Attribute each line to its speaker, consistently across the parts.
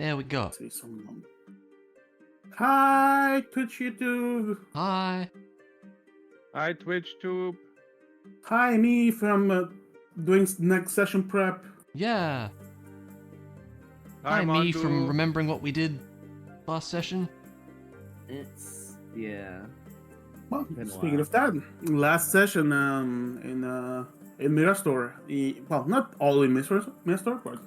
Speaker 1: There we go.
Speaker 2: Say someone. Hi, Twitch YouTube.
Speaker 1: Hi.
Speaker 3: Hi, TwitchTube.
Speaker 2: Hi, me from doing next session prep.
Speaker 1: Yeah.
Speaker 3: Hi,
Speaker 1: me from
Speaker 3: Mondu.
Speaker 1: remembering what we did last session.
Speaker 2: Well,
Speaker 4: Been a
Speaker 2: speaking
Speaker 4: while.
Speaker 2: of that, last session in Mirror Store. Well, not all in Mirror Store, but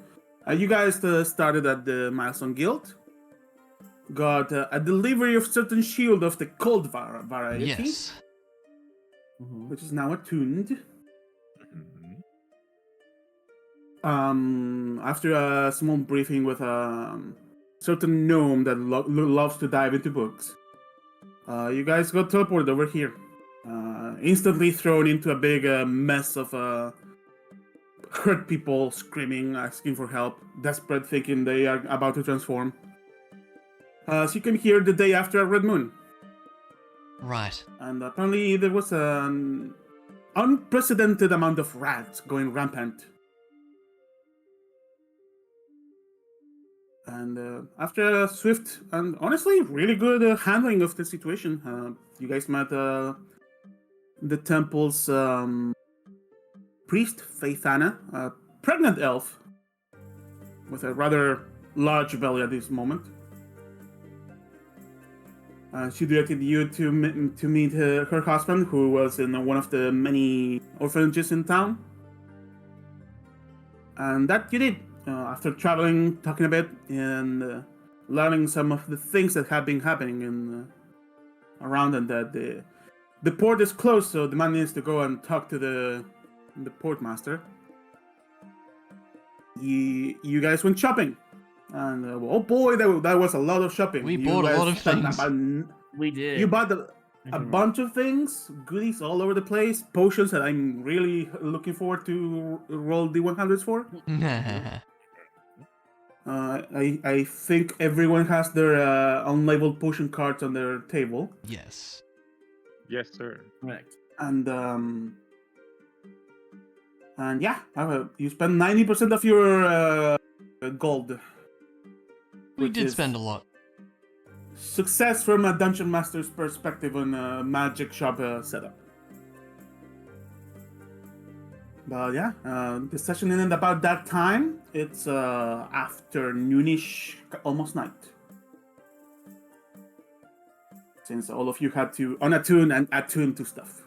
Speaker 2: you guys started at the Milestone Guild. Got a delivery of certain shield of the cold variety,
Speaker 1: Yes.
Speaker 2: which is now attuned.
Speaker 3: Mhm.
Speaker 2: After a small briefing with a certain gnome that loves to dive into books, you guys got teleported over here. Instantly thrown into a big mess of hurt people screaming, asking for help, desperate, thinking they are about to transform. So you can hear the day after a red moon.
Speaker 1: Right.
Speaker 2: And apparently there was an unprecedented amount of rats going rampant. And after a swift and honestly really good handling of the situation, you guys met the temple's priest, Faithana, a pregnant elf with a rather large belly at this moment. She directed you to meet her husband, who was in one of the many orphanages in town. And that you did. After traveling, talking a bit, and learning some of the things that have been happening in around, and that the port is closed, so the man needs to go and talk to the port master. You guys went shopping, and oh boy, that was a lot of shopping.
Speaker 1: We
Speaker 2: You
Speaker 1: bought a
Speaker 2: guys
Speaker 1: lot of
Speaker 2: spent
Speaker 1: things.
Speaker 4: We did.
Speaker 2: You bought a bunch of things, goodies all over the place, potions that I'm really looking forward to roll D100s for. I think everyone has their unlabeled potion cards on their table,
Speaker 1: Yes.
Speaker 3: Yes, sir.
Speaker 4: Correct.
Speaker 2: and yeah, you spend 90% of your gold.
Speaker 1: We
Speaker 2: which
Speaker 1: did
Speaker 2: is
Speaker 1: spend a lot.
Speaker 2: Success from a dungeon master's perspective on a magic shop setup. But yeah, the session ended about that time. It's afternoonish, almost night. Since all of you had to unattune and attune to stuff.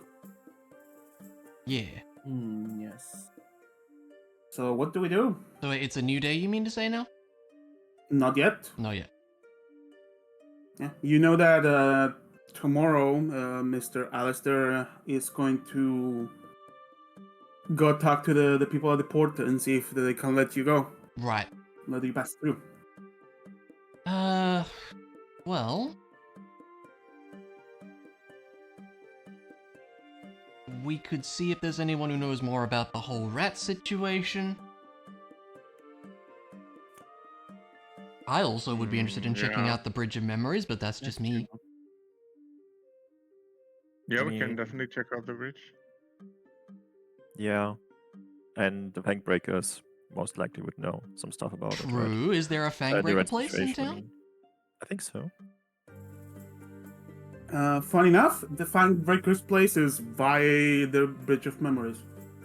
Speaker 1: Yeah.
Speaker 4: Yes.
Speaker 2: So what do we do?
Speaker 1: So it's a new day, you mean to say now?
Speaker 2: Not yet.
Speaker 1: No, yet.
Speaker 2: Yeah, you know that tomorrow, Mr. Alistair is going to go talk to the people at the port and see if they can let you go.
Speaker 1: Right.
Speaker 2: Let you pass through.
Speaker 1: Well... we could see if there's anyone who knows more about the whole rat situation. I also would be interested in checking
Speaker 3: Yeah.
Speaker 1: out the Bridge of Memories, but that's just me.
Speaker 4: true.
Speaker 3: Yeah,
Speaker 5: I
Speaker 3: we can
Speaker 5: mean-
Speaker 3: definitely check out the bridge.
Speaker 5: Yeah. And the bank breakers most likely would know some stuff about it, right?
Speaker 1: True. Is there a
Speaker 5: The
Speaker 1: Fangbreaker
Speaker 5: red
Speaker 1: place in
Speaker 5: situation, I
Speaker 1: town?
Speaker 5: mean. I think so.
Speaker 2: Fun enough, the Fangbreaker's place is via the Bridge of Memories.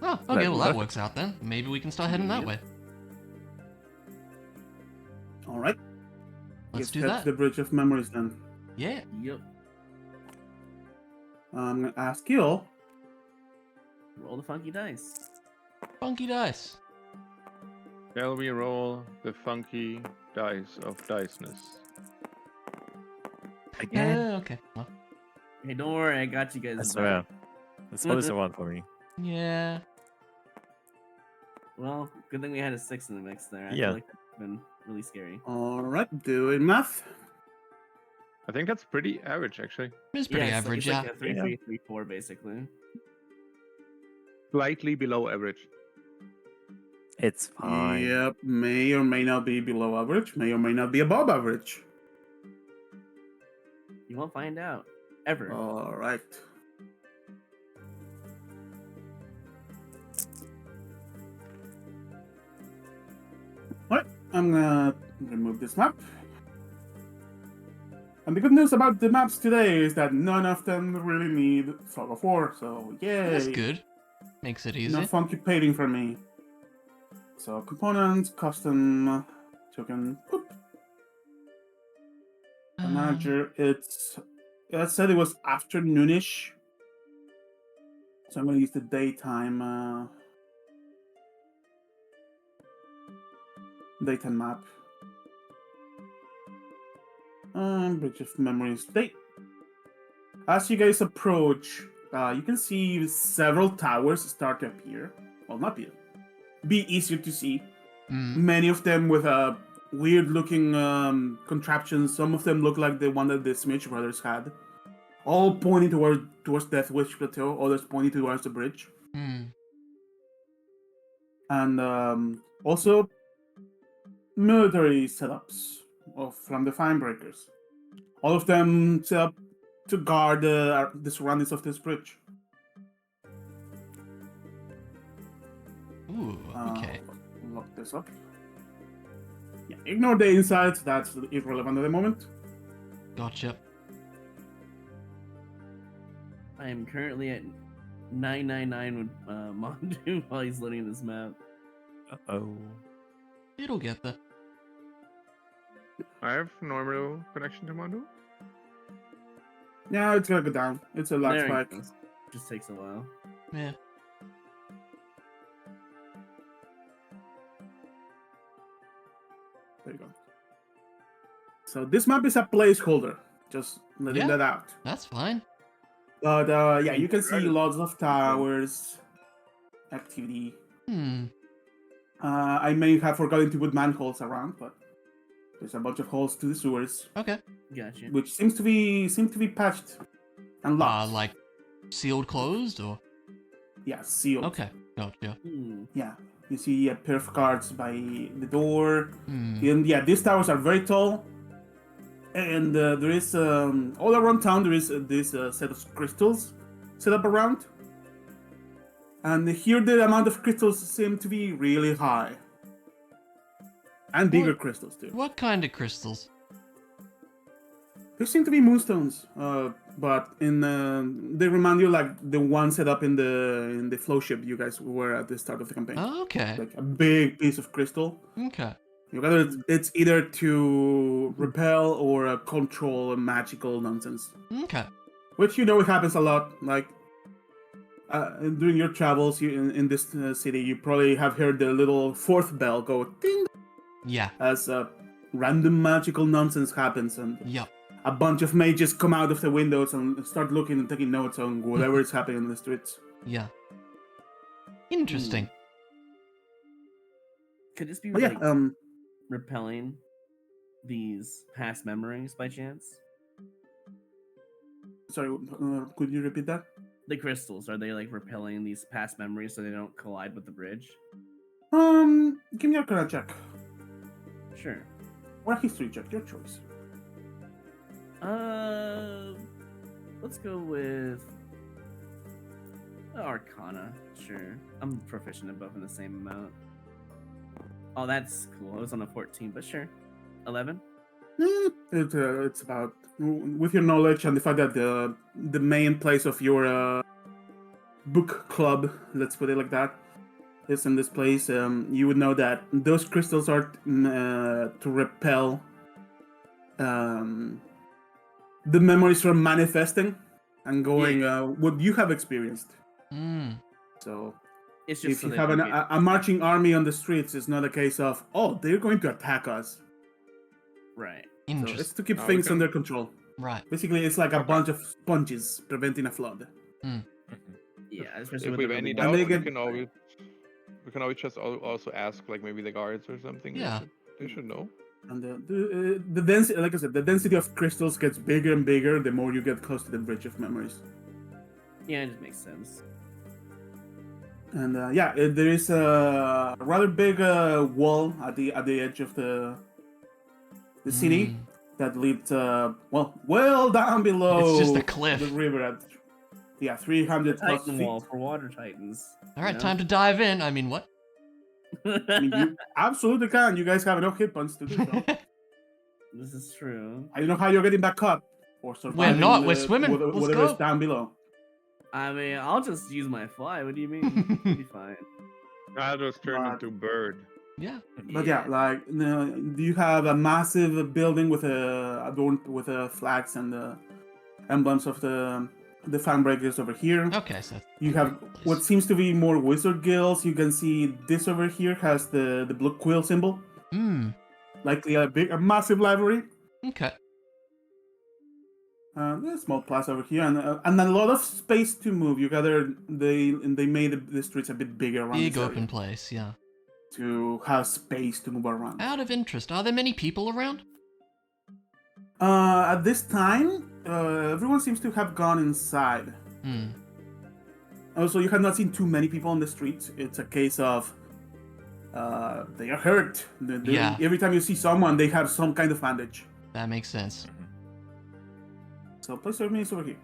Speaker 1: Oh, okay, well that
Speaker 5: Perfect.
Speaker 1: works out then. Maybe we can start heading that
Speaker 4: Yep.
Speaker 1: way.
Speaker 2: All right.
Speaker 1: Let's do
Speaker 2: head
Speaker 1: that.
Speaker 2: to the Bridge of Memories then.
Speaker 1: Yeah.
Speaker 4: Yep.
Speaker 2: I'm gonna ask you all.
Speaker 4: Roll the funky dice.
Speaker 1: Funky dice.
Speaker 3: Shall we roll the funky dice of diceness?
Speaker 5: Again?
Speaker 1: Okay. Well,
Speaker 4: Hey, don't worry, I got you guys.
Speaker 5: I
Speaker 4: back.
Speaker 5: swear. It's always the one for me.
Speaker 1: yeah.
Speaker 4: Well, good thing we had a 6 in the mix there. I
Speaker 5: Yeah.
Speaker 4: feel like that's been really scary.
Speaker 2: All right, doing math.
Speaker 3: I think that's pretty average, actually.
Speaker 1: It's pretty
Speaker 4: Yeah,
Speaker 1: average,
Speaker 4: it's
Speaker 1: yeah.
Speaker 4: like a 3,
Speaker 5: Yeah.
Speaker 4: 3, 3, 4, basically.
Speaker 3: Slightly below average.
Speaker 5: It's fine.
Speaker 2: Yep, may or may not be below average, may or may not be above average.
Speaker 4: You won't find out. Ever.
Speaker 2: All right. All right, I'm gonna remove this map. And the good news about the maps today is that none of them really need fog of war, so yay!
Speaker 1: That's good. Makes it easy.
Speaker 2: No funky painting for me. So components, custom, token, whoop. The manager, I said it was afternoonish. So I'm gonna use the daytime map. Bridge of Memories. As you guys approach, you can see several towers start to appear. Well, not appear. Be easier to see. Many of them with weird-looking contraptions. Some of them look like the one that the Smith brothers had. All pointing towards Death Wish Plateau. Others pointing towards the bridge. And also military setups from the Finebreakers. All of them set up to guard the surroundings of this bridge.
Speaker 1: Ooh, okay.
Speaker 2: Lock this up. Yeah, ignore the insides, that's irrelevant at the moment.
Speaker 1: Gotcha.
Speaker 4: I am currently at 999 with Mondu while he's loading this map.
Speaker 5: Oh.
Speaker 1: It'll get there.
Speaker 3: I have normal connection to Mondo.
Speaker 2: Yeah, it's gonna go down. It's a lag
Speaker 4: There it
Speaker 2: spike.
Speaker 4: goes. Just takes a while.
Speaker 1: Yeah.
Speaker 2: There you go. So this map is a placeholder. Just letting
Speaker 1: Yeah.
Speaker 2: that out.
Speaker 1: That's fine.
Speaker 2: But yeah, you can see lots of towers, activity. I may have forgotten to put manholes around, but there's a bunch of holes to the sewers,
Speaker 1: Okay.
Speaker 4: Gotcha.
Speaker 2: which seem to be patched and locked.
Speaker 1: Like sealed closed or?
Speaker 2: Yeah, sealed.
Speaker 1: Okay. Gotcha.
Speaker 2: Yeah, you see a pair of guards by the door.
Speaker 1: Hmm.
Speaker 2: And yeah, these towers are very tall. And there is all around town there is this set of crystals set up around. And here the amount of crystals seem to be really high. And bigger
Speaker 1: What?
Speaker 2: crystals too.
Speaker 1: What kind of crystals?
Speaker 2: They seem to be moonstones, but they remind you like the one set up in the flow ship you guys were at the start of the campaign.
Speaker 1: Oh, okay.
Speaker 2: Like a big piece of crystal.
Speaker 1: Okay.
Speaker 2: It's either to repel or control magical nonsense.
Speaker 1: Okay.
Speaker 2: Which it happens a lot. Like during your travels in this city, you probably have heard the little fourth bell go ding
Speaker 1: Yeah.
Speaker 2: as random magical nonsense happens, and
Speaker 1: Yep.
Speaker 2: a bunch of mages come out of the windows and start looking and taking notes on whatever is happening in the streets.
Speaker 1: Yeah. Interesting.
Speaker 4: Could this be
Speaker 2: But yeah,
Speaker 4: like repelling these past memories by chance?
Speaker 2: sorry, could you repeat that?
Speaker 4: The crystals, are they like repelling these past memories so they don't collide with the bridge?
Speaker 2: Give me a Arcana check.
Speaker 4: Sure.
Speaker 2: Or a history check, your choice.
Speaker 4: Let's go with Arcana. Sure. I'm proficient in both in the same amount. Oh, that's cool. It was on a 14, but sure. 11?
Speaker 2: It's about, with your knowledge and the fact that the main place of your book club, let's put it like that, is in this place, you would know that those crystals are to repel the memories from manifesting and going what you have experienced. So
Speaker 4: It's just
Speaker 2: if
Speaker 4: so
Speaker 2: you
Speaker 4: they
Speaker 2: have
Speaker 4: don't get-
Speaker 2: a marching army on the streets, it's not a case of, oh, they're going to attack us.
Speaker 4: Right.
Speaker 2: So it's
Speaker 1: Interesting.
Speaker 2: to keep
Speaker 3: we
Speaker 2: things
Speaker 3: can-
Speaker 2: under control.
Speaker 1: Right.
Speaker 2: Basically, it's like a
Speaker 3: Okay.
Speaker 2: bunch of sponges preventing a flood.
Speaker 4: Yeah, especially
Speaker 3: If
Speaker 4: with
Speaker 3: we
Speaker 4: the
Speaker 3: have any
Speaker 4: really
Speaker 3: doubt,
Speaker 2: they
Speaker 3: we
Speaker 2: get-
Speaker 3: can always just also ask like maybe the guards or something.
Speaker 1: Yeah.
Speaker 3: They should know.
Speaker 2: And the density, like I said, the density of crystals gets bigger and bigger the more you get close to the bridge of memories.
Speaker 4: Yeah, it just makes sense.
Speaker 2: And there is a rather big wall at the edge of the city that leads well down below.
Speaker 1: It's just a cliff.
Speaker 2: The river at 300 plus
Speaker 4: Titan
Speaker 2: feet.
Speaker 4: wall for water titans.
Speaker 1: All right,
Speaker 4: you know?
Speaker 1: time to dive in. I mean, what?
Speaker 2: I mean, you absolutely can. You guys have enough hit points to do so.
Speaker 4: This is true.
Speaker 2: I don't know how you're getting back up or surviving.
Speaker 1: not, we're swimming. Let's
Speaker 2: whatever is
Speaker 1: go.
Speaker 2: down below.
Speaker 4: I mean, I'll just use my fly. What do you mean? It'll be fine.
Speaker 3: I'll just turn
Speaker 2: But-
Speaker 3: into bird.
Speaker 1: Yeah.
Speaker 2: But yeah, like you have a massive building with adorned with flags and the emblems of the fan breakers over here.
Speaker 1: Okay, so
Speaker 2: You have what seems to be more wizard guilds. You can see this over here has the blue quill symbol, likely a massive library.
Speaker 1: Okay.
Speaker 2: There's a small plaza over here, and a lot of space to move. You gather they made the streets a bit bigger around
Speaker 1: Big
Speaker 2: this area
Speaker 1: open place, yeah.
Speaker 2: to have space to move around.
Speaker 1: Out of interest, are there many people around?
Speaker 2: At this time, everyone seems to have gone inside. Also, you have not seen too many people on the streets. It's a case of they are hurt.
Speaker 1: Yeah.
Speaker 2: Every time you see someone, they have some kind of bandage.
Speaker 1: That makes sense.
Speaker 2: So place your minis over here.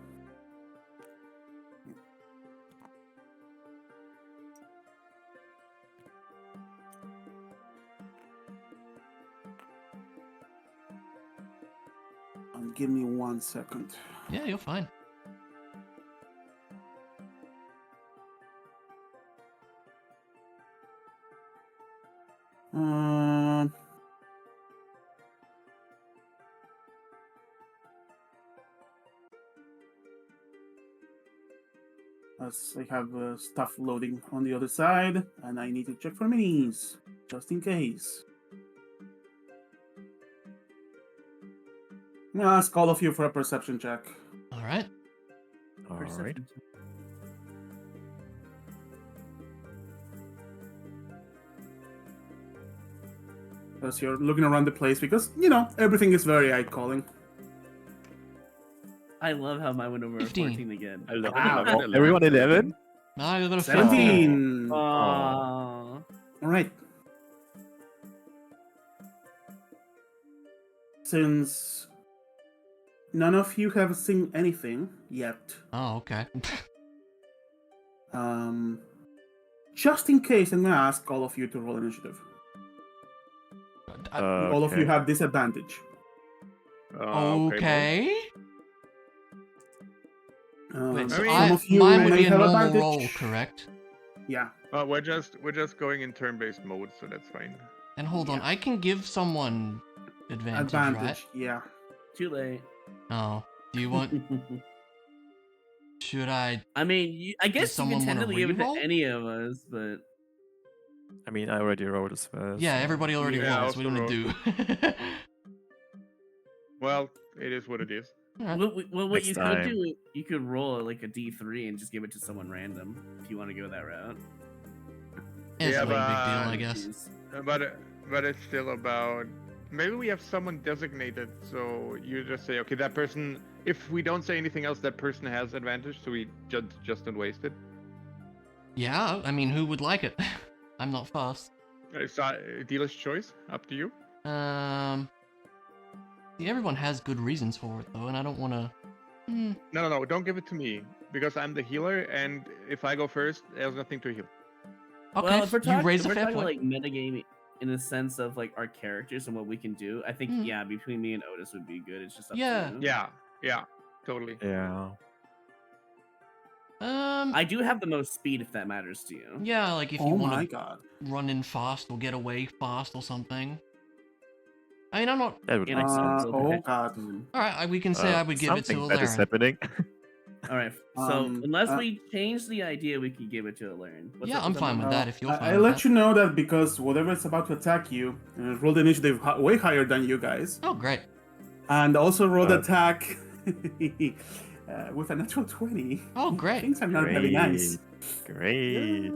Speaker 2: And give me 1 second.
Speaker 1: Yeah, you're fine.
Speaker 2: As I have stuff loading on the other side, and I need to check for minis, just in case. I'm gonna ask all of you for a perception check.
Speaker 1: All right.
Speaker 5: All right.
Speaker 4: Perception.
Speaker 2: As you're looking around the place, because, you know, everything is very eye-calling.
Speaker 4: I love how mine went over
Speaker 1: 15.
Speaker 4: 14 again.
Speaker 3: I love
Speaker 2: Wow.
Speaker 3: it.
Speaker 5: Everyone 11?
Speaker 1: No, I got a
Speaker 2: 17!
Speaker 4: Aww.
Speaker 2: Alright. Since none of you have seen anything yet,
Speaker 1: Oh, okay.
Speaker 2: just in case, I'm gonna ask all of you to roll initiative. All of you have disadvantage.
Speaker 1: Okay. Wait, so
Speaker 2: some of you
Speaker 1: mine would
Speaker 2: may
Speaker 1: be a
Speaker 2: have
Speaker 1: normal
Speaker 2: advantage.
Speaker 1: roll, correct?
Speaker 2: Yeah.
Speaker 3: We're just going in turn-based mode, so that's fine.
Speaker 1: And hold on, I can give someone advantage,
Speaker 2: Advantage, yeah.
Speaker 4: Too late.
Speaker 1: right? Oh, do you want? Should I?
Speaker 4: I mean, I guess you
Speaker 1: someone
Speaker 4: can
Speaker 1: wanna
Speaker 4: technically give it to
Speaker 1: reroll?
Speaker 4: any of us, but
Speaker 5: I mean, I already rolled as well.
Speaker 1: Yeah,
Speaker 5: so-
Speaker 1: everybody already
Speaker 3: Yeah, I
Speaker 1: rolls. We don't
Speaker 3: also
Speaker 1: need to do.
Speaker 3: Well, it is what it is.
Speaker 1: Alright.
Speaker 4: what
Speaker 5: Next
Speaker 4: you
Speaker 5: time.
Speaker 4: could do, you could roll like a D3 and just give it to someone random if you want to go that route.
Speaker 1: It's
Speaker 3: Yeah,
Speaker 1: no big deal, I
Speaker 3: but-
Speaker 1: guess.
Speaker 3: But it's still about maybe we have someone designated, so you just say, okay, that person. If we don't say anything else, that person has advantage, so we just don't waste it.
Speaker 1: Yeah, I mean, who would like it? I'm not fast.
Speaker 3: It's a dealer's choice. Up to you.
Speaker 1: See, everyone has good reasons for it though, and I don't want to.
Speaker 3: No, don't give it to me because I'm the healer, and if I go first, there's nothing to heal.
Speaker 1: Okay,
Speaker 4: Well, if we're
Speaker 1: you
Speaker 4: talking,
Speaker 1: raise
Speaker 4: if
Speaker 1: a
Speaker 4: we're
Speaker 1: fair
Speaker 4: talking
Speaker 1: point.
Speaker 4: like metagaming in the sense of like our characters and what we can do, I think yeah, between me and Otis would be good. It's just up
Speaker 1: Yeah.
Speaker 4: to you.
Speaker 3: Yeah, totally.
Speaker 5: Yeah.
Speaker 4: I do have the most speed if that matters to you.
Speaker 1: Yeah, like if you
Speaker 2: Oh my
Speaker 1: want to
Speaker 2: god.
Speaker 1: run in fast or get away fast or something. I mean, I'm not.
Speaker 5: That would
Speaker 4: Yeah,
Speaker 5: make sense.
Speaker 2: Oh god.
Speaker 1: All right, we can say I would give it to
Speaker 5: Something bad is
Speaker 1: Alaren.
Speaker 5: happening.
Speaker 4: All right. So
Speaker 2: Um,
Speaker 4: unless we change the idea, we could give it to Alaren.
Speaker 1: Yeah, I'm fine with that. If you're fine
Speaker 2: I
Speaker 1: with
Speaker 2: let
Speaker 1: that.
Speaker 2: you know that because whatever is about to attack you rolled initiative way higher than you guys,
Speaker 1: Oh, great.
Speaker 2: and also rolled
Speaker 5: Uh,
Speaker 2: attack with a natural 20.
Speaker 1: Oh, great.
Speaker 2: Things are not very nice.
Speaker 5: Great.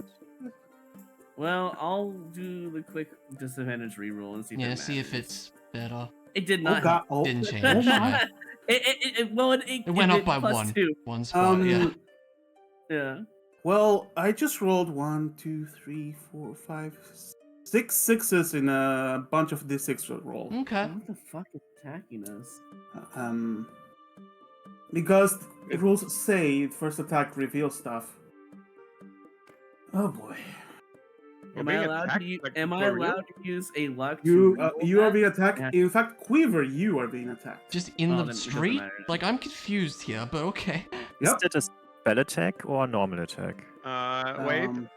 Speaker 4: Well, I'll do the quick disadvantage reroll and see. If
Speaker 1: Yeah,
Speaker 4: it
Speaker 1: see if
Speaker 4: matters.
Speaker 1: it's better.
Speaker 4: It did
Speaker 2: Oh
Speaker 4: not.
Speaker 2: god. Oh,
Speaker 1: Didn't change.
Speaker 2: Oh
Speaker 1: Yeah.
Speaker 2: my.
Speaker 4: It
Speaker 1: It went up
Speaker 4: did
Speaker 1: by
Speaker 4: plus
Speaker 1: one.
Speaker 4: 2.
Speaker 1: One spot, yeah.
Speaker 4: Yeah.
Speaker 2: Well, I just rolled 1, 2, 3, 4, 5, 6 sixes in a bunch of D6 roll.
Speaker 1: Okay.
Speaker 4: What the fuck is attacking us?
Speaker 2: Because the rules say first attack reveals stuff. Oh boy.
Speaker 4: Am
Speaker 3: We're
Speaker 4: I
Speaker 3: being
Speaker 4: allowed
Speaker 3: attacked,
Speaker 4: to use?
Speaker 3: like,
Speaker 4: Am I
Speaker 3: for real?
Speaker 4: allowed to use a luck?
Speaker 2: You
Speaker 4: to
Speaker 2: you are
Speaker 4: reroll
Speaker 2: being
Speaker 4: that?
Speaker 2: attacked.
Speaker 4: Yeah.
Speaker 2: In fact, Quiver, you are being attacked.
Speaker 1: Just in
Speaker 4: Oh,
Speaker 1: the
Speaker 4: then it doesn't
Speaker 1: street?
Speaker 4: matter then.
Speaker 1: Like, I'm confused here, but okay.
Speaker 5: Is
Speaker 2: Yep.
Speaker 5: that a spell attack or a normal attack?
Speaker 3: Wait.
Speaker 2: Um,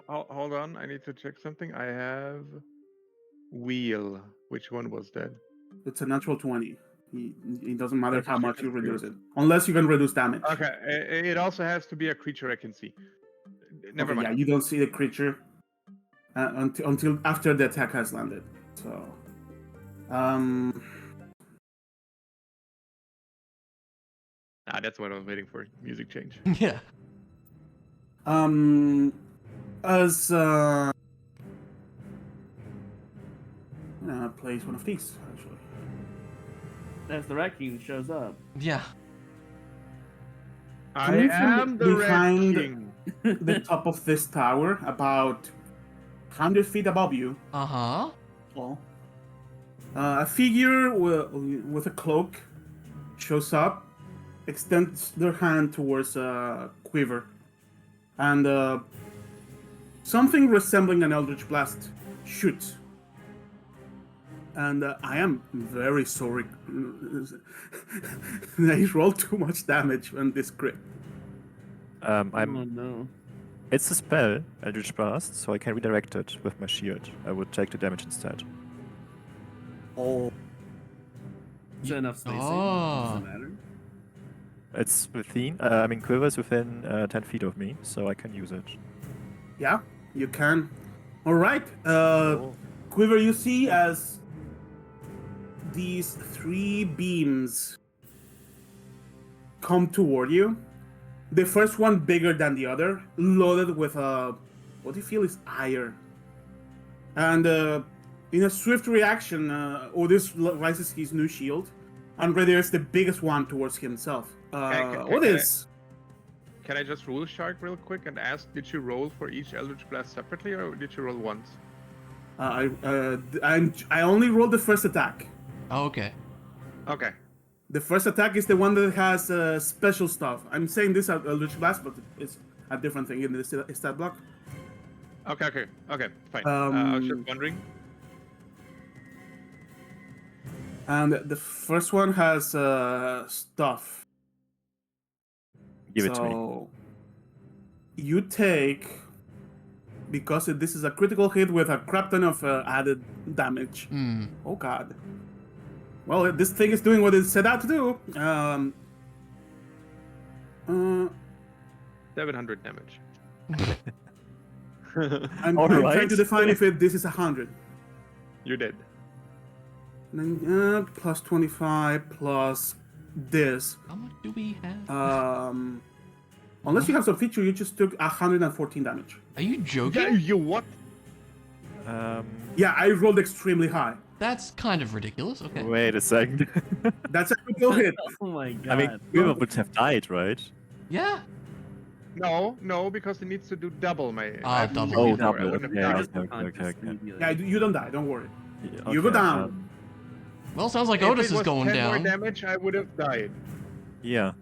Speaker 3: Hold on. I need to check something. I have wheel. Which one was that?
Speaker 2: It's a natural 20. It doesn't matter
Speaker 3: That's
Speaker 2: how
Speaker 3: okay,
Speaker 2: much you
Speaker 3: that's
Speaker 2: reduce it, unless you can reduce damage.
Speaker 3: Okay. It also has to be a creature I can see. Never
Speaker 2: Okay,
Speaker 3: mind.
Speaker 2: yeah, you don't see the creature until after the attack has landed. So,
Speaker 3: That's what I was waiting for. Music change.
Speaker 1: Yeah.
Speaker 2: as plays one of these actually.
Speaker 4: As the Rat King shows up.
Speaker 1: Yeah.
Speaker 3: I
Speaker 2: Coming from
Speaker 3: am the Red
Speaker 2: behind-
Speaker 3: King.
Speaker 2: The top of this tower, about 100 feet above you,
Speaker 1: Uh-huh.
Speaker 2: a figure with a cloak shows up, extends their hand towards Quiver, and something resembling an Eldritch Blast shoots. And I am very sorry. I rolled too much damage on this crit.
Speaker 4: Oh no.
Speaker 5: It's a spell, Eldritch Blast, so I can redirect it with my shield. I would take the damage instead.
Speaker 2: Oh.
Speaker 4: Is there enough spacing?
Speaker 1: Oh.
Speaker 4: Does it matter?
Speaker 5: It's within, Quiver is within 10 feet of me, so I can use it.
Speaker 2: Yeah, you can. All right. Quiver, you see as these 3 beams come toward you. The first one bigger than the other, loaded with what you feel is iron. And in a swift reaction, Otis rises his new shield and readies the biggest one towards himself. Otis!
Speaker 3: Can I just rule shark real quick and ask, did you roll for each Eldritch Blast separately, or did you roll once?
Speaker 2: I only rolled the first attack.
Speaker 1: Oh, okay.
Speaker 3: Okay.
Speaker 2: The first attack is the one that has special stuff. I'm saying this at Eldritch Blast, but it's a different thing in the stat block.
Speaker 3: Okay, fine. I was just wondering.
Speaker 2: And the first one has stuff.
Speaker 5: Give it to me.
Speaker 2: So you take, because this is a critical hit with a crap ton of added damage.
Speaker 1: Hmm.
Speaker 2: Oh god. Well, this thing is doing what it set out to do.
Speaker 3: 700 damage.
Speaker 2: I'm
Speaker 5: Alright.
Speaker 2: trying to define if this is 100.
Speaker 3: You did.
Speaker 2: And then, plus 25 plus this.
Speaker 1: How much do we have?
Speaker 2: Unless you have some feature, you just took 114 damage.
Speaker 1: Are you
Speaker 3: Yeah,
Speaker 1: joking?
Speaker 3: you what?
Speaker 2: Yeah, I rolled extremely high.
Speaker 1: That's kind of ridiculous. Okay.
Speaker 5: Wait a second.
Speaker 2: That's a critical hit.
Speaker 4: Oh my god.
Speaker 5: I mean, Quiver would have died, right?
Speaker 1: Yeah.
Speaker 3: No, because it needs to do double my.
Speaker 1: Ah,
Speaker 3: I have to
Speaker 1: double.
Speaker 3: see
Speaker 5: Oh,
Speaker 3: before, I
Speaker 5: double.
Speaker 3: wouldn't
Speaker 5: Okay,
Speaker 3: have
Speaker 4: Just
Speaker 3: died.
Speaker 5: okay,
Speaker 4: unconscious
Speaker 5: okay.
Speaker 4: immediately.
Speaker 2: Yeah, you don't die. Don't worry.
Speaker 5: Yeah,
Speaker 2: You go
Speaker 5: okay,
Speaker 2: down.
Speaker 1: Well, sounds like
Speaker 3: If
Speaker 1: Otis
Speaker 3: it
Speaker 1: is
Speaker 3: was
Speaker 1: going
Speaker 3: 10 more
Speaker 1: down.
Speaker 3: damage, I would have died.
Speaker 5: Yeah.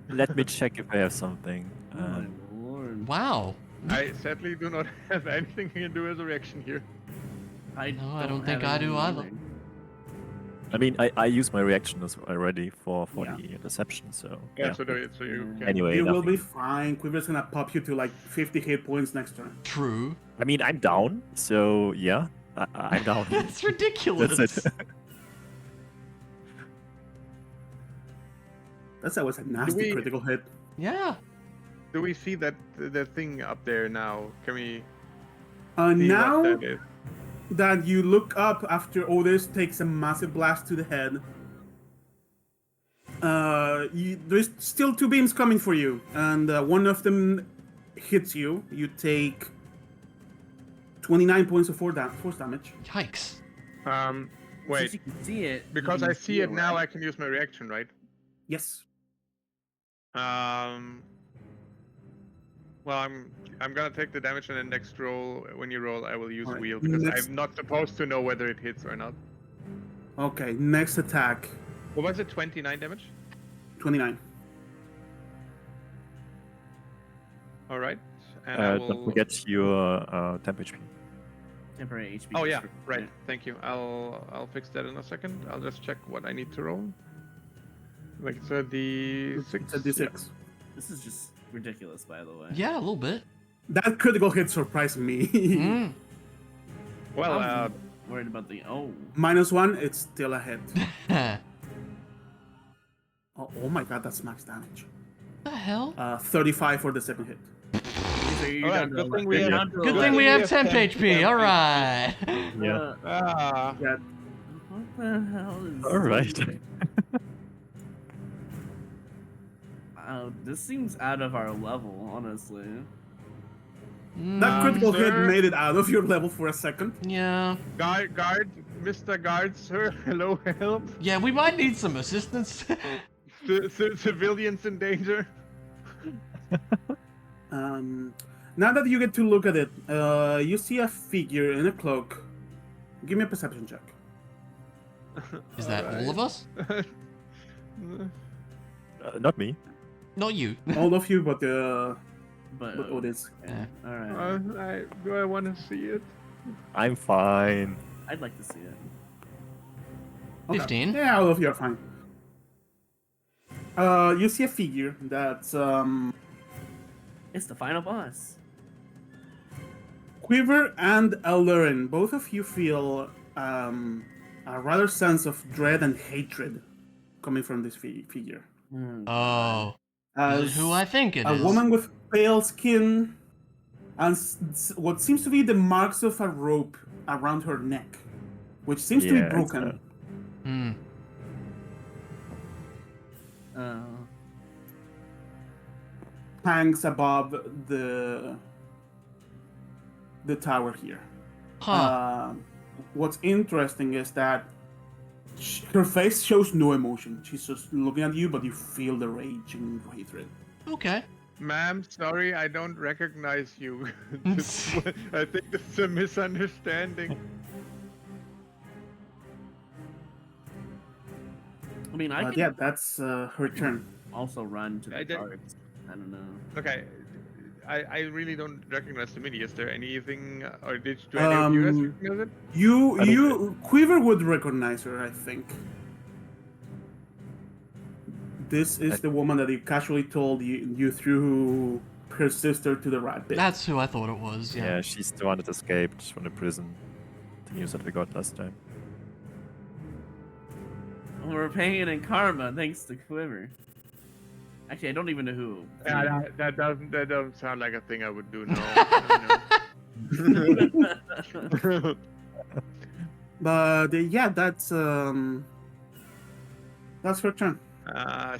Speaker 5: Let me check if I have something.
Speaker 4: Oh my lord.
Speaker 1: Wow.
Speaker 3: I sadly do not have anything I can do as a reaction here.
Speaker 4: I
Speaker 1: No, I don't think
Speaker 4: have
Speaker 1: I do
Speaker 4: anything
Speaker 1: either.
Speaker 5: I mean, I used my reaction as already for
Speaker 4: Yeah.
Speaker 5: the interception, so
Speaker 3: Yeah, so you can.
Speaker 5: Anyway,
Speaker 2: You will
Speaker 5: nothing.
Speaker 2: be fine. Quiver's gonna pop you to like 50 hit points next turn.
Speaker 1: True.
Speaker 5: I mean, I'm down, so yeah, I'm down.
Speaker 1: That's ridiculous.
Speaker 5: That's it.
Speaker 2: That was a nasty
Speaker 3: we-
Speaker 2: critical hit.
Speaker 1: Yeah.
Speaker 3: Do we see that the thing up there now? Can we see
Speaker 2: Now
Speaker 3: what that is?
Speaker 2: that you look up after Otis takes a massive blast to the head, there's still 2 beams coming for you, and one of them hits you. You take 29 points of force damage.
Speaker 1: Yikes.
Speaker 4: Since
Speaker 3: Wait,
Speaker 4: you can see it. you
Speaker 3: because
Speaker 4: can
Speaker 3: I see it
Speaker 4: feel,
Speaker 3: now,
Speaker 4: right?
Speaker 3: I can use my reaction, right?
Speaker 2: Yes.
Speaker 3: Well, I'm gonna take the damage, and then next roll, when you roll, I will use
Speaker 2: Alright,
Speaker 3: wheel because
Speaker 2: next-
Speaker 3: I'm not supposed to know whether it hits or not.
Speaker 2: Okay, next attack,
Speaker 3: What was it? 29 damage.
Speaker 2: 29.
Speaker 3: All right. And I
Speaker 5: Don't
Speaker 3: will.
Speaker 5: forget your temp HP.
Speaker 4: Temporary HP.
Speaker 3: Oh
Speaker 4: just
Speaker 3: yeah,
Speaker 4: for-
Speaker 3: right. Thank you. I'll fix that in a second. I'll just check what I need to roll. Like it's a D6.
Speaker 2: It's a D6.
Speaker 4: This is just ridiculous, by the way.
Speaker 1: Yeah, a little bit.
Speaker 2: That critical hit surprised me.
Speaker 1: Mm.
Speaker 3: Well,
Speaker 4: I'm worried about the
Speaker 2: -1, it's still a hit. Oh my god, that's max damage.
Speaker 1: The hell?
Speaker 2: 35 for the second hit.
Speaker 3: alright, good thing we
Speaker 5: Yeah.
Speaker 3: have.
Speaker 1: Good thing we have temp HP. All right.
Speaker 5: Yeah.
Speaker 3: Ah.
Speaker 2: Yeah,
Speaker 4: What the hell is?
Speaker 5: All right.
Speaker 4: This seems out of our level, honestly.
Speaker 2: that critical hit
Speaker 3: sir.
Speaker 2: made it out of your level for a second.
Speaker 1: Yeah.
Speaker 3: Guard, Mr. Guard, sir. Hello, help.
Speaker 1: Yeah, we might need some assistance.
Speaker 3: Civilians in danger.
Speaker 2: Now that you get to look at it, you see a figure in a cloak. Give me a perception check.
Speaker 1: Is that all of us?
Speaker 5: Not me.
Speaker 1: Not you.
Speaker 2: All of you, but
Speaker 4: But
Speaker 2: Otis.
Speaker 1: Yeah.
Speaker 4: all right.
Speaker 3: Do I want to see it?
Speaker 5: I'm fine.
Speaker 4: I'd like to see it.
Speaker 2: Okay.
Speaker 1: 15.
Speaker 2: Yeah, all of you are fine. You see a figure that's
Speaker 4: It's the final boss.
Speaker 2: Quiver and Allurin. Both of you feel a rather sense of dread and hatred coming from this figure.
Speaker 1: Oh. Is it
Speaker 2: As
Speaker 1: who I think it
Speaker 2: a
Speaker 1: is?
Speaker 2: woman with pale skin and what seems to be the marks of a rope around her neck, which seems to be
Speaker 5: Yeah, it's,
Speaker 2: broken.
Speaker 1: Hmm.
Speaker 2: Hangs above the tower here.
Speaker 1: Huh.
Speaker 2: What's interesting is that her face shows no emotion. She's just looking at you, but you feel the rage and hatred.
Speaker 1: Okay.
Speaker 3: Ma'am, sorry, I don't recognize you. I think this is a misunderstanding.
Speaker 4: I mean, I can
Speaker 2: Yeah, that's her turn.
Speaker 4: also run to the
Speaker 3: I did-
Speaker 4: guards. I don't know.
Speaker 3: Okay, I really don't recognize the mini. Is there anything, or do any of you guys recognize it?
Speaker 2: You Quiver would recognize her, I think. This is the woman that you casually told you threw her sister to the rat pit.
Speaker 1: That's who I thought it was.
Speaker 5: Yeah,
Speaker 1: Yeah.
Speaker 5: she's the one that escaped from the prison. The news that we got last time.
Speaker 4: Well, we're paying it in karma thanks to Quiver. Actually, I don't even know who.
Speaker 3: Yeah, that doesn't sound like a thing I would do. No. No.
Speaker 2: But yeah, that's her turn.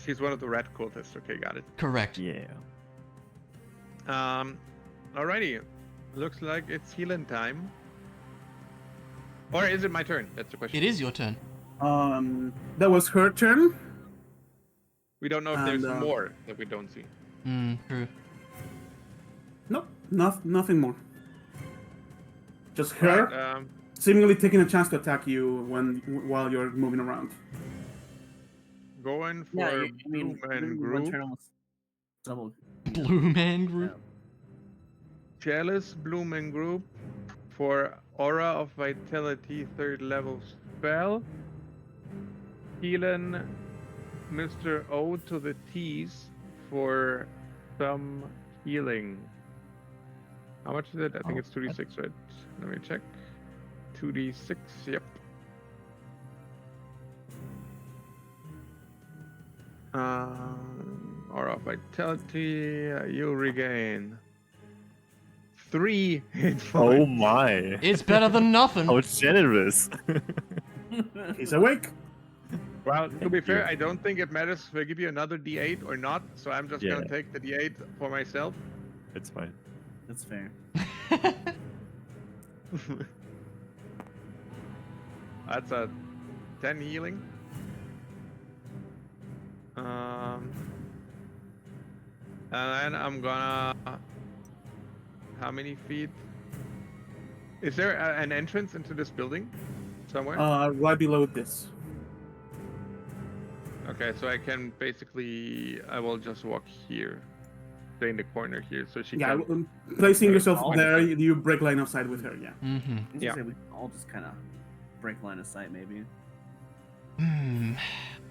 Speaker 3: She's one of the rat cultists. Okay, got it.
Speaker 1: Correct.
Speaker 5: Yeah.
Speaker 3: Alrighty. Looks like it's healing time. Or is it my turn? That's the question.
Speaker 1: It is your turn.
Speaker 2: That was her turn.
Speaker 3: We don't know if
Speaker 2: And,
Speaker 3: there's more that we don't see.
Speaker 1: Hmm. True.
Speaker 2: Nope, nothing more. Just her
Speaker 3: Right,
Speaker 2: seemingly taking a chance to attack you while you're moving around.
Speaker 3: going for
Speaker 4: Yeah, I mean,
Speaker 3: Bloom and
Speaker 4: one
Speaker 3: Group.
Speaker 4: turn almost double.
Speaker 1: Blue Man Group.
Speaker 3: Chalice, Bloom and Group for Aura of Vitality, 3rd level spell. Healing Mr. O to the T's for some healing. How much is it? I think it's 2d6, right? Let me check. 2d6, yep. Aura of Vitality, you regain 3 hit points.
Speaker 5: Oh my.
Speaker 1: It's better than nothing.
Speaker 5: How generous.
Speaker 2: He's awake.
Speaker 3: Well, to be
Speaker 5: Thank
Speaker 3: fair,
Speaker 5: you.
Speaker 3: I don't think it matters if I give you another d8 or not, so I'm just gonna
Speaker 5: Yeah.
Speaker 3: take the d8 for myself.
Speaker 5: It's fine.
Speaker 4: That's fair.
Speaker 3: That's a 10 healing. And then I'm gonna. How many feet? Is there an entrance into this building somewhere?
Speaker 2: Right below this.
Speaker 3: Okay, so I can basically. I will just walk here. stay in the corner here so she
Speaker 2: Yeah,
Speaker 3: can.
Speaker 2: placing
Speaker 3: Okay,
Speaker 2: yourself
Speaker 3: I'll-
Speaker 2: there, you break line of sight with her. Yeah.
Speaker 1: Mm-hmm.
Speaker 4: I was
Speaker 3: Yeah.
Speaker 4: gonna say we can all just kind of break line of sight, maybe.
Speaker 1: Hmm.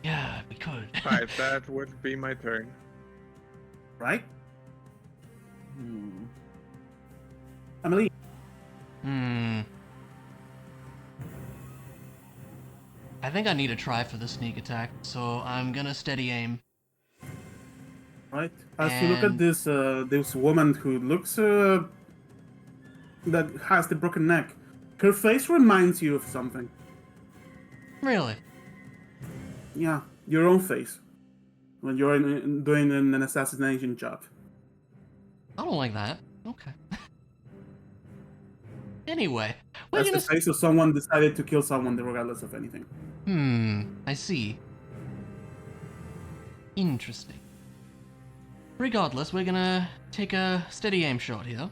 Speaker 1: Yeah, we could.
Speaker 3: Alright, that would be my turn.
Speaker 2: Right,
Speaker 4: Hmm.
Speaker 2: Emily.
Speaker 1: Hmm. I think I need to try for the sneak attack, so I'm gonna steady aim.
Speaker 2: Right. As you look at
Speaker 1: And-
Speaker 2: this woman who looks that has the broken neck, her face reminds you of something.
Speaker 1: Really?
Speaker 2: Yeah, your own face when you're doing an assassination job.
Speaker 1: I don't like that. Okay. Anyway, we're
Speaker 2: That's
Speaker 1: gonna.
Speaker 2: the face of someone decided to kill someone regardless of anything.
Speaker 1: I see. Interesting. Regardless, we're gonna take a steady aim shot here.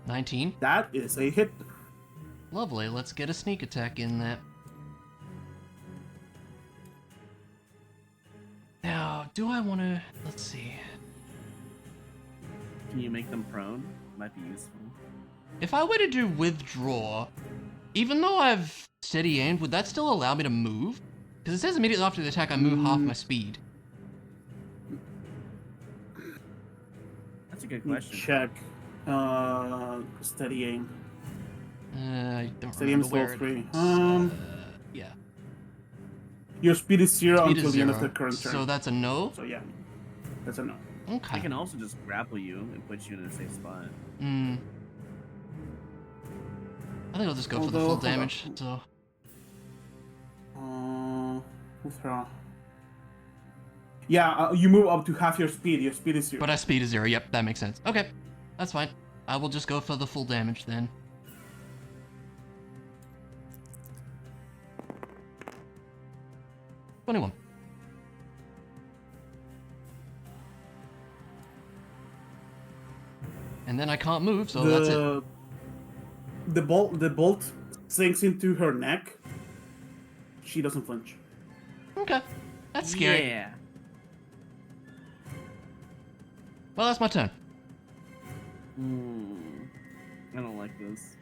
Speaker 1: $19.
Speaker 2: That is a hit.
Speaker 1: Lovely, let's get a sneak attack in there. Now, do I want to... Let's see.
Speaker 4: Can you make them prone? Might be useful.
Speaker 1: If I were to do withdraw, even though I've steady aimed, would that still allow me to move? Because it says immediately after the attack I move half my speed.
Speaker 4: That's a good question.
Speaker 2: Check. Steady aim.
Speaker 1: I don't
Speaker 2: Steady
Speaker 1: remember
Speaker 2: aim's
Speaker 1: where
Speaker 2: level 3.
Speaker 1: yeah.
Speaker 2: Your speed is 0
Speaker 1: Speed
Speaker 2: until
Speaker 1: is
Speaker 2: the end
Speaker 1: 0.
Speaker 2: of the current turn.
Speaker 1: So that's a no?
Speaker 2: So yeah, that's a no.
Speaker 4: They
Speaker 1: Okay.
Speaker 4: can also just grapple you and put you in a safe spot.
Speaker 1: Hmm. I think I'll just go for the
Speaker 2: Although,
Speaker 1: full
Speaker 2: hold on.
Speaker 1: damage, so...
Speaker 2: With her. Yeah, you move up to half your speed. Your speed is 0.
Speaker 1: But our speed is 0, yep, that makes sense. Okay, that's fine. I will just go for the full damage then. $21. And then I can't move, so that's it.
Speaker 2: The bolt sinks into her neck. She doesn't flinch.
Speaker 1: Okay, that's scary.
Speaker 4: Yeah.
Speaker 1: Well, that's my turn.
Speaker 4: I don't like this.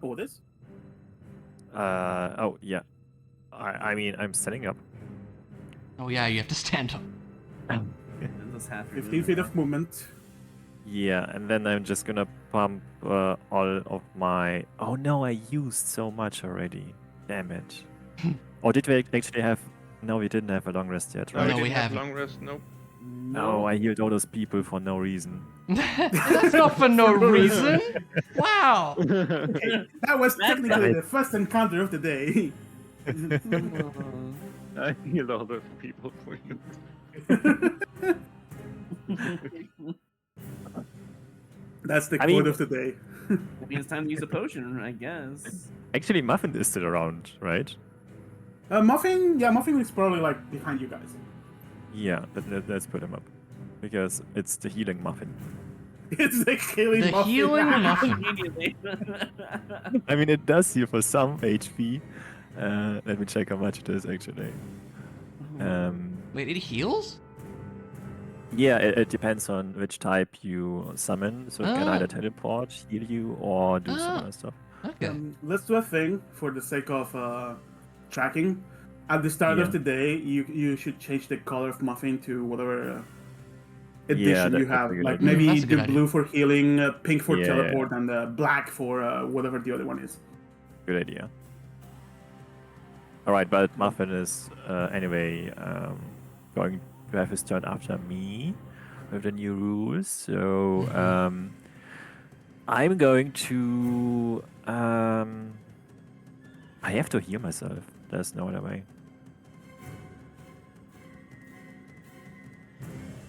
Speaker 2: Oh, this?
Speaker 5: Oh, yeah. I mean, I'm setting up.
Speaker 1: Oh yeah, you have to stand up.
Speaker 4: This half
Speaker 2: 15 feet of movement.
Speaker 5: Yeah, and then I'm just gonna pump all of my... Oh no, I used so much already. Damn it. Or did we actually have... No, we didn't have a long rest yet,
Speaker 1: Oh,
Speaker 5: right?
Speaker 1: no, we
Speaker 3: didn't have
Speaker 1: haven't.
Speaker 3: long rest. Nope.
Speaker 5: No, I healed all those people for no reason.
Speaker 1: That's not for no reason. Wow.
Speaker 2: That was technically the first encounter of the day.
Speaker 3: I healed all those people for you.
Speaker 2: That's the
Speaker 5: I
Speaker 2: quote
Speaker 5: mean-
Speaker 2: of the day.
Speaker 4: Maybe it's time to use a potion, I guess.
Speaker 5: Actually, Muffin is still around, right?
Speaker 2: Muffin, yeah, Muffin is probably like behind you guys.
Speaker 5: Yeah, let's put him up. Because it's the healing Muffin.
Speaker 2: It's the killing
Speaker 1: The
Speaker 2: Muffin.
Speaker 1: healing muffin.
Speaker 4: Immediately.
Speaker 5: I mean, it does heal for some HP. Let me check how much it is, actually.
Speaker 1: Wait, it heals?
Speaker 5: Yeah, it depends on which type you summon. So it can
Speaker 1: Ah.
Speaker 5: either teleport, heal you, or do some
Speaker 1: Ah.
Speaker 5: other stuff.
Speaker 1: Okay.
Speaker 2: Let's do a thing for the sake of tracking. At the start
Speaker 5: Yeah.
Speaker 2: of the day, you should change the color of Muffin to whatever
Speaker 5: Yeah,
Speaker 2: edition you
Speaker 5: that's a
Speaker 2: have.
Speaker 5: good
Speaker 2: Like
Speaker 5: idea.
Speaker 2: maybe
Speaker 1: That's a good
Speaker 2: the
Speaker 1: idea.
Speaker 2: blue for healing, pink for
Speaker 5: Yeah,
Speaker 2: teleport, and black for whatever the other one is.
Speaker 5: Good idea. Alright, but Muffin is anyway going to have his turn after me with the new rules. So I'm going to... I have to heal myself. There's no other way.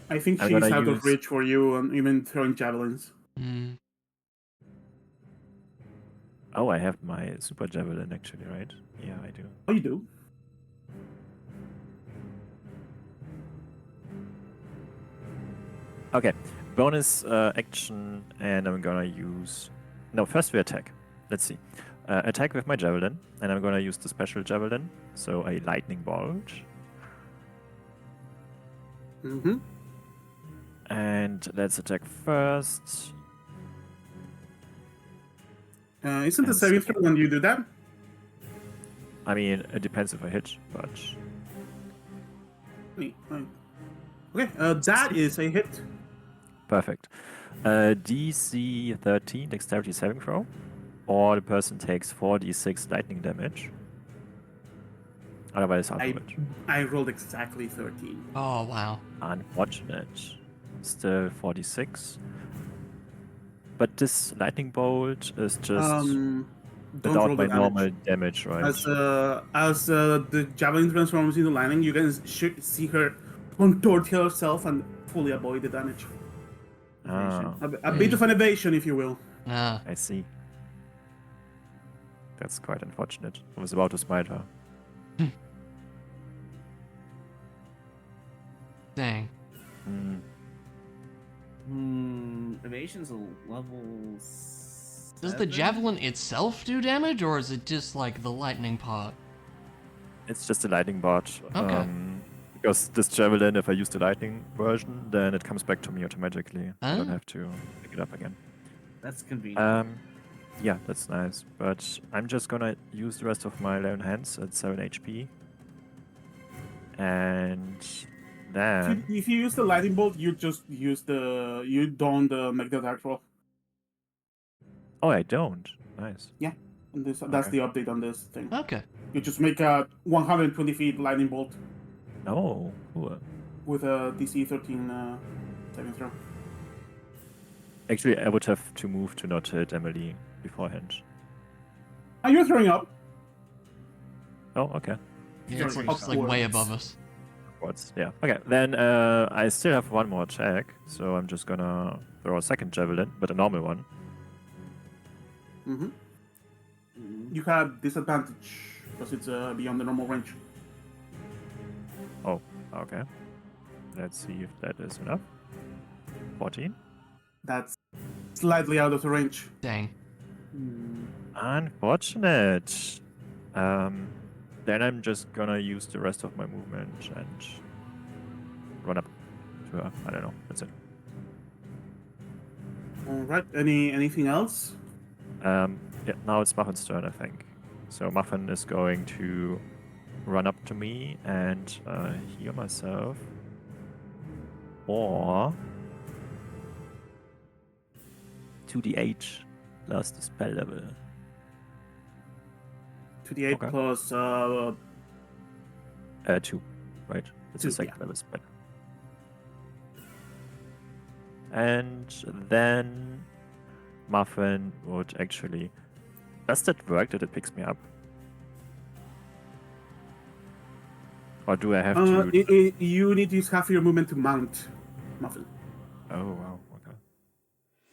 Speaker 2: I think
Speaker 5: I'm
Speaker 2: she's
Speaker 5: gonna
Speaker 2: out of
Speaker 5: use-
Speaker 2: reach for you, and even throwing javelins.
Speaker 1: Mm.
Speaker 5: Oh, I have my super javelin actually, right? Yeah, I do.
Speaker 2: Oh, you do?
Speaker 5: Okay. bonus action, and I'm gonna use. No, first we attack. Let's see. Attack with my javelin, and I'm gonna use the special javelin, so a lightning bolt.
Speaker 2: Mm-hmm.
Speaker 5: And let's attack first.
Speaker 2: Isn't the
Speaker 5: And
Speaker 2: saving
Speaker 5: second.
Speaker 2: throw when you do that?
Speaker 5: I mean, it depends if I hit, but
Speaker 2: Wait. Okay, that is a hit.
Speaker 5: perfect. DC 13 dexterity saving throw, or the person takes 4d6 lightning damage. Otherwise, half of it.
Speaker 2: I rolled exactly 13.
Speaker 1: Oh, wow.
Speaker 5: Unfortunate. Still 46. But this lightning bolt is just
Speaker 2: Don't
Speaker 5: without
Speaker 2: roll
Speaker 5: my
Speaker 2: the damage.
Speaker 5: normal damage, right?
Speaker 2: As the javelin transforms into lightning, you can see her contort herself and fully avoid the damage.
Speaker 5: Ah,
Speaker 2: A bit of an evasion, if you will.
Speaker 1: Ah,
Speaker 5: I see. That's quite unfortunate. I was about to smite her.
Speaker 1: dang.
Speaker 4: Evasion's a level.
Speaker 1: Does the
Speaker 4: 7?
Speaker 1: javelin itself do damage, or is it just like the lightning part?
Speaker 5: It's just a lightning bolt.
Speaker 1: Okay.
Speaker 5: Because this javelin, if I use the lightning version, then it comes back to me automatically. I don't
Speaker 1: Ah.
Speaker 5: have to pick it up again.
Speaker 4: That's convenient.
Speaker 5: Yeah, that's nice. But I'm just gonna use the rest of my 11 hands at 7 HP. And then
Speaker 2: If you use the lightning bolt, you just use you don't make the attack roll.
Speaker 5: oh, I don't. Nice.
Speaker 2: And that's
Speaker 5: Okay.
Speaker 2: the update on this thing.
Speaker 1: Okay.
Speaker 2: You just make a 120 feet lightning bolt
Speaker 5: Oh, cool.
Speaker 2: with a DC 13 saving throw.
Speaker 5: Actually, I would have to move to not hit Emily beforehand.
Speaker 2: And you're throwing up.
Speaker 5: Oh, okay.
Speaker 1: Yeah, it's
Speaker 2: Sorry,
Speaker 1: like, just like way
Speaker 2: upwards.
Speaker 1: above us.
Speaker 5: What's yeah? Okay, then I still have one more attack, so I'm just gonna throw a second javelin, but a normal one.
Speaker 2: Mm-hmm. You have disadvantage because it's beyond the normal range.
Speaker 5: Oh, okay. Let's see if that is enough. 14.
Speaker 2: That's slightly out of the range.
Speaker 1: Dang.
Speaker 5: Unfortunate. Then I'm just gonna use the rest of my movement and run up to her. I don't know. That's it.
Speaker 2: All right. Anything else?
Speaker 5: Yeah, now it's Muffin's turn, I think. So Muffin is going to run up to me and heal myself. Or 2d8 plus the spell level.
Speaker 2: 2d8
Speaker 5: Okay.
Speaker 2: plus
Speaker 5: 2, right? It's
Speaker 2: Two,
Speaker 5: a second
Speaker 2: yeah.
Speaker 5: level spell. And then Muffin would actually. Does that work that it picks me up? Or do I have to?
Speaker 2: you need to use half your movement to mount Muffin.
Speaker 5: Oh, wow. Okay.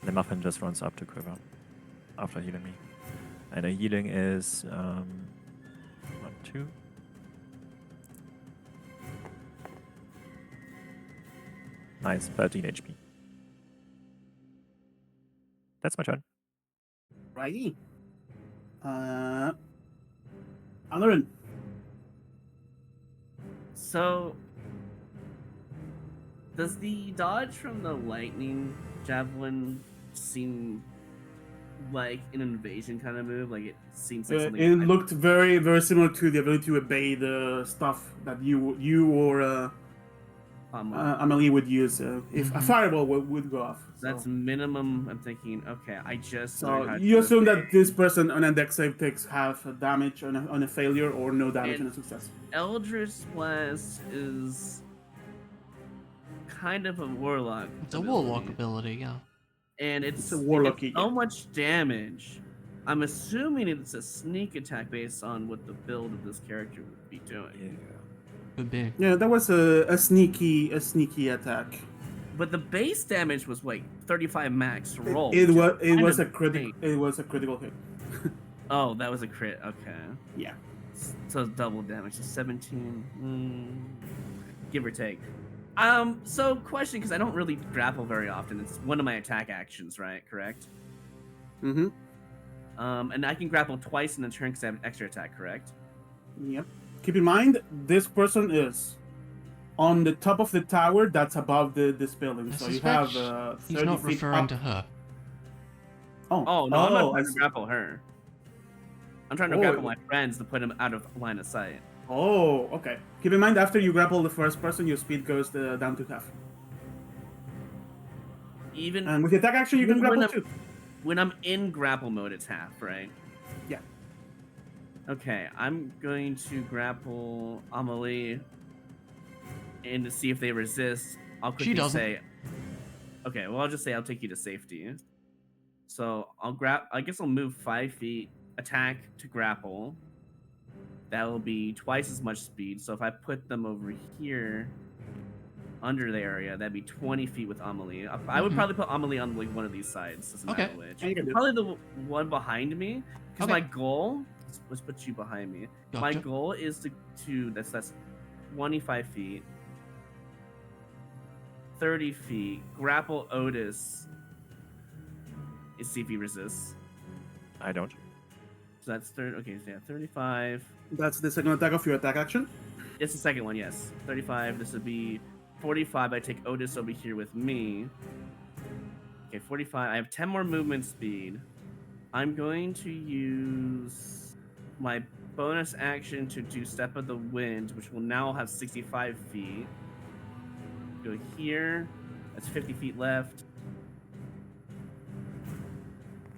Speaker 5: The Muffin just runs up to Quiver after healing me. And the healing is 1, 2. Nice, 13 HP. That's my turn.
Speaker 2: Righty. Alarin.
Speaker 4: So, does the dodge from the lightning javelin seem like an invasion kind of move? Like it seems like something.
Speaker 2: It looked very, very similar to the ability to evade stuff that you or Amelie would use if a fireball would go off.
Speaker 4: That's minimum. I'm thinking. Okay, I just.
Speaker 2: So
Speaker 4: learned how
Speaker 2: you
Speaker 4: to
Speaker 2: assume that
Speaker 4: evade.
Speaker 2: this person on a dex save takes half damage on a failure or no damage on a success.
Speaker 4: Eldritch Blast is kind of a warlock.
Speaker 1: It's a warlock ability, yeah.
Speaker 4: And
Speaker 2: It's a warlock,
Speaker 4: it's so much damage. I'm assuming it's a sneak attack based on what the build of this character would be doing.
Speaker 1: Could be.
Speaker 2: Yeah, that was a sneaky attack.
Speaker 4: But the base damage was like 35 max to roll.
Speaker 2: It
Speaker 4: which is
Speaker 2: was
Speaker 4: kind
Speaker 2: a
Speaker 4: of
Speaker 2: critical.
Speaker 4: insane.
Speaker 2: It was a critical hit.
Speaker 4: Oh, that was a crit. Okay.
Speaker 2: Yeah.
Speaker 4: So it's double damage. So 17, give or take. So question, because I don't really grapple very often. It's one of my attack actions, right? Correct.
Speaker 2: Mm-hmm.
Speaker 4: And I can grapple twice in a turn because I have an extra attack, correct?
Speaker 2: Yep. Keep in mind, this person is on the top of the tower that's above this building.
Speaker 1: I
Speaker 2: So you
Speaker 1: suspect
Speaker 2: have
Speaker 1: he's
Speaker 2: 30
Speaker 1: not
Speaker 2: feet
Speaker 1: referring
Speaker 2: up.
Speaker 1: to her.
Speaker 4: Oh no, I'm not
Speaker 2: I
Speaker 4: trying to
Speaker 2: see.
Speaker 4: grapple her. I'm trying to
Speaker 2: Oh,
Speaker 4: grapple my friends to put them out of line of sight.
Speaker 2: Oh, okay. Keep in mind, after you grapple the first person, your speed goes down to half.
Speaker 4: Even
Speaker 2: And with the attack action, you can grapple too.
Speaker 4: when I'm in grapple mode, it's half, right?
Speaker 2: Yeah.
Speaker 4: Okay, I'm going to grapple Amelie and to see if they resist. I'll quickly
Speaker 1: doesn't.
Speaker 4: say, okay, well, I'll just say I'll take you to safety. So I guess I'll move 5 feet, attack to grapple. That'll be twice as much speed. So if I put them over here under the area, that'd be 20 feet with Amelie. I would probably put Amelie on like one of these sides. Doesn't matter
Speaker 1: Okay.
Speaker 4: which.
Speaker 2: Yeah, you can do it.
Speaker 4: Probably the one behind me. Because
Speaker 1: Okay.
Speaker 4: my goal, let's put you behind me. My
Speaker 1: Gotcha.
Speaker 4: goal is to that's 25 feet, 30 feet, grapple Otis. Is see if he resists.
Speaker 5: I don't.
Speaker 4: So that's okay, so yeah, 35.
Speaker 2: That's the second attack of your attack action.
Speaker 4: It's the second one, yes. 35. This would be 45. I take Otis over here with me. Okay, 45. I have 10 more movement speed. I'm going to use my bonus action to do Step of the Wind, which will now have 65 feet. Go here. That's 50 feet left.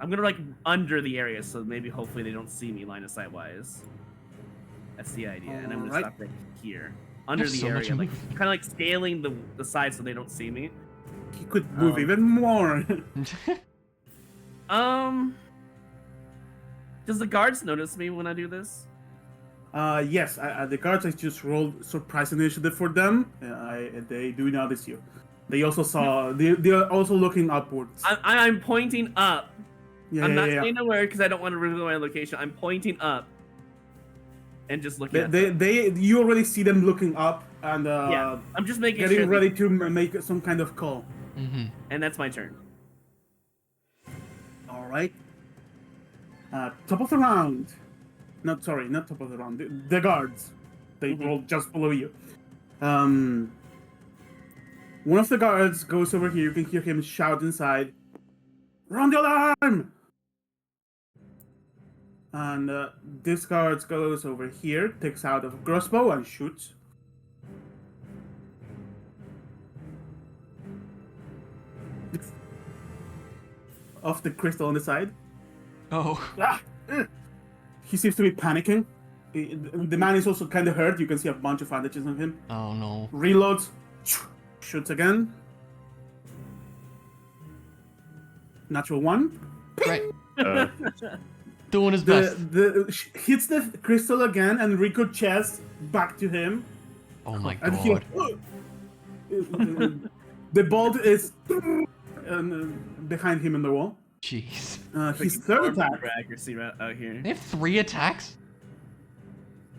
Speaker 4: I'm gonna like under the area, so maybe hopefully they don't see me line of sight wise. That's the idea, and I'm gonna
Speaker 2: Alright.
Speaker 4: stop right here, under
Speaker 1: Have
Speaker 4: the
Speaker 1: so much
Speaker 4: area, like
Speaker 1: movement.
Speaker 4: kind of like scaling the side so they don't see me.
Speaker 2: He could move even more.
Speaker 4: Does the guards notice me when I do this?
Speaker 2: Yes, the guards I just rolled surprise initiative for them. They do notice you. They also saw. They are also looking upwards.
Speaker 4: I'm pointing up.
Speaker 2: Yeah,
Speaker 4: I'm not
Speaker 2: yeah,
Speaker 4: saying a word because I don't want to reveal my location. I'm pointing up and just looking at them.
Speaker 2: You already see them looking up and
Speaker 4: Yeah, I'm just making
Speaker 2: getting
Speaker 4: sure.
Speaker 2: ready to make some kind of call.
Speaker 4: And that's my turn.
Speaker 2: All right. Top of the round. Not top of the round. The guards. They rolled just below you. One of the guards goes over here. You can hear him shout inside, "Round the alarm!" And this guard goes over here, takes out a crossbow and shoots. Off the crystal on the side.
Speaker 1: Oh.
Speaker 2: He seems to be panicking. The man is also kind of hurt. You can see a bunch of bandages on him.
Speaker 1: Oh no.
Speaker 2: Reloads. Shoots again. Natural one.
Speaker 1: Great.
Speaker 5: Uh,
Speaker 1: Doing his best.
Speaker 2: Hits the crystal again and ricochets back to him.
Speaker 1: Oh my
Speaker 2: And he,
Speaker 1: god.
Speaker 2: the bolt is behind him in the wall.
Speaker 1: Jeez.
Speaker 2: His third attack,
Speaker 4: For accuracy right out here.
Speaker 1: They have 3 attacks?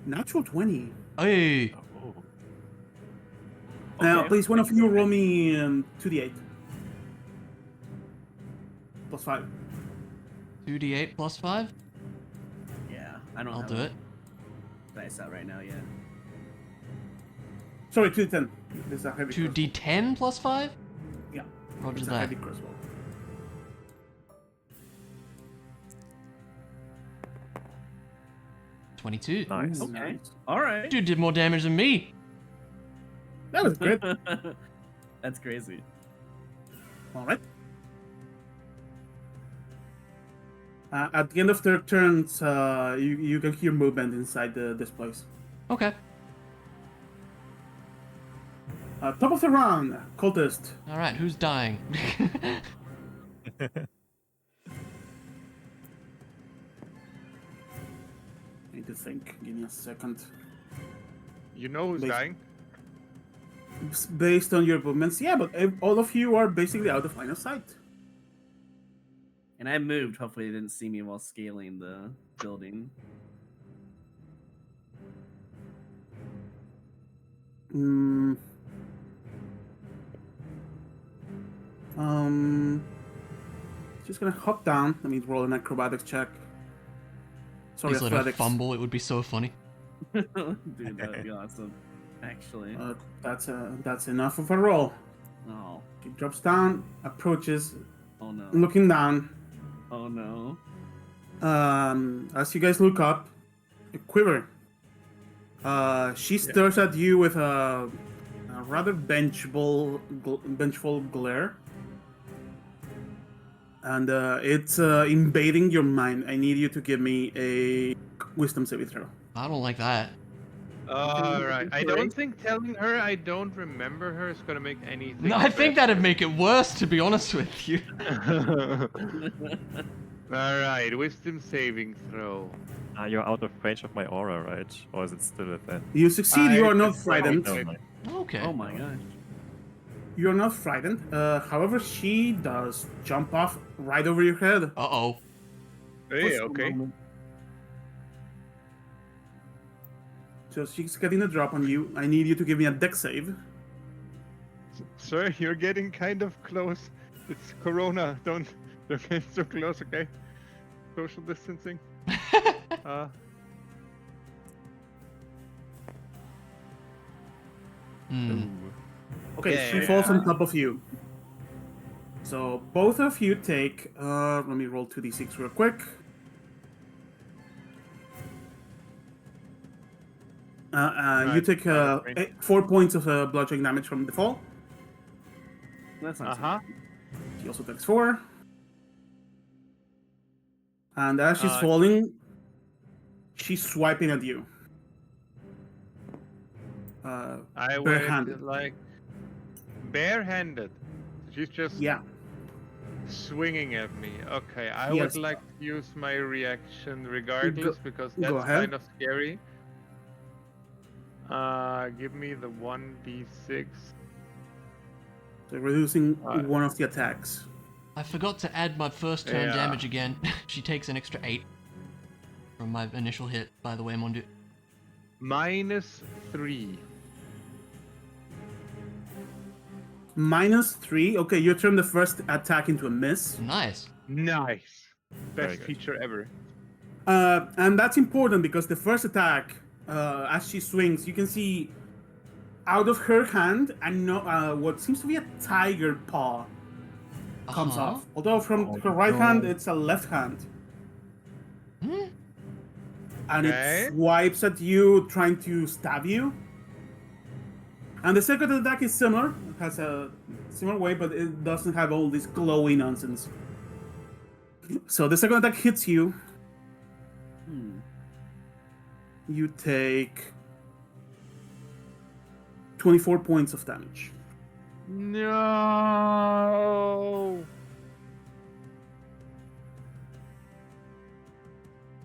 Speaker 2: natural 20.
Speaker 1: Hey.
Speaker 5: oh.
Speaker 2: Now,
Speaker 4: Okay.
Speaker 2: please, one of you roll me 2d8. Plus 5.
Speaker 1: 2d8 plus 5?
Speaker 4: Yeah, I don't
Speaker 1: I'll
Speaker 4: have
Speaker 1: do it.
Speaker 4: dice out right now yet.
Speaker 2: Sorry, 2d10. This is a heavy crossbow.
Speaker 1: 2d10 plus 5?
Speaker 2: Yeah,
Speaker 1: Roger
Speaker 2: it's a
Speaker 1: that.
Speaker 2: heavy crossbow.
Speaker 1: $22.
Speaker 5: Nice.
Speaker 4: Okay.
Speaker 2: Nice.
Speaker 4: All right.
Speaker 1: Dude did more damage than me.
Speaker 2: That was great.
Speaker 4: That's crazy.
Speaker 2: All right. At the end of their turns, you can hear movement inside this place.
Speaker 1: Okay.
Speaker 2: Top of the round, cultist.
Speaker 1: Alright, who's dying?
Speaker 2: Need to think. Give me a second.
Speaker 3: You know who's
Speaker 2: Bas-
Speaker 3: dying?
Speaker 2: Based on your movements, yeah, but all of you are basically out of line of sight.
Speaker 4: And I moved. Hopefully, they didn't see me while scaling the building.
Speaker 2: Just gonna hop down. Let me roll an acrobatics check. Sorry,
Speaker 1: Please let her
Speaker 2: athletics.
Speaker 1: fumble. It would be so funny.
Speaker 4: Dude, that'd be awesome. Actually.
Speaker 2: That's enough of a roll.
Speaker 4: Oh.
Speaker 2: He drops down, approaches,
Speaker 4: Oh no.
Speaker 2: looking down.
Speaker 4: Oh no.
Speaker 2: As you guys look up, Quiver. She stares at you with a rather vengeful glare, and it's invading your mind. I need you to give me a wisdom saving throw.
Speaker 1: I don't like that.
Speaker 3: Alright. I don't think telling her I don't remember her is gonna make anything.
Speaker 1: No, I think that'd make it worse, to be honest with you.
Speaker 3: Alright, wisdom saving throw.
Speaker 5: You're out of range of my aura, right? Or is it still within?
Speaker 2: You succeed. You
Speaker 3: I
Speaker 2: are not
Speaker 3: just-
Speaker 2: frightened.
Speaker 5: Never mind.
Speaker 1: Okay.
Speaker 4: Oh my gosh.
Speaker 2: You are not frightened. However, she does jump off right over your head.
Speaker 1: Uh-oh.
Speaker 3: Hey, okay.
Speaker 2: So she's getting a drop on you. I need you to give me a dex save.
Speaker 3: Sir, you're getting kind of close. It's Corona. Don't get so close, okay? Social distancing.
Speaker 2: Okay, she
Speaker 3: Yeah.
Speaker 2: falls on top of you. So both of you take. Let me roll 2d6 real quick. You
Speaker 3: Right,
Speaker 2: take
Speaker 3: right.
Speaker 2: 4 points of bludgeoning damage from the fall.
Speaker 4: That's not
Speaker 3: Uh-huh.
Speaker 2: She also takes 4. And as she's
Speaker 3: Uh,
Speaker 2: falling, she's swiping at you.
Speaker 3: I
Speaker 2: Barehanded.
Speaker 3: would like barehanded. She's just
Speaker 2: Yeah.
Speaker 3: swinging at me. Okay, I
Speaker 2: Yes.
Speaker 3: would like to use my reaction regardless because
Speaker 2: go
Speaker 3: that's
Speaker 2: ahead.
Speaker 3: kind of scary. Give me the 1d6.
Speaker 2: So reducing
Speaker 3: Alright.
Speaker 2: one of the attacks.
Speaker 1: I forgot to add my first turn
Speaker 3: Yeah.
Speaker 1: damage again. She takes an extra 8 from my initial hit, by the way, Mondu.
Speaker 3: -3.
Speaker 2: -3. Okay, you turn the first attack into a miss.
Speaker 1: Nice.
Speaker 3: Nice.
Speaker 5: Very
Speaker 3: Best
Speaker 5: good.
Speaker 3: feature ever.
Speaker 2: And that's important because the first attack, as she swings, you can see out of her hand and what seems to be a tiger paw comes
Speaker 1: Uh-huh.
Speaker 2: off. Although from
Speaker 5: Oh,
Speaker 2: her right hand,
Speaker 5: no.
Speaker 2: it's a left hand.
Speaker 1: Hmm?
Speaker 2: And
Speaker 3: Okay.
Speaker 2: it swipes at you, trying to stab you. And the second attack is similar. It has a similar way, but it doesn't have all this glowy nonsense. So the second attack hits you.
Speaker 4: Hmm.
Speaker 2: You take 24 points of damage.
Speaker 3: No.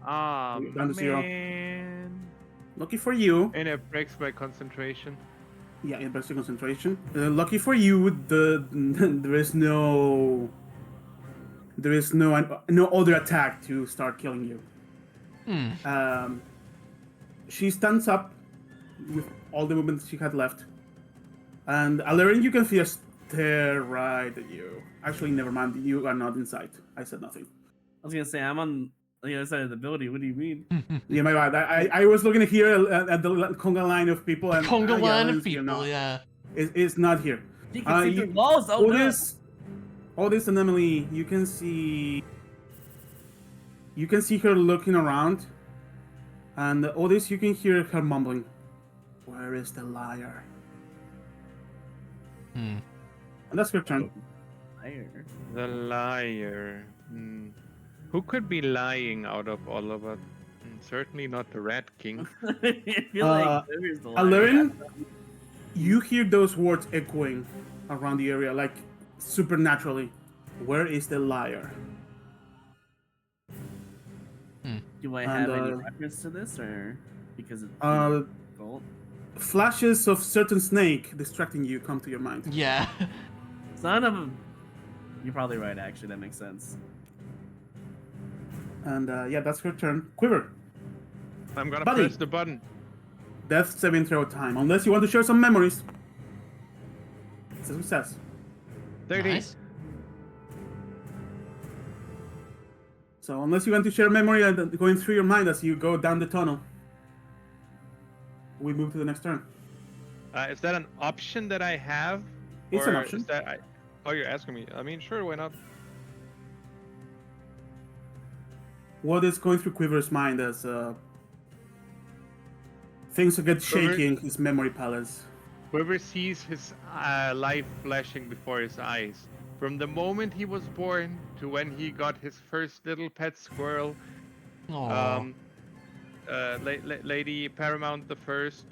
Speaker 3: Ah,
Speaker 2: Down to 0.
Speaker 3: man.
Speaker 2: Lucky for you,
Speaker 3: And it breaks my concentration.
Speaker 2: yeah, it breaks your concentration. Lucky for you, there is no other attack to start killing you. She stands up with all the movement she had left, and Alaric, you can see her stare right at you. Actually, never mind. You are not inside. I said nothing.
Speaker 4: I was gonna say I'm on the other side of the building. What do you mean?
Speaker 2: Yeah, my bad. I was looking here at the conga line of people, and
Speaker 1: Conga
Speaker 2: yeah,
Speaker 1: line of
Speaker 2: it's here
Speaker 1: people,
Speaker 2: now.
Speaker 1: yeah.
Speaker 2: It's not here.
Speaker 4: You can see through walls. Oh no.
Speaker 2: Otis and Emily, you can see her looking around, and Otis, you can hear her mumbling, "Where is the liar?" And that's your turn.
Speaker 4: Liar.
Speaker 3: The liar. Who could be lying out of all of us? Certainly not the Rat King.
Speaker 4: I feel like there's the liar.
Speaker 2: Alaric, you hear those words echoing around the area, like supernaturally. Where is the liar?
Speaker 4: Do I
Speaker 2: And,
Speaker 4: have any reference to this, or because it's difficult?
Speaker 2: Flashes of certain snake distracting you come to your mind.
Speaker 1: Yeah.
Speaker 4: Son of a. You're probably right. Actually, that makes sense.
Speaker 2: And yeah, that's her turn. Quiver.
Speaker 3: I'm gonna
Speaker 2: Buddy.
Speaker 3: press the button.
Speaker 2: Death saving throw time. Unless you want to share some memories. It's a success.
Speaker 3: 30.
Speaker 1: Nice.
Speaker 2: So unless you want to share a memory and going through your mind as you go down the tunnel, we move to the next turn.
Speaker 3: Is that an option that I have?
Speaker 2: It's an
Speaker 3: or
Speaker 2: option.
Speaker 3: Is that Oh, you're asking me. I mean, sure, why not?
Speaker 2: What is going through Quiver's mind as things get shaky in his memory palace?
Speaker 3: Whoever sees his life flashing before his eyes, from the moment he was born to when he got his first little pet squirrel,
Speaker 1: Aw.
Speaker 3: Lady Paramount the First,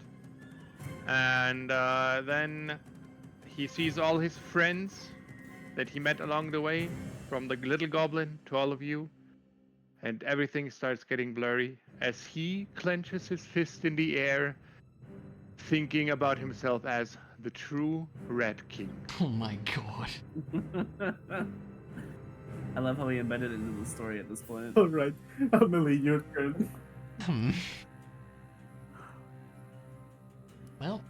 Speaker 3: and then he sees all his friends that he met along the way, from the little goblin to all of you, and everything starts getting blurry as he clenches his fist in the air, thinking about himself as the true Rat King.
Speaker 1: Oh my god.
Speaker 4: I love how he embedded it into the story at this point.
Speaker 2: All right, Amelie, your turn.
Speaker 1: Hmm. Well,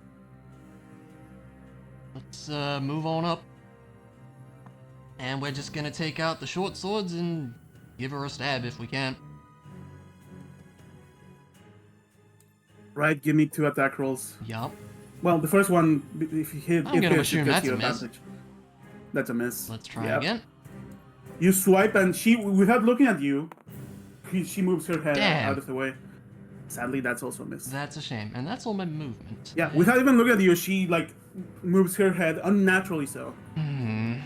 Speaker 1: let's move on up. And we're just gonna take out the short swords and give her a stab if we can.
Speaker 2: Right, give me 2 attack rolls.
Speaker 1: Yup.
Speaker 2: Well, the first one, if you hit,
Speaker 1: I'm
Speaker 2: it
Speaker 1: gonna
Speaker 2: hits, it
Speaker 1: assume
Speaker 2: gets
Speaker 1: that's
Speaker 2: you
Speaker 1: a miss.
Speaker 2: advantage. That's a miss.
Speaker 1: Let's try
Speaker 2: Yep.
Speaker 1: again.
Speaker 2: You swipe, and she, without looking at you, she moves her head
Speaker 1: Damn.
Speaker 2: out of the way. Sadly, that's also a miss.
Speaker 1: That's a shame. And that's all my movement.
Speaker 2: Yeah, without even looking at you, she like moves her head unnaturally so.
Speaker 1: Hmm.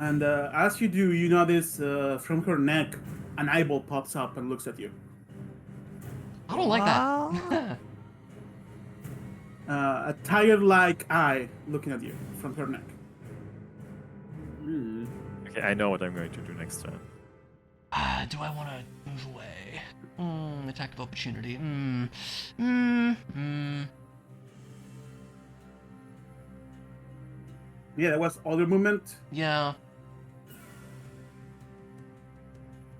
Speaker 2: And as you do, you notice from her neck, an eyeball pops up and looks at you.
Speaker 1: I don't like that.
Speaker 2: A tiger-like eye looking at you from her neck.
Speaker 4: Hmm.
Speaker 5: Okay, I know what I'm going to do next turn.
Speaker 1: Do I want to move away? Attack of opportunity.
Speaker 2: Yeah, that was other movement
Speaker 1: Yeah.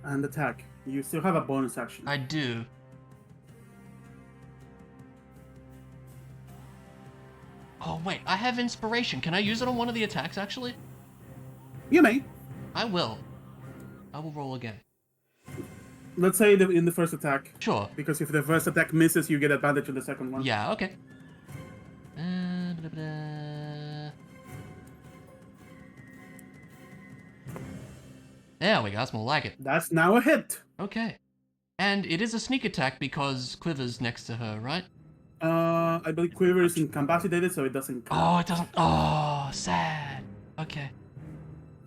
Speaker 2: and attack. You still have a bonus action.
Speaker 1: I do. Oh wait, I have inspiration. Can I use it on one of the attacks actually?
Speaker 2: You may.
Speaker 1: I will. I will roll again.
Speaker 2: Let's say in the first attack,
Speaker 1: Sure.
Speaker 2: because if the first attack misses, you get advantage on the second one.
Speaker 1: Yeah, okay. Blah, blah. There we go, that's more like it.
Speaker 2: That's now a hit.
Speaker 1: Okay. And it is a sneak attack because Quiver's next to her, right?
Speaker 2: I believe Quiver is incapacitated, so it doesn't count.
Speaker 1: Oh, it doesn't. Oh, sad. Okay.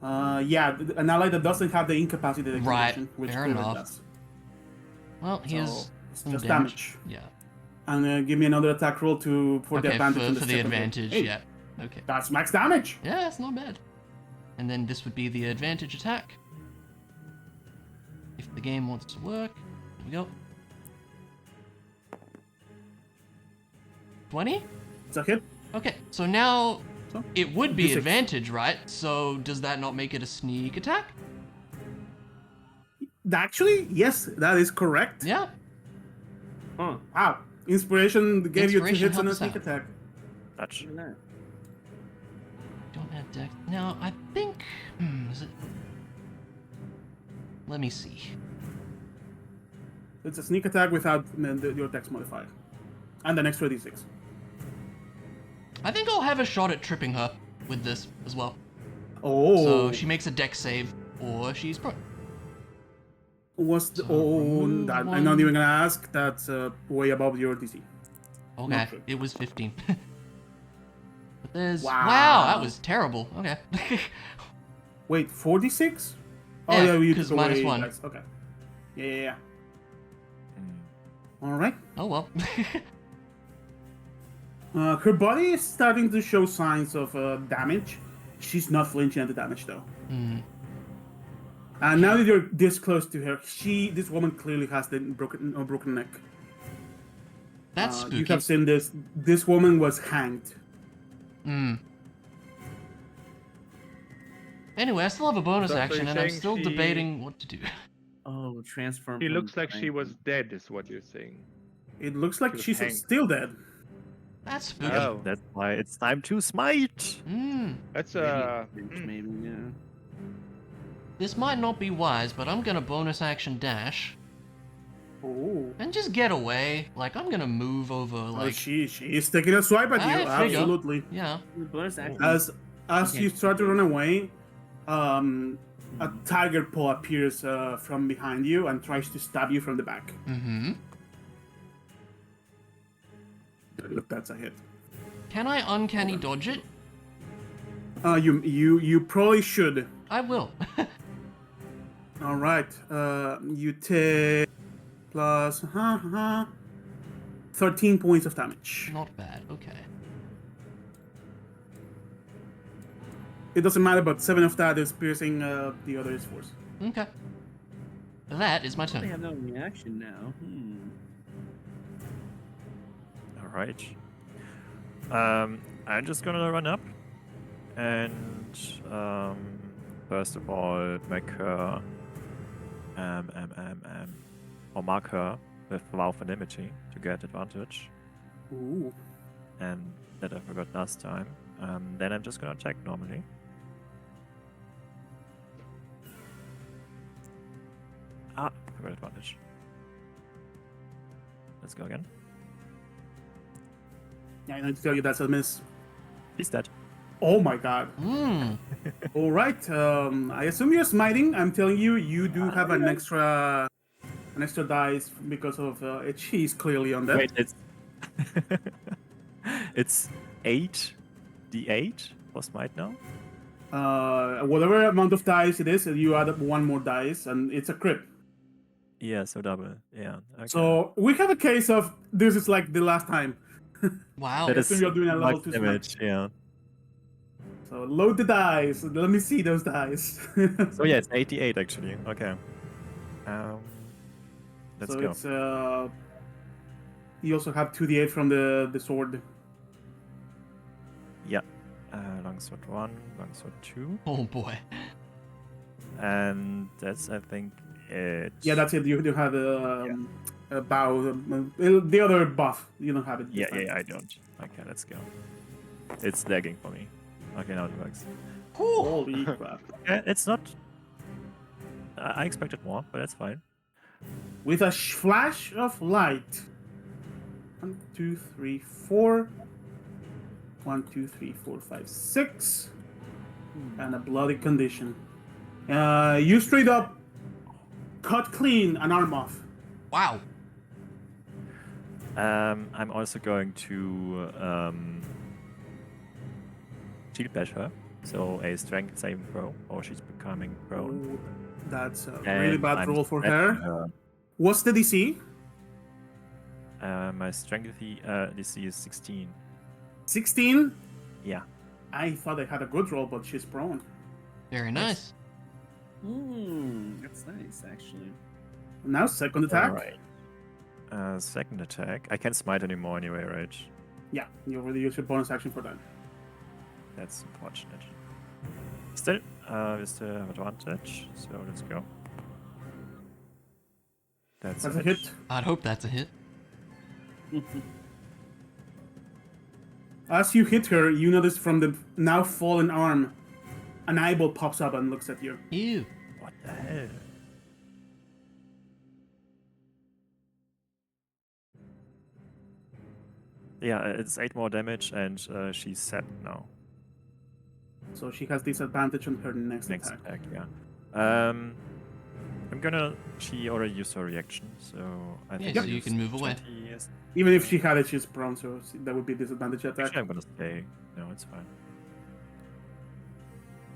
Speaker 2: Yeah, an ally that doesn't have the incapacitated
Speaker 1: Right,
Speaker 2: condition, which
Speaker 1: fair
Speaker 2: Quiver
Speaker 1: enough.
Speaker 2: does.
Speaker 1: Well, here's
Speaker 2: So, it's
Speaker 1: some
Speaker 2: just
Speaker 1: damage.
Speaker 2: damage.
Speaker 1: Yeah.
Speaker 2: And give me another attack roll for the
Speaker 1: Okay,
Speaker 2: advantage. on
Speaker 1: for the
Speaker 2: second roll.
Speaker 1: advantage,
Speaker 2: Hey,
Speaker 1: yeah. Okay.
Speaker 2: That's max damage.
Speaker 1: Yeah, that's not bad. And then this would be the advantage attack. If the game wants to work. Here we go. 20?
Speaker 2: It's a hit.
Speaker 1: Okay, so now
Speaker 2: So,
Speaker 1: it would be
Speaker 2: D6.
Speaker 1: advantage, right? So does that not make it a sneak attack?
Speaker 2: Actually, yes, that is correct.
Speaker 1: Yeah.
Speaker 4: Huh.
Speaker 2: Wow. Inspiration gave you 2
Speaker 1: Inspiration
Speaker 2: hits and a
Speaker 1: helps
Speaker 2: sneak
Speaker 1: out.
Speaker 2: attack.
Speaker 5: Touch.
Speaker 4: Look at that.
Speaker 1: Don't have dex. Now, I think... is it... Let me see.
Speaker 2: It's a sneak attack without your dex modifier. And an extra d6.
Speaker 1: I think I'll have a shot at tripping her with this as well.
Speaker 2: Oh.
Speaker 1: So she makes a dex save, or she's prone.
Speaker 2: Was the,
Speaker 1: So
Speaker 2: oh,
Speaker 1: remove
Speaker 2: that, I'm
Speaker 1: one.
Speaker 2: not even gonna ask. That's way above your DC.
Speaker 1: Okay,
Speaker 2: Not true.
Speaker 1: it was 15. But there's...
Speaker 2: Wow.
Speaker 1: Wow, that was terrible. Okay.
Speaker 2: Wait, 46? Oh
Speaker 1: Yeah,
Speaker 2: yeah, you
Speaker 1: 'cause
Speaker 2: took away
Speaker 1: minus 1.
Speaker 2: dice. Okay. Yeah.
Speaker 5: Hmm.
Speaker 2: All right.
Speaker 1: Oh well.
Speaker 2: Her body is starting to show signs of damage. She's not flinching at the damage though.
Speaker 1: Hmm.
Speaker 2: And now that you're this close to her, this woman clearly has the broken neck.
Speaker 1: That's
Speaker 2: You
Speaker 1: spooky.
Speaker 2: have seen this. This woman was hanged.
Speaker 1: Hmm. Anyway, I still have a bonus
Speaker 3: So you're
Speaker 1: action, and I'm
Speaker 3: saying
Speaker 1: still
Speaker 3: she-
Speaker 1: debating what to do.
Speaker 4: Oh, transform.
Speaker 3: She
Speaker 4: from
Speaker 3: looks like she
Speaker 4: giant-
Speaker 3: was dead, is what you're saying.
Speaker 2: It looks like
Speaker 3: She was
Speaker 2: she's
Speaker 3: hanged.
Speaker 2: still dead.
Speaker 1: That's spooky.
Speaker 3: Oh.
Speaker 5: That's why it's time to smite.
Speaker 1: Hmm.
Speaker 3: That's
Speaker 4: Maybe, maybe, yeah.
Speaker 1: This might not be wise, but I'm gonna bonus action dash
Speaker 2: Oh.
Speaker 1: and just get away. Like, I'm gonna move over, like...
Speaker 2: She is taking a swipe at you.
Speaker 1: I figure.
Speaker 2: Absolutely.
Speaker 1: Yeah.
Speaker 4: Bonus action.
Speaker 2: As
Speaker 4: Okay.
Speaker 2: you start to run away, a tiger paw appears from behind you and tries to stab you from the back.
Speaker 1: Mm-hmm.
Speaker 2: That's a hit.
Speaker 1: Can I uncanny dodge it?
Speaker 2: You probably should.
Speaker 1: I will.
Speaker 2: All right. You take plus 13 points of damage.
Speaker 1: Not bad, okay.
Speaker 2: It doesn't matter, but 7 of that is piercing. The other is force.
Speaker 1: Okay. That is my
Speaker 4: They
Speaker 1: turn.
Speaker 4: have no reaction now.
Speaker 5: All right. I'm just gonna run up and first of all make her or mark her with Vow of Enmity to get advantage,
Speaker 2: Ooh.
Speaker 5: and that I forgot last time. Then I'm just gonna attack normally. Ah, forgot advantage. Let's go again.
Speaker 2: Yeah, I need to tell you that's a miss.
Speaker 5: He's dead.
Speaker 2: Oh my god.
Speaker 1: Hmm.
Speaker 2: All right. I assume you're smiting. I'm telling you, you do have an extra dice because of she's clearly on that.
Speaker 5: Wait, it's it's 8d8 for smite now.
Speaker 2: Whatever amount of dice it is, you add up one more dice, and it's a crit.
Speaker 5: Yeah, so double. Yeah. Okay.
Speaker 2: So we have a case of this is like the last time.
Speaker 1: Wow.
Speaker 5: that
Speaker 2: I assume
Speaker 5: is
Speaker 2: you're doing a level
Speaker 5: max
Speaker 2: 2
Speaker 5: damage. Yeah.
Speaker 2: So load the dice. Let me see those dice.
Speaker 5: So yeah, it's 88 actually. Okay. Let's
Speaker 2: so
Speaker 5: go.
Speaker 2: it's you also have 2d8 from the sword.
Speaker 5: Yeah. Longsword 1, longsword 2,
Speaker 1: Oh boy.
Speaker 5: and that's I think it.
Speaker 2: Yeah, that's it. You do have a bow. The other buff, you don't have it. this
Speaker 5: Yeah,
Speaker 2: time.
Speaker 5: yeah, I don't. Okay, let's go. It's lagging for me. Okay, now it works.
Speaker 2: Holy crap.
Speaker 5: Yeah, it's not. I expected more, but that's fine.
Speaker 2: With a flash of light. 1, 2, 3, 4. 1, 2, 3, 4, 5, 6. And a bloody condition. You straight up cut clean an arm off.
Speaker 1: Wow.
Speaker 5: I'm also going to shield bash her. So a strength saving throw, or she's becoming prone.
Speaker 2: Oh, that's a
Speaker 5: And
Speaker 2: really bad
Speaker 5: I'm
Speaker 2: roll for
Speaker 5: threatening
Speaker 2: her. What's the DC?
Speaker 5: My strength DC is 16.
Speaker 2: 16?
Speaker 5: Yeah.
Speaker 2: I thought I had a good roll, but she's prone.
Speaker 1: Very nice.
Speaker 4: That's nice, actually.
Speaker 2: Now, second attack.
Speaker 5: Alright. Second attack. I can't smite anymore anyway, right?
Speaker 2: Yeah, you already used your bonus action for that.
Speaker 5: That's unfortunate. Still, we still have advantage, so let's go. That's
Speaker 2: a hit.
Speaker 1: I'd hope that's a hit.
Speaker 2: As you hit her, you notice from the now fallen arm, an eyeball pops up and looks at you.
Speaker 1: Ew.
Speaker 5: What the hell? Yeah, it's 8 more damage, and she's set now.
Speaker 2: So she has disadvantage on her next
Speaker 5: Next
Speaker 2: attack.
Speaker 5: attack, yeah. I'm gonna. She already used her reaction, so I think
Speaker 1: so
Speaker 5: I'll
Speaker 1: you
Speaker 5: use
Speaker 1: can move away.
Speaker 5: 20 as-
Speaker 2: Even if she had it, she's prone, so that would be disadvantage attack.
Speaker 5: Actually, I'm gonna stay. No, it's fine.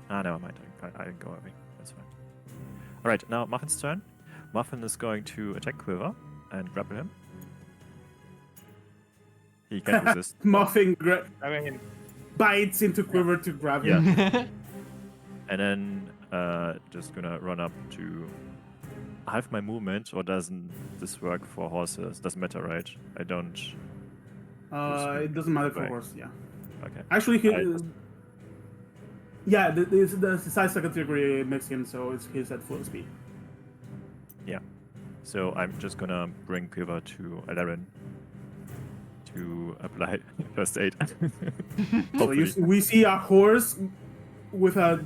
Speaker 5: Ah, never mind. I go away. That's fine. Alright, now Muffin's turn. Muffin is going to attack Quiver and grapple him. He can't resist.
Speaker 2: Muffin
Speaker 3: I mean,
Speaker 2: bites into Quiver to grab
Speaker 5: Yeah.
Speaker 2: him.
Speaker 5: And then just gonna run up to half my movement, or doesn't this work for horses? Doesn't matter, right? I don't.
Speaker 2: It doesn't matter for
Speaker 5: Right.
Speaker 2: horse, yeah.
Speaker 5: Okay.
Speaker 2: Actually,
Speaker 5: I-
Speaker 2: yeah, the size category makes him so he's at full speed.
Speaker 5: So I'm just gonna bring Quiver to Alarin to apply first aid.
Speaker 2: So
Speaker 5: Hopefully.
Speaker 2: we see a horse with a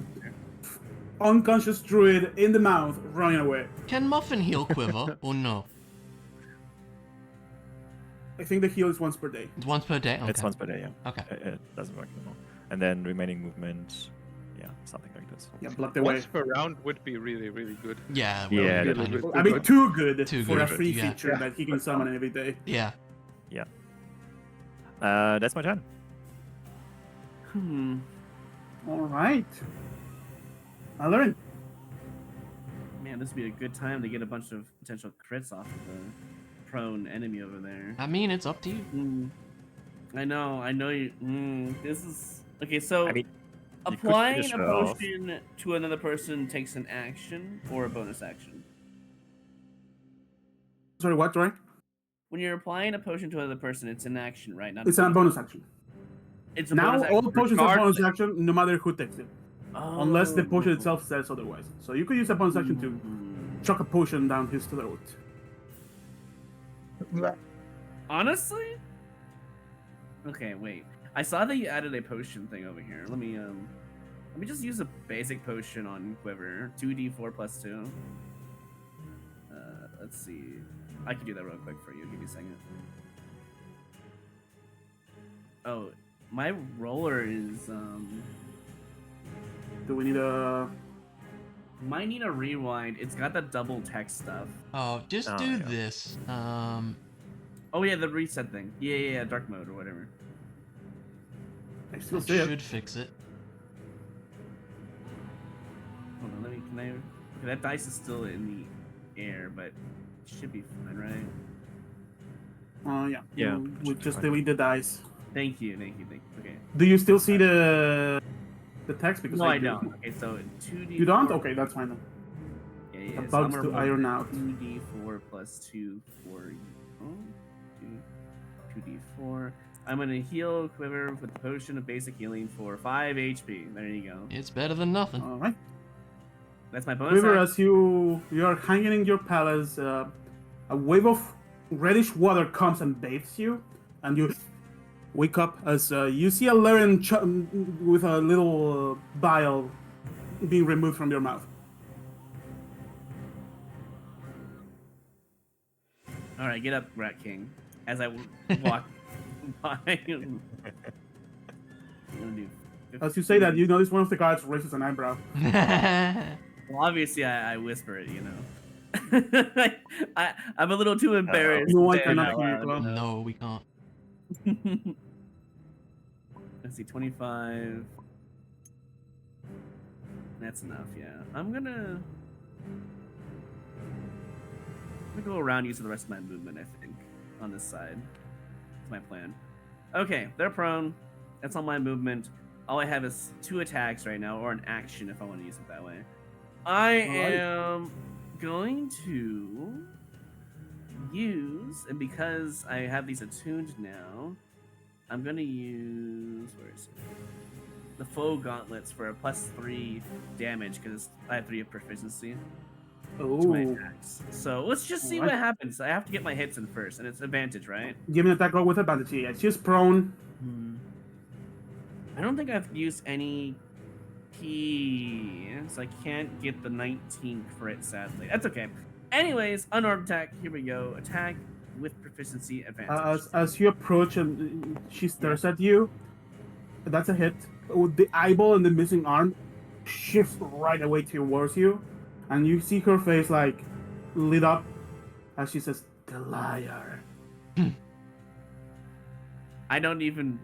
Speaker 2: unconscious druid in the mouth, running away.
Speaker 1: Can Muffin heal Quiver or no?
Speaker 2: I think the heal is once per day.
Speaker 1: It's once per day. Okay.
Speaker 5: It's once per day, yeah.
Speaker 1: Okay.
Speaker 5: It doesn't work anymore. And then remaining movement, yeah, something like this.
Speaker 2: Yeah, block away.
Speaker 3: Once per round would be really, really good.
Speaker 1: Yeah.
Speaker 5: Yeah,
Speaker 1: Really
Speaker 3: definitely.
Speaker 1: kind of-
Speaker 2: I mean, too good
Speaker 1: Too
Speaker 2: for a
Speaker 1: good,
Speaker 2: free
Speaker 1: yeah.
Speaker 2: feature that he can summon every day.
Speaker 1: Yeah.
Speaker 5: That's my turn.
Speaker 2: All right. I learned.
Speaker 4: Man, this would be a good time to get a bunch of potential crits off of the prone enemy over there.
Speaker 1: I mean, it's up to you.
Speaker 4: I know you. This is okay. So
Speaker 5: I mean, you could
Speaker 4: applying
Speaker 5: finish
Speaker 4: a
Speaker 5: her off.
Speaker 4: potion to another person takes an action or a bonus action.
Speaker 2: Sorry, what, Roy?
Speaker 4: When you're applying a potion to another person, it's an action, right? Not
Speaker 2: It's a bonus action.
Speaker 4: It's a
Speaker 2: Now
Speaker 4: bonus
Speaker 2: all
Speaker 4: action
Speaker 2: potions are bonus
Speaker 4: regardless.
Speaker 2: action, no matter who takes it, unless the potion
Speaker 4: Oh.
Speaker 2: itself says otherwise. So you could use a bonus action to chuck a potion down his throat.
Speaker 4: Honestly? Okay, wait. I saw that you added a potion thing over here. Let me just use a basic potion on Quiver. 2d4 plus 2. Let's see. I can do that real quick for you. Give me a second. Oh, my roller is
Speaker 2: Do we need a?
Speaker 4: might need a rewind. It's got the double text stuff.
Speaker 1: Oh, just
Speaker 5: Oh,
Speaker 1: do
Speaker 5: yeah.
Speaker 1: this.
Speaker 4: Oh yeah, the reset thing. Yeah, dark mode or whatever.
Speaker 2: I still
Speaker 1: That
Speaker 2: see it.
Speaker 1: should fix it.
Speaker 4: Hold on, can I? Okay, that dice is still in the air, but it should be fine, right?
Speaker 2: Yeah.
Speaker 5: Yeah,
Speaker 2: We
Speaker 5: should be
Speaker 2: just
Speaker 5: fine.
Speaker 2: delete the dice.
Speaker 4: Thank you. Okay.
Speaker 2: Do you still see the text? Because
Speaker 4: No, I
Speaker 2: do.
Speaker 4: don't. Okay, so 2d.
Speaker 2: You don't? Okay, that's fine then.
Speaker 4: Yeah.
Speaker 2: The
Speaker 4: So I'm
Speaker 2: bugs
Speaker 4: gonna
Speaker 2: to
Speaker 4: roll
Speaker 2: iron out.
Speaker 4: 2d4 plus 2 for you. 2d4. I'm gonna heal Quiver with the potion of basic healing for 5 HP. There you go.
Speaker 1: It's better than nothing.
Speaker 2: All right.
Speaker 4: That's my bonus.
Speaker 2: Quiver,
Speaker 4: action.
Speaker 2: as you are hanging in your palace, a wave of reddish water comes and bathes you, and you wake up as you see a Laren with a little vial being removed from your mouth.
Speaker 4: All right, get up, Rat King. As I walk by. I'm gonna do.
Speaker 2: As you say that, you notice one of the guards raises an eyebrow.
Speaker 4: Well, obviously, I whisper it, you know. I'm a little too embarrassed.
Speaker 2: No one
Speaker 4: to say it
Speaker 2: cannot
Speaker 4: out
Speaker 2: hear it
Speaker 4: loud.
Speaker 2: well.
Speaker 1: No, we can't.
Speaker 4: Let's see, 25. That's enough, yeah. I'm gonna go around using the rest of my movement, I think, on this side. That's my plan. Okay, they're prone. That's all my movement. All I have is 2 attacks right now, or an action if I want to use it that way. I am going to use, and because I have these attuned now, I'm going to use, where is it? The foe gauntlets for a +3 damage, because I have 3 of proficiency to my
Speaker 2: Oh,
Speaker 4: attacks. So let's just see
Speaker 2: Alright.
Speaker 4: what happens. I have to get my hits in first, and it's advantage, right?
Speaker 2: give me an attack roll with advantage. Yeah, she's prone.
Speaker 4: I don't think I've used any keys. I can't get the 19 crit, sadly. That's okay. Anyways, unarmed attack. Here we go. Attack with proficiency advantage.
Speaker 2: As you approach and she stares at you, that's a hit. With the eyeball and the missing arm shifts right away towards you, and you see her face like lit up as she says, "The liar."
Speaker 4: I don't even.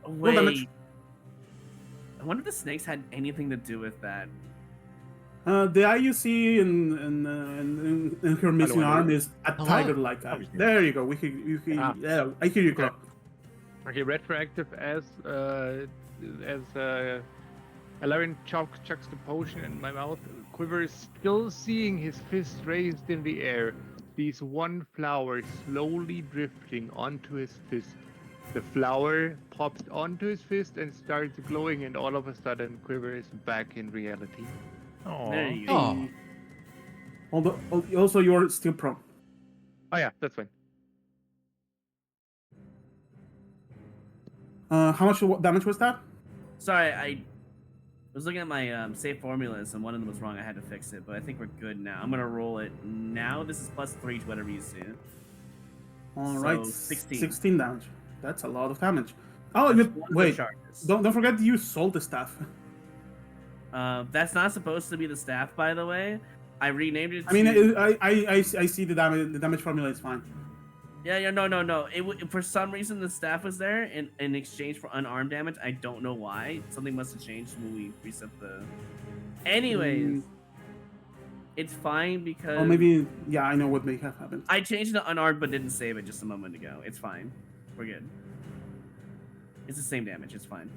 Speaker 2: Roll damage.
Speaker 4: Wait. I wonder if the snakes had anything to do with that.
Speaker 2: The eye you see in her missing
Speaker 5: Hello.
Speaker 2: arm is a
Speaker 1: Hello?
Speaker 2: tiger-like eye. There you go.
Speaker 3: Ah.
Speaker 2: Yeah, I hear you, Clark.
Speaker 3: Okay, retroactive as Alarian chucks the potion in my mouth. Quiver is still seeing his fist raised in the air. Sees one flower slowly drifting onto his fist. The flower pops onto his fist and starts glowing, and all of a sudden, Quiver is back in reality.
Speaker 4: There you go.
Speaker 1: Oh.
Speaker 2: Although, also you're still prone.
Speaker 3: Oh yeah, that's fine.
Speaker 2: How much damage was that?
Speaker 4: Sorry, I was looking at my save formulas and one of them was wrong. I had to fix it, but I think we're good now. I'm gonna roll it now. This is +3 to whatever you see.
Speaker 2: All
Speaker 4: So,
Speaker 2: right,
Speaker 4: 16.
Speaker 2: 16 damage. That's a lot of damage. Oh,
Speaker 4: That's
Speaker 2: you,
Speaker 4: one of the
Speaker 2: wait.
Speaker 4: charges.
Speaker 2: Don't forget to use Soul Staff.
Speaker 4: That's not supposed to be the staff, by the way. I renamed it.
Speaker 2: I mean,
Speaker 4: to...
Speaker 2: I see the damage. The damage formula is fine.
Speaker 4: Yeah, no. For some reason, the staff was there in exchange for unarmed damage. I don't know why. Something must have changed when we reset the. Anyways, it's fine because.
Speaker 2: Oh, maybe. Yeah, I know what may have happened.
Speaker 4: I changed the unarmed but didn't save it just a moment ago. It's fine. We're good. It's the same damage. It's fine.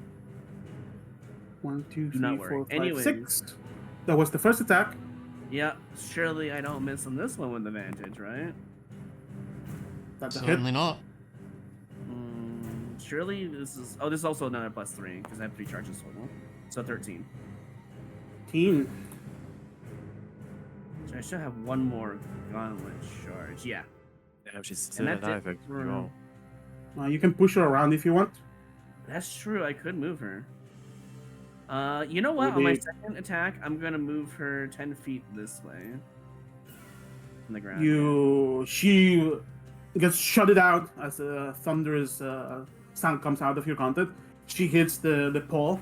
Speaker 2: 1, 2,
Speaker 4: Do not
Speaker 2: 3,
Speaker 4: worry.
Speaker 2: 4, 5,
Speaker 4: Anyways.
Speaker 2: 6. That was the first attack.
Speaker 4: Yeah, surely I don't miss on this one with advantage, right?
Speaker 2: That's a hit.
Speaker 1: Certainly not.
Speaker 4: Surely this is. Oh, this is also another +3 because I have 3 charges total. So 13.
Speaker 2: 13.
Speaker 4: So I should have one more gauntlet charge. Yeah.
Speaker 5: Damn, she's still
Speaker 4: that's it
Speaker 5: alive. Actually.
Speaker 4: for-
Speaker 5: Wow.
Speaker 2: You can push her around if you want.
Speaker 4: That's true. I could move her. You know what? On my
Speaker 2: Maybe-
Speaker 4: second attack, I'm gonna move her 10 feet this way. From the ground.
Speaker 2: She gets shutted out as a thunderous sound comes out of your content. She hits the pole,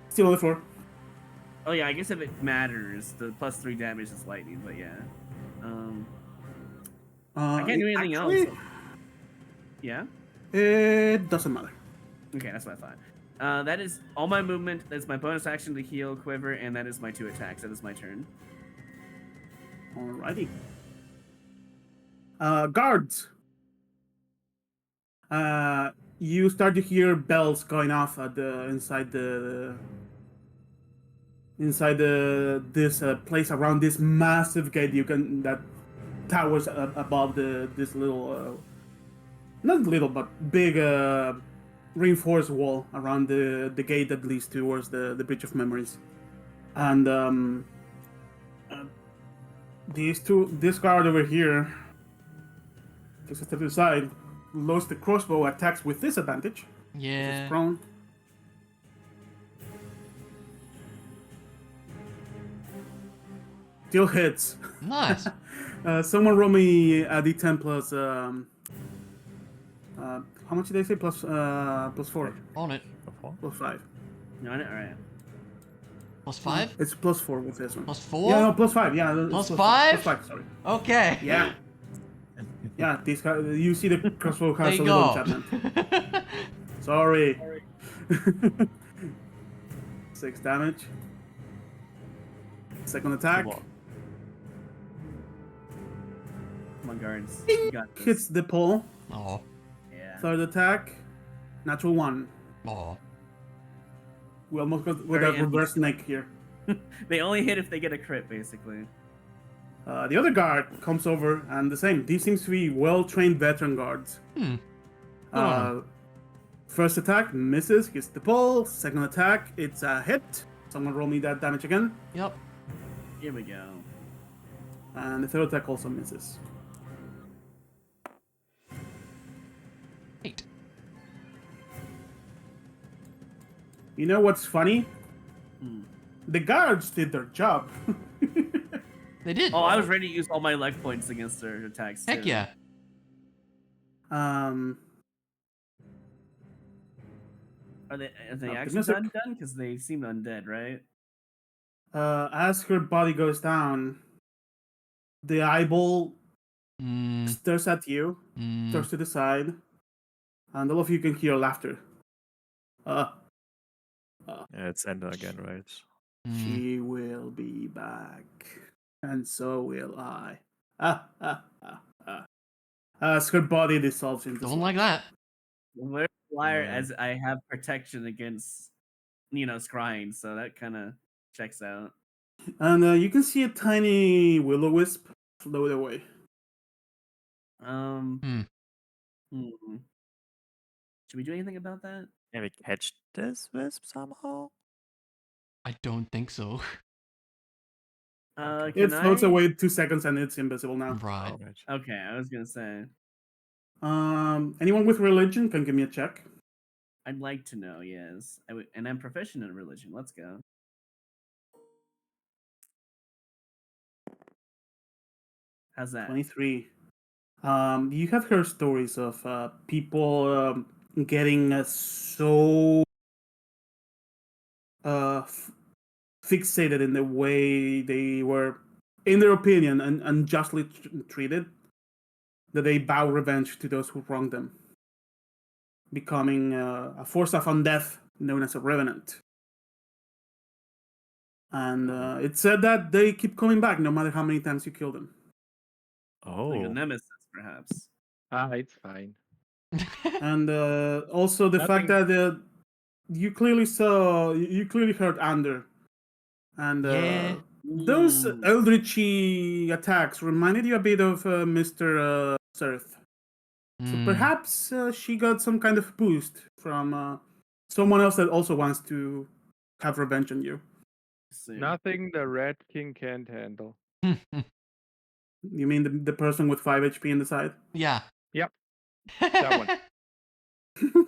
Speaker 2: still on the floor.
Speaker 4: Oh yeah, I guess if it matters, the +3 damage is lightning. But yeah. I can't do anything
Speaker 2: actually,
Speaker 4: else. Yeah.
Speaker 2: It doesn't matter.
Speaker 4: Okay, that's what I thought. That is all my movement. That's my bonus action to heal, quiver, and that is my 2 attacks. That is my turn.
Speaker 2: Alrighty. Guards. You start to hear bells going off at inside this place around this massive gate that towers above this little not little but big reinforced wall around the gate that leads towards the Bridge of Memories. And this guard over here takes a step to the side, loads the crossbow, attacks with disadvantage.
Speaker 1: Yeah.
Speaker 2: Is prone. Still hits.
Speaker 1: Nice.
Speaker 2: Someone roll me a d10 plus. How much did they say? Plus 4.
Speaker 1: On it.
Speaker 2: Plus 5.
Speaker 4: No, all right.
Speaker 1: +5?
Speaker 2: It's plus 4 with this one.
Speaker 1: +4?
Speaker 2: Yeah, no, plus 5. Yeah, it's
Speaker 1: Plus
Speaker 2: plus
Speaker 1: 5?
Speaker 2: Plus 5. Sorry.
Speaker 1: Okay.
Speaker 2: Yeah. Yeah. These guys, you see the crossbow
Speaker 1: There
Speaker 2: has a
Speaker 1: you
Speaker 2: little
Speaker 1: go.
Speaker 2: enchantment. Sorry. 6 damage. Second attack.
Speaker 4: Come on, guards. You got this.
Speaker 2: Hits the pole.
Speaker 1: Oh.
Speaker 4: Yeah.
Speaker 2: Third attack. Natural 1.
Speaker 1: Oh.
Speaker 2: We almost got with
Speaker 4: Very
Speaker 2: a reverse snake here.
Speaker 4: They only hit if they get a crit, basically.
Speaker 2: The other guard comes over and the same. These seems to be well-trained veteran guards. First attack misses, hits the pole. Second attack, it's a hit. Someone roll me that damage again.
Speaker 1: Yep.
Speaker 4: Here we go.
Speaker 2: And the third attack also misses.
Speaker 1: 8.
Speaker 2: You know what's funny?
Speaker 4: Hmm.
Speaker 2: The guards did their job.
Speaker 1: They did.
Speaker 4: Oh, I was ready to use all my luck points against their attacks.
Speaker 1: Heck
Speaker 4: too.
Speaker 1: yeah.
Speaker 4: Are the actions
Speaker 2: Optimistic.
Speaker 4: done? Because they seem undead, right?
Speaker 2: As her body goes down, the eyeball
Speaker 1: Mm,
Speaker 2: stares at you, stares to the side, and all of you can hear laughter.
Speaker 5: Yeah, it's Ender again, right?
Speaker 2: She will be back, and so will I. As her body dissolves into
Speaker 1: Don't
Speaker 2: smoke.
Speaker 1: like that.
Speaker 4: We're a liar
Speaker 5: Yeah.
Speaker 4: as I have protection against, scrying, so that kind of checks out.
Speaker 2: And you can see a tiny will-o-wisp float away.
Speaker 4: Hmm. Should we do anything about that?
Speaker 5: Can we catch this wisp somehow?
Speaker 1: I don't think so.
Speaker 4: Can
Speaker 2: It floats
Speaker 4: I-
Speaker 2: away 2 seconds and it's invisible now.
Speaker 1: Right.
Speaker 5: Alright.
Speaker 4: Okay, I was gonna say
Speaker 2: Anyone with religion can give me a check.
Speaker 4: I'd like to know. Yes, and I'm proficient in religion. Let's go. How's that?
Speaker 2: 23. You have heard stories of people getting so fixated in the way they were, in their opinion, unjustly treated, that they vow revenge to those who wronged them, becoming a force of undeath known as a revenant. And it's said that they keep coming back no matter how many times you kill them.
Speaker 4: Like a
Speaker 5: Oh,
Speaker 4: nemesis, perhaps.
Speaker 3: It's fine.
Speaker 2: And also the fact
Speaker 3: Nothing-
Speaker 2: that you clearly heard Ander, and
Speaker 1: Yeah.
Speaker 2: those
Speaker 4: Ooh.
Speaker 2: eldritchy attacks reminded you a bit of Mr. Sirth. So
Speaker 1: Hmm.
Speaker 2: perhaps she got some kind of boost from someone else that also wants to have revenge on you.
Speaker 3: Nothing the Red King can't handle.
Speaker 2: You mean the person with 5 HP in the side?
Speaker 1: Yeah.
Speaker 3: Yep. That one.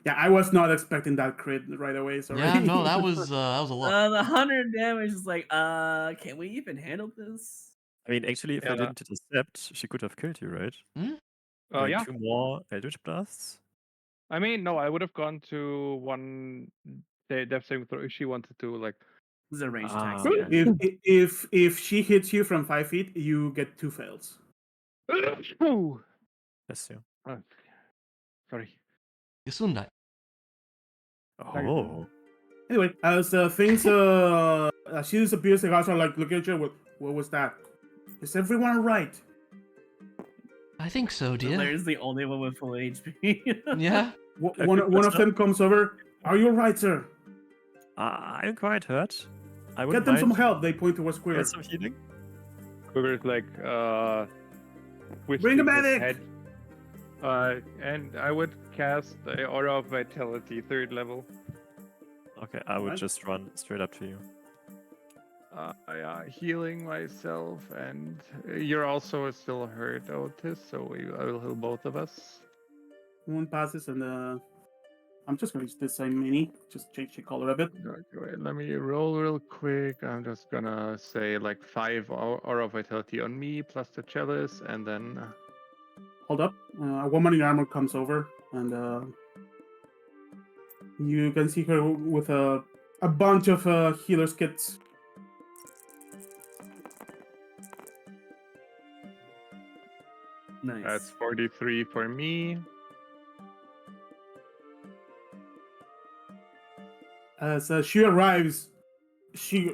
Speaker 2: Yeah, I was not expecting that crit right away. Sorry.
Speaker 1: Yeah, no, that was a lot.
Speaker 4: The 100 damage is like, can we even handle this?
Speaker 5: I mean, actually, if I
Speaker 3: Yeah.
Speaker 5: didn't intercept, she could have killed you, right?
Speaker 3: Oh
Speaker 5: Doing
Speaker 3: yeah.
Speaker 5: 2 more Eldritch Blasts?
Speaker 3: I mean, no, I would have gone to one death saving throw if she wanted to. Like,
Speaker 4: This is a ranged attack.
Speaker 5: Ah,
Speaker 4: so
Speaker 5: okay.
Speaker 4: yeah.
Speaker 2: if she hits you from 5 feet, you get 2 fails.
Speaker 3: Ooh.
Speaker 5: Bless you.
Speaker 3: Oh, sorry.
Speaker 1: Gesundheit.
Speaker 5: Oh.
Speaker 2: Anyway, as things as she disappears, the guys are like looking at you. What was that? Is everyone alright?
Speaker 1: I think so, dear.
Speaker 4: Larry's the only one with full HP.
Speaker 1: Yeah.
Speaker 2: One of them comes over. Are you alright, sir?
Speaker 5: I'm quite hurt. I
Speaker 2: Get
Speaker 5: wouldn't
Speaker 2: them some
Speaker 5: mind
Speaker 2: help. They point towards Quiver.
Speaker 5: get some healing.
Speaker 3: Quiver's like,
Speaker 2: Bring a
Speaker 3: twisting his
Speaker 2: medic!
Speaker 3: head. And I would cast the Aura of Vitality, 3rd level.
Speaker 5: Okay, I would
Speaker 2: Right.
Speaker 5: just run straight up to you.
Speaker 3: Healing myself, and you're also still hurt, Otis, so I will heal both of us.
Speaker 2: One passes, and I'm just gonna use this same mini. Just change the color a bit.
Speaker 3: Okay, wait, let me roll real quick. I'm just gonna say like 5 Aura of Vitality on me, plus the chalice, and then...
Speaker 2: Hold up. A woman in armor comes over, and you can see her with a bunch of healer's kits.
Speaker 4: Nice.
Speaker 3: That's 43 for me.
Speaker 2: As she arrives, she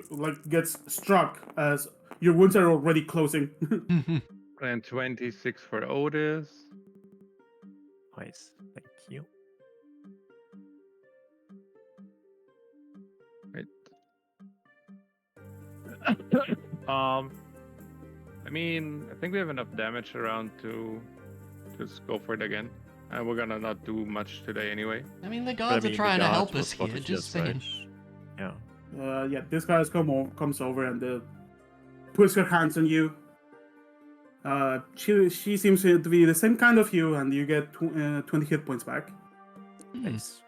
Speaker 2: gets struck as your wounds are already closing.
Speaker 3: And 26 for Otis.
Speaker 5: Nice. Thank you.
Speaker 3: Right. I mean, I think we have enough damage around to just go for it again. And we're gonna not do much today anyway.
Speaker 1: I mean, the
Speaker 5: But I
Speaker 1: gods
Speaker 5: mean,
Speaker 1: are
Speaker 5: the
Speaker 1: trying to
Speaker 5: guard
Speaker 1: help
Speaker 5: was
Speaker 1: us here.
Speaker 5: spotted
Speaker 1: Just
Speaker 5: here,
Speaker 1: saying.
Speaker 5: right? Yeah.
Speaker 2: Yeah, this guy comes over and puts her hands on you. She seems to be the same kind of you, and you get 20 hit points back.
Speaker 5: Nice.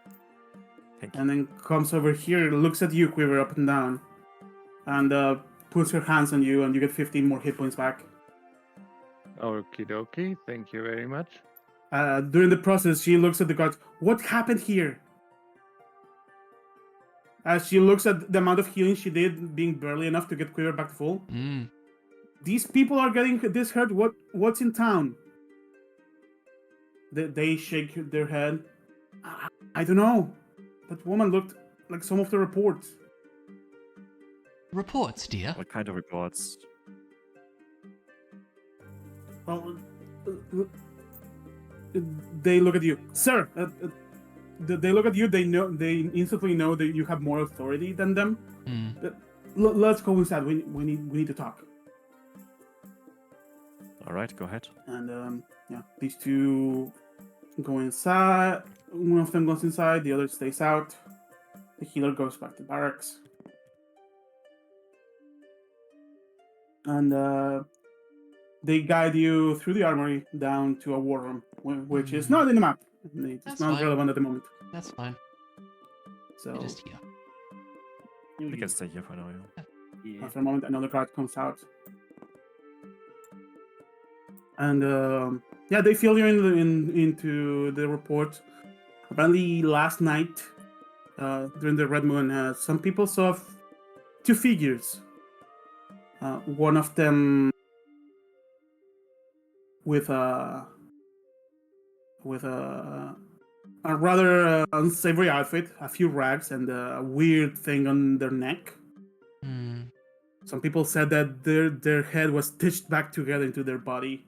Speaker 5: Thank you.
Speaker 2: And then comes over here, looks at you, Quiver, up and down, and puts her hands on you, and you get 15 more hit points back.
Speaker 3: Okie dokie, thank you very much.
Speaker 2: During the process, she looks at the guards. What happened here? As she looks at the amount of healing she did, being barely enough to get Quiver back to full.
Speaker 1: Mm.
Speaker 2: These people are getting this hurt. What's in town? They shake their head. I don't know. That woman looked like some of the reports.
Speaker 1: Reports, dear.
Speaker 5: What kind of reports?
Speaker 2: Well, they look at you, sir. They look at you. They instantly know that you have more authority than them.
Speaker 1: Mm.
Speaker 2: Let's go inside. We need to talk.
Speaker 5: All right, go ahead.
Speaker 2: And yeah, these two go inside. One of them goes inside. The other stays out. The healer goes back to barracks. And they guide you through the armory down to a war room, which is not in the map. It's
Speaker 1: That's
Speaker 2: not
Speaker 1: fine.
Speaker 2: relevant at the moment.
Speaker 1: That's fine.
Speaker 2: So
Speaker 1: You're just here.
Speaker 5: We can stay here for now. Yeah.
Speaker 4: Yeah.
Speaker 2: after a moment, another guard comes out. And yeah, they fill you into the report. Apparently, last night during the Red Moon, some people saw two figures. One of them with a rather unsavory outfit, a few rags, and a weird thing on their neck.
Speaker 1: Hmm.
Speaker 2: Some people said that their head was stitched back together into their body.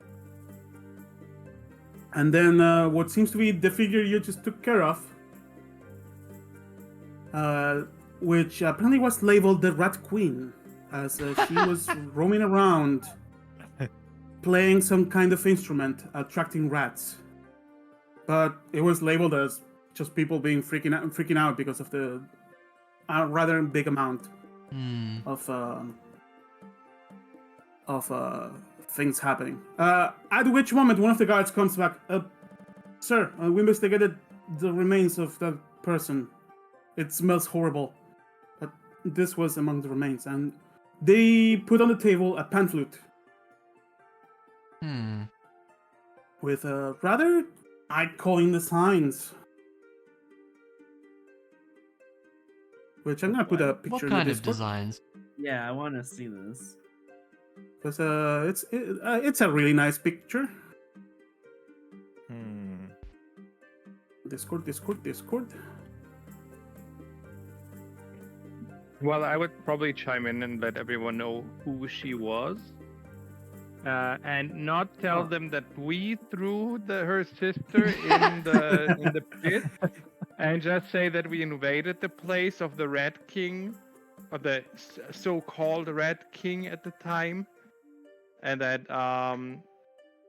Speaker 2: And then what seems to be the figure you just took care of, which apparently was labeled the Rat Queen, as she was roaming around playing some kind of instrument, attracting rats. But it was labeled as just people being freaking out because of the rather big amount
Speaker 1: Hmm.
Speaker 2: of things happening. At which moment, one of the guards comes back. Sir, we investigated the remains of that person. It smells horrible. But this was among the remains. And they put on the table a pan flute
Speaker 1: Hmm.
Speaker 2: with rather eye-calling designs. Which I'm gonna put a picture
Speaker 1: What
Speaker 2: in the
Speaker 1: kind of
Speaker 2: Discord.
Speaker 1: designs?
Speaker 4: Yeah, I want to see this.
Speaker 2: Because it's a really nice picture. Discord.
Speaker 3: Well, I would probably chime in and let everyone know who she was, and not tell them that we threw her sister in the pit, and just say that we invaded the place of the Red King, or the so-called Red King at the time, and that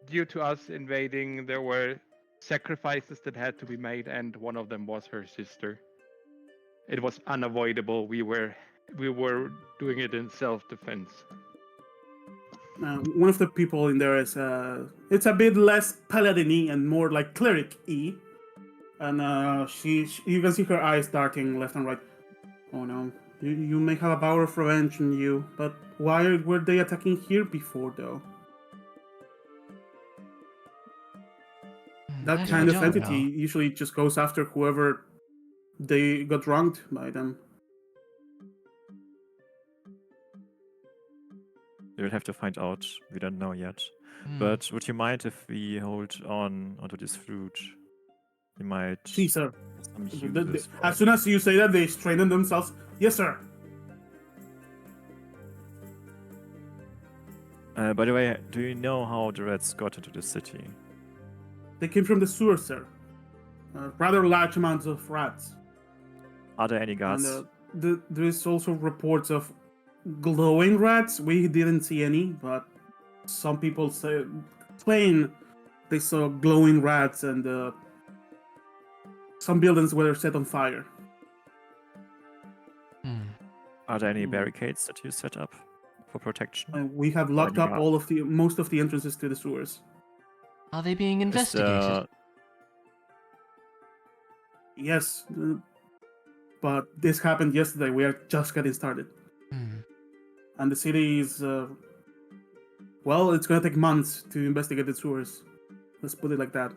Speaker 3: due to us invading, there were sacrifices that had to be made, and one of them was her sister. It was unavoidable. We were doing it in self-defense.
Speaker 2: One of the people in there is it's a bit less paladin-y and more like cleric-y. And you can see her eyes darting left and right. Oh no, you may have a power of revenge in you, but why were they attacking here before though? That
Speaker 1: Actually,
Speaker 2: kind of
Speaker 1: don't
Speaker 2: entity
Speaker 1: know.
Speaker 2: usually just goes after whoever they got wronged by them.
Speaker 5: We'll have to find out. We don't know yet.
Speaker 1: Hmm.
Speaker 5: But would you mind if we hold on onto this fruit? We might
Speaker 2: See, sir.
Speaker 5: get some uses for
Speaker 2: As
Speaker 5: it.
Speaker 2: soon as you say that, they straighten themselves. Yes, sir.
Speaker 5: By the way, do you know how the rats got into the city?
Speaker 2: They came from the sewer, sir. Rather large amounts of rats.
Speaker 5: Are there any guards?
Speaker 2: And there is also reports of glowing rats. We didn't see any, but some people claim they saw glowing rats, and some buildings were set on fire.
Speaker 1: Hmm.
Speaker 5: Are there any barricades that you set up for protection?
Speaker 2: We have locked up most of the entrances to the sewers.
Speaker 1: Are they being investigated?
Speaker 2: Yes, but this happened yesterday. We are just getting started.
Speaker 1: Hmm.
Speaker 2: And the city is, well, it's gonna take months to investigate the sewers. Let's put it like that.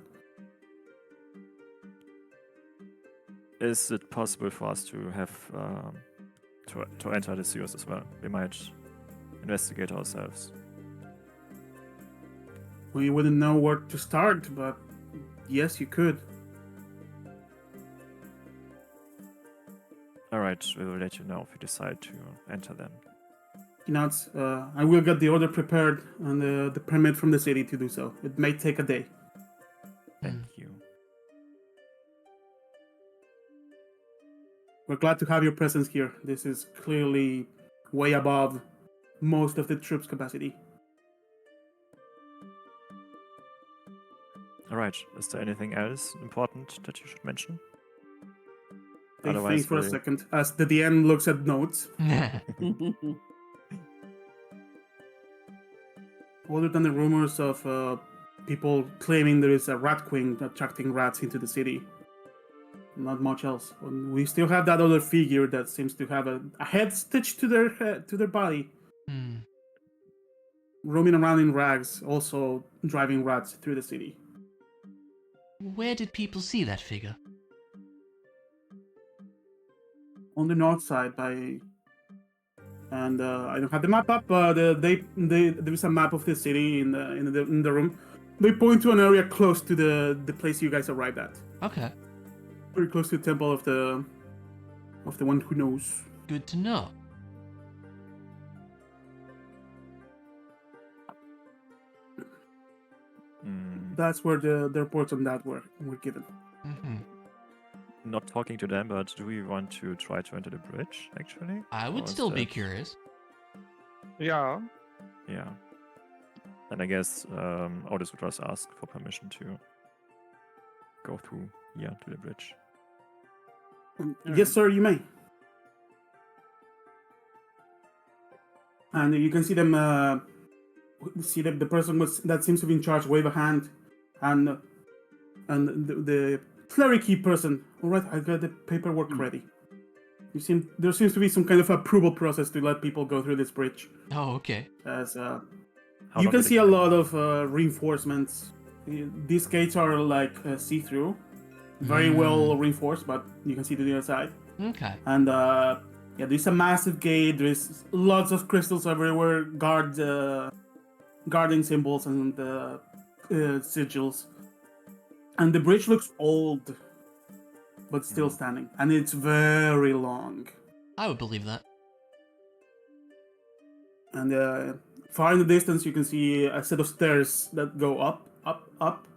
Speaker 5: Is it possible for us to have to enter the sewers as well? We might investigate ourselves.
Speaker 2: We wouldn't know where to start, but yes, you could.
Speaker 5: Alright, we will let you know if we decide to enter them.
Speaker 2: I will get the order prepared and the permit from the city to do so. It may take a day.
Speaker 5: Thank you.
Speaker 2: We're glad to have your presence here. This is clearly way above most of the troops' capacity.
Speaker 5: Alright, is there anything else important that you should mention?
Speaker 2: They
Speaker 5: Otherwise,
Speaker 2: think for a
Speaker 5: we-
Speaker 2: second as the DM looks at notes. Other than the rumors of people claiming there is a rat queen attracting rats into the city, not much else. We still have that other figure that seems to have a head stitched to their body.
Speaker 1: Hmm.
Speaker 2: roaming around in rags, also driving rats through the city.
Speaker 1: Where did people see that figure?
Speaker 2: On the north side by, and I don't have the map up. There is a map of the city in the room. They point to an area close to the place you guys arrived at.
Speaker 1: Okay,
Speaker 2: Very close to the temple of the one who knows.
Speaker 1: good to know.
Speaker 2: That's where the reports on that were given.
Speaker 1: Hmm.
Speaker 5: Not talking to them, but do we want to try to enter the bridge, actually?
Speaker 1: I
Speaker 5: Or
Speaker 1: would
Speaker 5: is
Speaker 1: still be
Speaker 5: that-
Speaker 1: curious.
Speaker 3: Yeah.
Speaker 5: Yeah. And I guess Otis would just ask for permission to go through here to the bridge.
Speaker 2: Yes, sir, you may. And you can see them. See the person that seems to be in charge wave a hand, and the clericy person. All right, I got the paperwork ready. There seems to be some kind of approval process to let people go through this bridge.
Speaker 1: Oh, okay.
Speaker 2: As
Speaker 5: How
Speaker 2: you
Speaker 5: long
Speaker 2: can
Speaker 5: will it
Speaker 2: see a
Speaker 5: take?
Speaker 2: lot of reinforcements. These gates are like see-through, very well reinforced, but you can see to the other side.
Speaker 1: Okay.
Speaker 2: And yeah, there's a massive gate. There's lots of crystals everywhere, guarding symbols and sigils. And the bridge looks old, but still standing, and it's very long.
Speaker 1: I would believe that.
Speaker 2: And far in the distance, you can see a set of stairs that go up, up, up,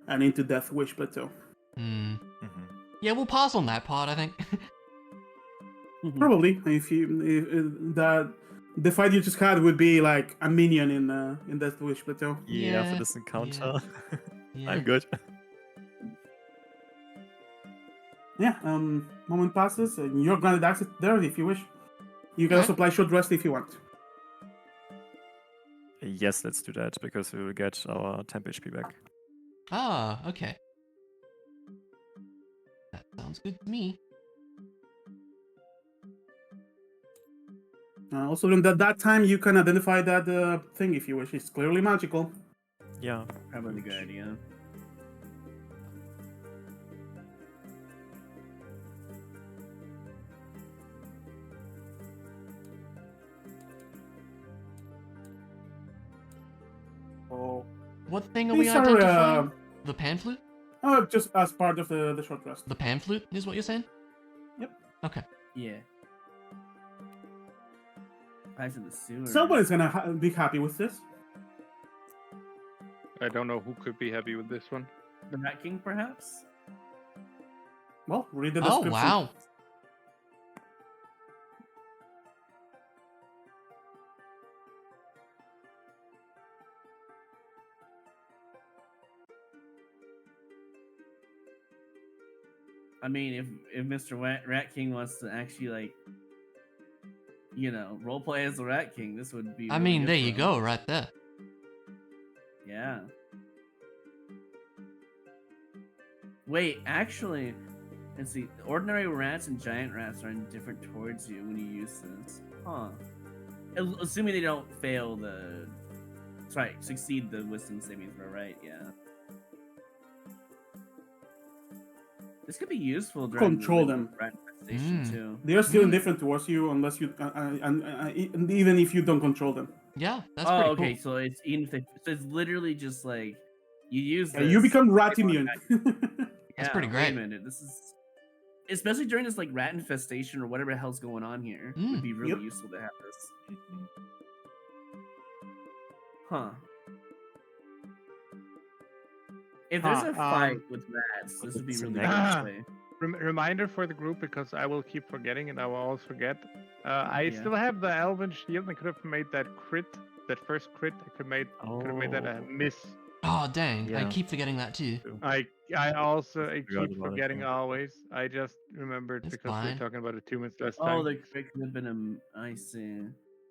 Speaker 2: and into Death Wish Plateau.
Speaker 1: Hmm.
Speaker 5: Mhm.
Speaker 1: Yeah, we'll pass on that part, I think.
Speaker 2: Probably, if that the fight you just had would be like a minion in Death Wish Plateau.
Speaker 5: Yeah, for
Speaker 1: Yeah,
Speaker 5: this encounter.
Speaker 1: Yeah.
Speaker 5: I'm good.
Speaker 2: Yeah, moment passes, and you're granted access there if you wish. You can
Speaker 1: Okay.
Speaker 2: also apply short rest if you want.
Speaker 5: Yes, let's do that because we will get our temp HP back.
Speaker 1: Ah, okay. That sounds good to me.
Speaker 2: Also, in that time, you can identify that thing if you wish. It's clearly magical.
Speaker 5: Yeah.
Speaker 4: Probably a good idea.
Speaker 2: Oh,
Speaker 1: What thing are we
Speaker 2: these are
Speaker 1: identifying? The pan flute?
Speaker 2: just as part of the short rest.
Speaker 1: The pan flute is what you're saying?
Speaker 2: Yep.
Speaker 1: Okay.
Speaker 4: Yeah. Guys in the sewer.
Speaker 2: Someone's gonna be happy with this.
Speaker 3: I don't know who could be happy with this one.
Speaker 4: The Rat King, perhaps?
Speaker 2: Well, read the
Speaker 1: Oh,
Speaker 2: description.
Speaker 1: wow.
Speaker 4: I mean, if Mr. Rat King wants to actually, like, you know, roleplay as the Rat King, this would be.
Speaker 1: I
Speaker 4: really
Speaker 1: mean,
Speaker 4: good
Speaker 1: there
Speaker 4: for
Speaker 1: you
Speaker 4: him.
Speaker 1: go, right there.
Speaker 4: Yeah. Wait, actually, let's see. Ordinary rats and giant rats are indifferent towards you when you use this. Huh. Assuming they don't fail the. Sorry, succeed the wisdom saving throw, right? Yeah. This could be useful during
Speaker 2: Control
Speaker 4: the
Speaker 2: them.
Speaker 4: rat infestation
Speaker 1: Mm.
Speaker 4: too.
Speaker 2: They are still indifferent towards you unless you, and even if you don't control them.
Speaker 1: Yeah, that's
Speaker 4: Oh,
Speaker 1: pretty
Speaker 4: okay.
Speaker 1: cool.
Speaker 4: So it's even if they, so it's literally just like you use.
Speaker 2: Yeah, you
Speaker 4: this,
Speaker 2: become rat
Speaker 4: they want
Speaker 2: immune.
Speaker 4: that-
Speaker 1: That's
Speaker 4: Yeah,
Speaker 1: pretty
Speaker 4: Wait
Speaker 1: great.
Speaker 4: a minute. This is especially during this like rat infestation or whatever the hell's going on here. It
Speaker 1: Mm.
Speaker 4: would be really
Speaker 2: Yep.
Speaker 4: useful to have this. Huh. If there's a fight with rats, this would be
Speaker 5: It's a
Speaker 4: really
Speaker 5: negative.
Speaker 4: good actually.
Speaker 3: Reminder for the group because I will keep forgetting and I will always forget. I
Speaker 4: Yeah.
Speaker 3: still have the Elven Shield and I could have made that crit, that first crit. I could have made that a miss.
Speaker 1: Oh, dang. I
Speaker 5: Yeah.
Speaker 1: keep forgetting that too.
Speaker 3: I
Speaker 5: Forgot
Speaker 3: keep
Speaker 5: about it,
Speaker 3: forgetting
Speaker 5: yeah.
Speaker 3: always. I just remembered
Speaker 1: It's
Speaker 3: because we
Speaker 1: fine.
Speaker 3: were talking about it 2 minutes last
Speaker 4: Oh,
Speaker 3: time.
Speaker 4: the crit could have been a. I see.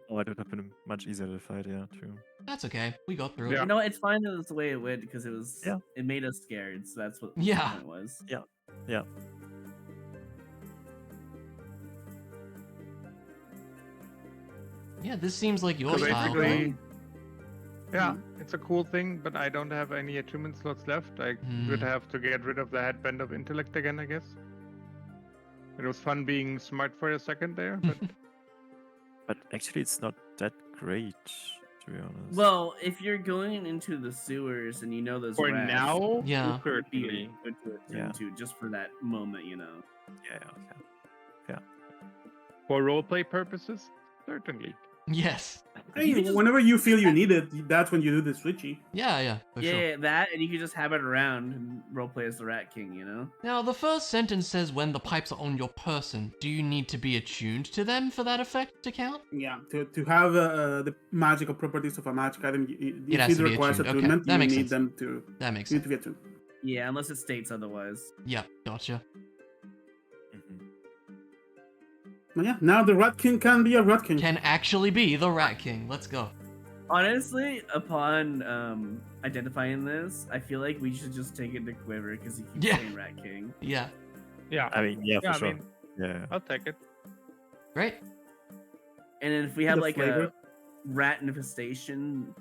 Speaker 5: Oh, it would have been much easier to fight, yeah, true.
Speaker 1: That's okay. We got through
Speaker 3: Yeah.
Speaker 4: You know, it's fine that it's the way it went because it was.
Speaker 5: Yeah.
Speaker 4: It made us scared, so that's what
Speaker 1: Yeah.
Speaker 4: the point was.
Speaker 5: Yeah.
Speaker 1: Yeah, this seems like your
Speaker 3: So
Speaker 1: style.
Speaker 3: basically, Yeah, it's a cool thing, but I don't have any attunement slots left. I would
Speaker 1: Hmm.
Speaker 3: have to get rid of the headband of intellect again, I guess. It was fun being smart for a second there, but
Speaker 5: But actually, it's not that great, to be honest.
Speaker 4: Well, if you're going into the sewers and you know those
Speaker 3: for
Speaker 4: rats,
Speaker 3: now,
Speaker 1: Yeah.
Speaker 4: it would be
Speaker 3: certainly.
Speaker 4: good to
Speaker 5: Yeah.
Speaker 4: attune to just for that moment, you know.
Speaker 5: Yeah, okay.
Speaker 3: For roleplay purposes, certainly.
Speaker 1: Yes.
Speaker 2: Hey,
Speaker 4: You could just-
Speaker 2: whenever you feel you need it, that's when you do the switchy.
Speaker 1: Yeah, for
Speaker 4: yeah,
Speaker 1: sure.
Speaker 4: that, and you can just have it around and roleplay as the Rat King, you know.
Speaker 1: Now, the first sentence says when the pipes are on your person. Do you need to be attuned to them for that effect to count?
Speaker 2: Yeah, to have the magical properties of a magic item,
Speaker 1: It has
Speaker 2: if
Speaker 1: to
Speaker 2: it
Speaker 1: be
Speaker 2: requires
Speaker 1: attuned. Okay,
Speaker 2: attunement,
Speaker 1: that
Speaker 2: you
Speaker 1: makes
Speaker 2: need
Speaker 1: sense.
Speaker 2: them to
Speaker 1: That makes
Speaker 2: you need
Speaker 1: sense.
Speaker 2: to be attuned.
Speaker 4: Yeah, unless it states otherwise.
Speaker 1: Yep, gotcha.
Speaker 5: Mhm.
Speaker 2: But yeah, now the Rat King can be a Rat King.
Speaker 1: Can actually be the Rat King. Let's go.
Speaker 4: Honestly, upon identifying this, I feel like we should just take it to Quiver because he keeps
Speaker 1: Yeah.
Speaker 4: saying Rat King.
Speaker 1: Yeah,
Speaker 3: Yeah,
Speaker 5: I mean, yeah, for
Speaker 3: yeah. I
Speaker 5: sure.
Speaker 3: mean,
Speaker 5: Yeah.
Speaker 3: I'll take it.
Speaker 1: great.
Speaker 4: And then if we have
Speaker 2: The
Speaker 4: like
Speaker 2: flavor.
Speaker 4: a rat infestation,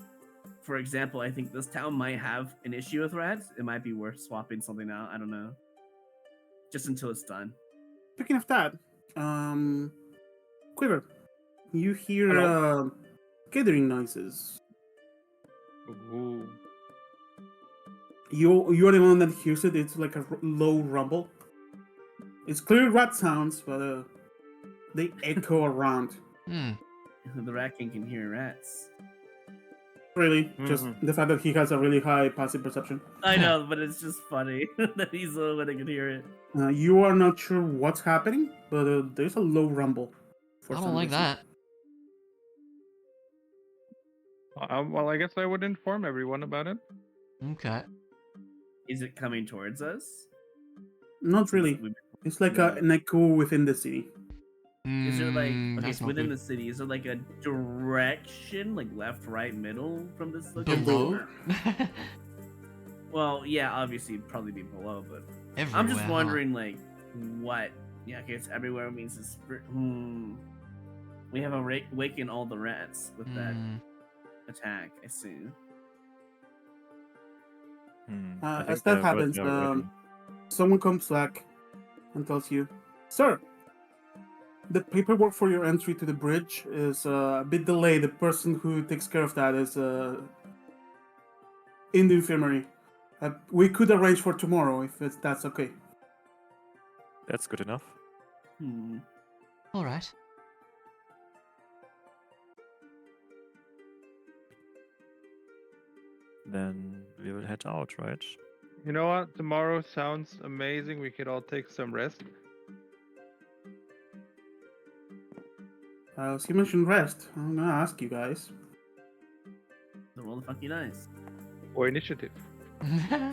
Speaker 4: for example, I think this town might have an issue with rats. It might be worth swapping something out. I don't know. Just until it's done.
Speaker 2: Speaking of that, Quiver, you hear gathering noises.
Speaker 3: Ooh.
Speaker 2: You're the one that hears it. It's like a low rumble. It's clear rat sounds, but they echo around.
Speaker 1: Hmm.
Speaker 4: The Rat King can hear rats.
Speaker 2: Really, just the fact that he has a really high passive perception.
Speaker 4: I know, but it's just funny that he's the only one that can hear it.
Speaker 2: You are not sure what's happening, but there's a low rumble. For
Speaker 1: I
Speaker 2: some
Speaker 1: don't like
Speaker 2: reason.
Speaker 1: that.
Speaker 3: Well, I guess I would inform everyone about it.
Speaker 1: Okay.
Speaker 4: Is it coming towards us?
Speaker 2: Not really.
Speaker 4: Since
Speaker 2: It's like
Speaker 4: Yeah.
Speaker 2: an echo within the city.
Speaker 4: Is there like
Speaker 1: Mm,
Speaker 4: okay,
Speaker 1: that's
Speaker 4: so
Speaker 1: not
Speaker 4: within
Speaker 1: good.
Speaker 4: the city? Is there like a direction, like left, right, middle from this location?
Speaker 1: Below?
Speaker 4: Well, yeah, obviously it'd probably be below, but
Speaker 1: Everywhere,
Speaker 4: I'm just
Speaker 1: huh?
Speaker 4: wondering like what? Yeah, okay, it's everywhere means it's we have awakened all the rats with that
Speaker 1: Hmm.
Speaker 4: attack. I see.
Speaker 5: I
Speaker 2: As
Speaker 5: think
Speaker 2: that
Speaker 5: they're
Speaker 2: happens,
Speaker 5: there already.
Speaker 2: someone comes back and tells you, "Sir, the paperwork for your entry to the bridge is a bit delayed. The person who takes care of that is in the infirmary. We could arrange for tomorrow if that's okay."
Speaker 5: That's good enough.
Speaker 1: All right.
Speaker 5: Then we will head out, right?
Speaker 3: You know what? Tomorrow sounds amazing. We could all take some rest.
Speaker 2: So you mentioned rest. I'm gonna ask you guys.
Speaker 4: So roll the funky dice
Speaker 3: Or initiative.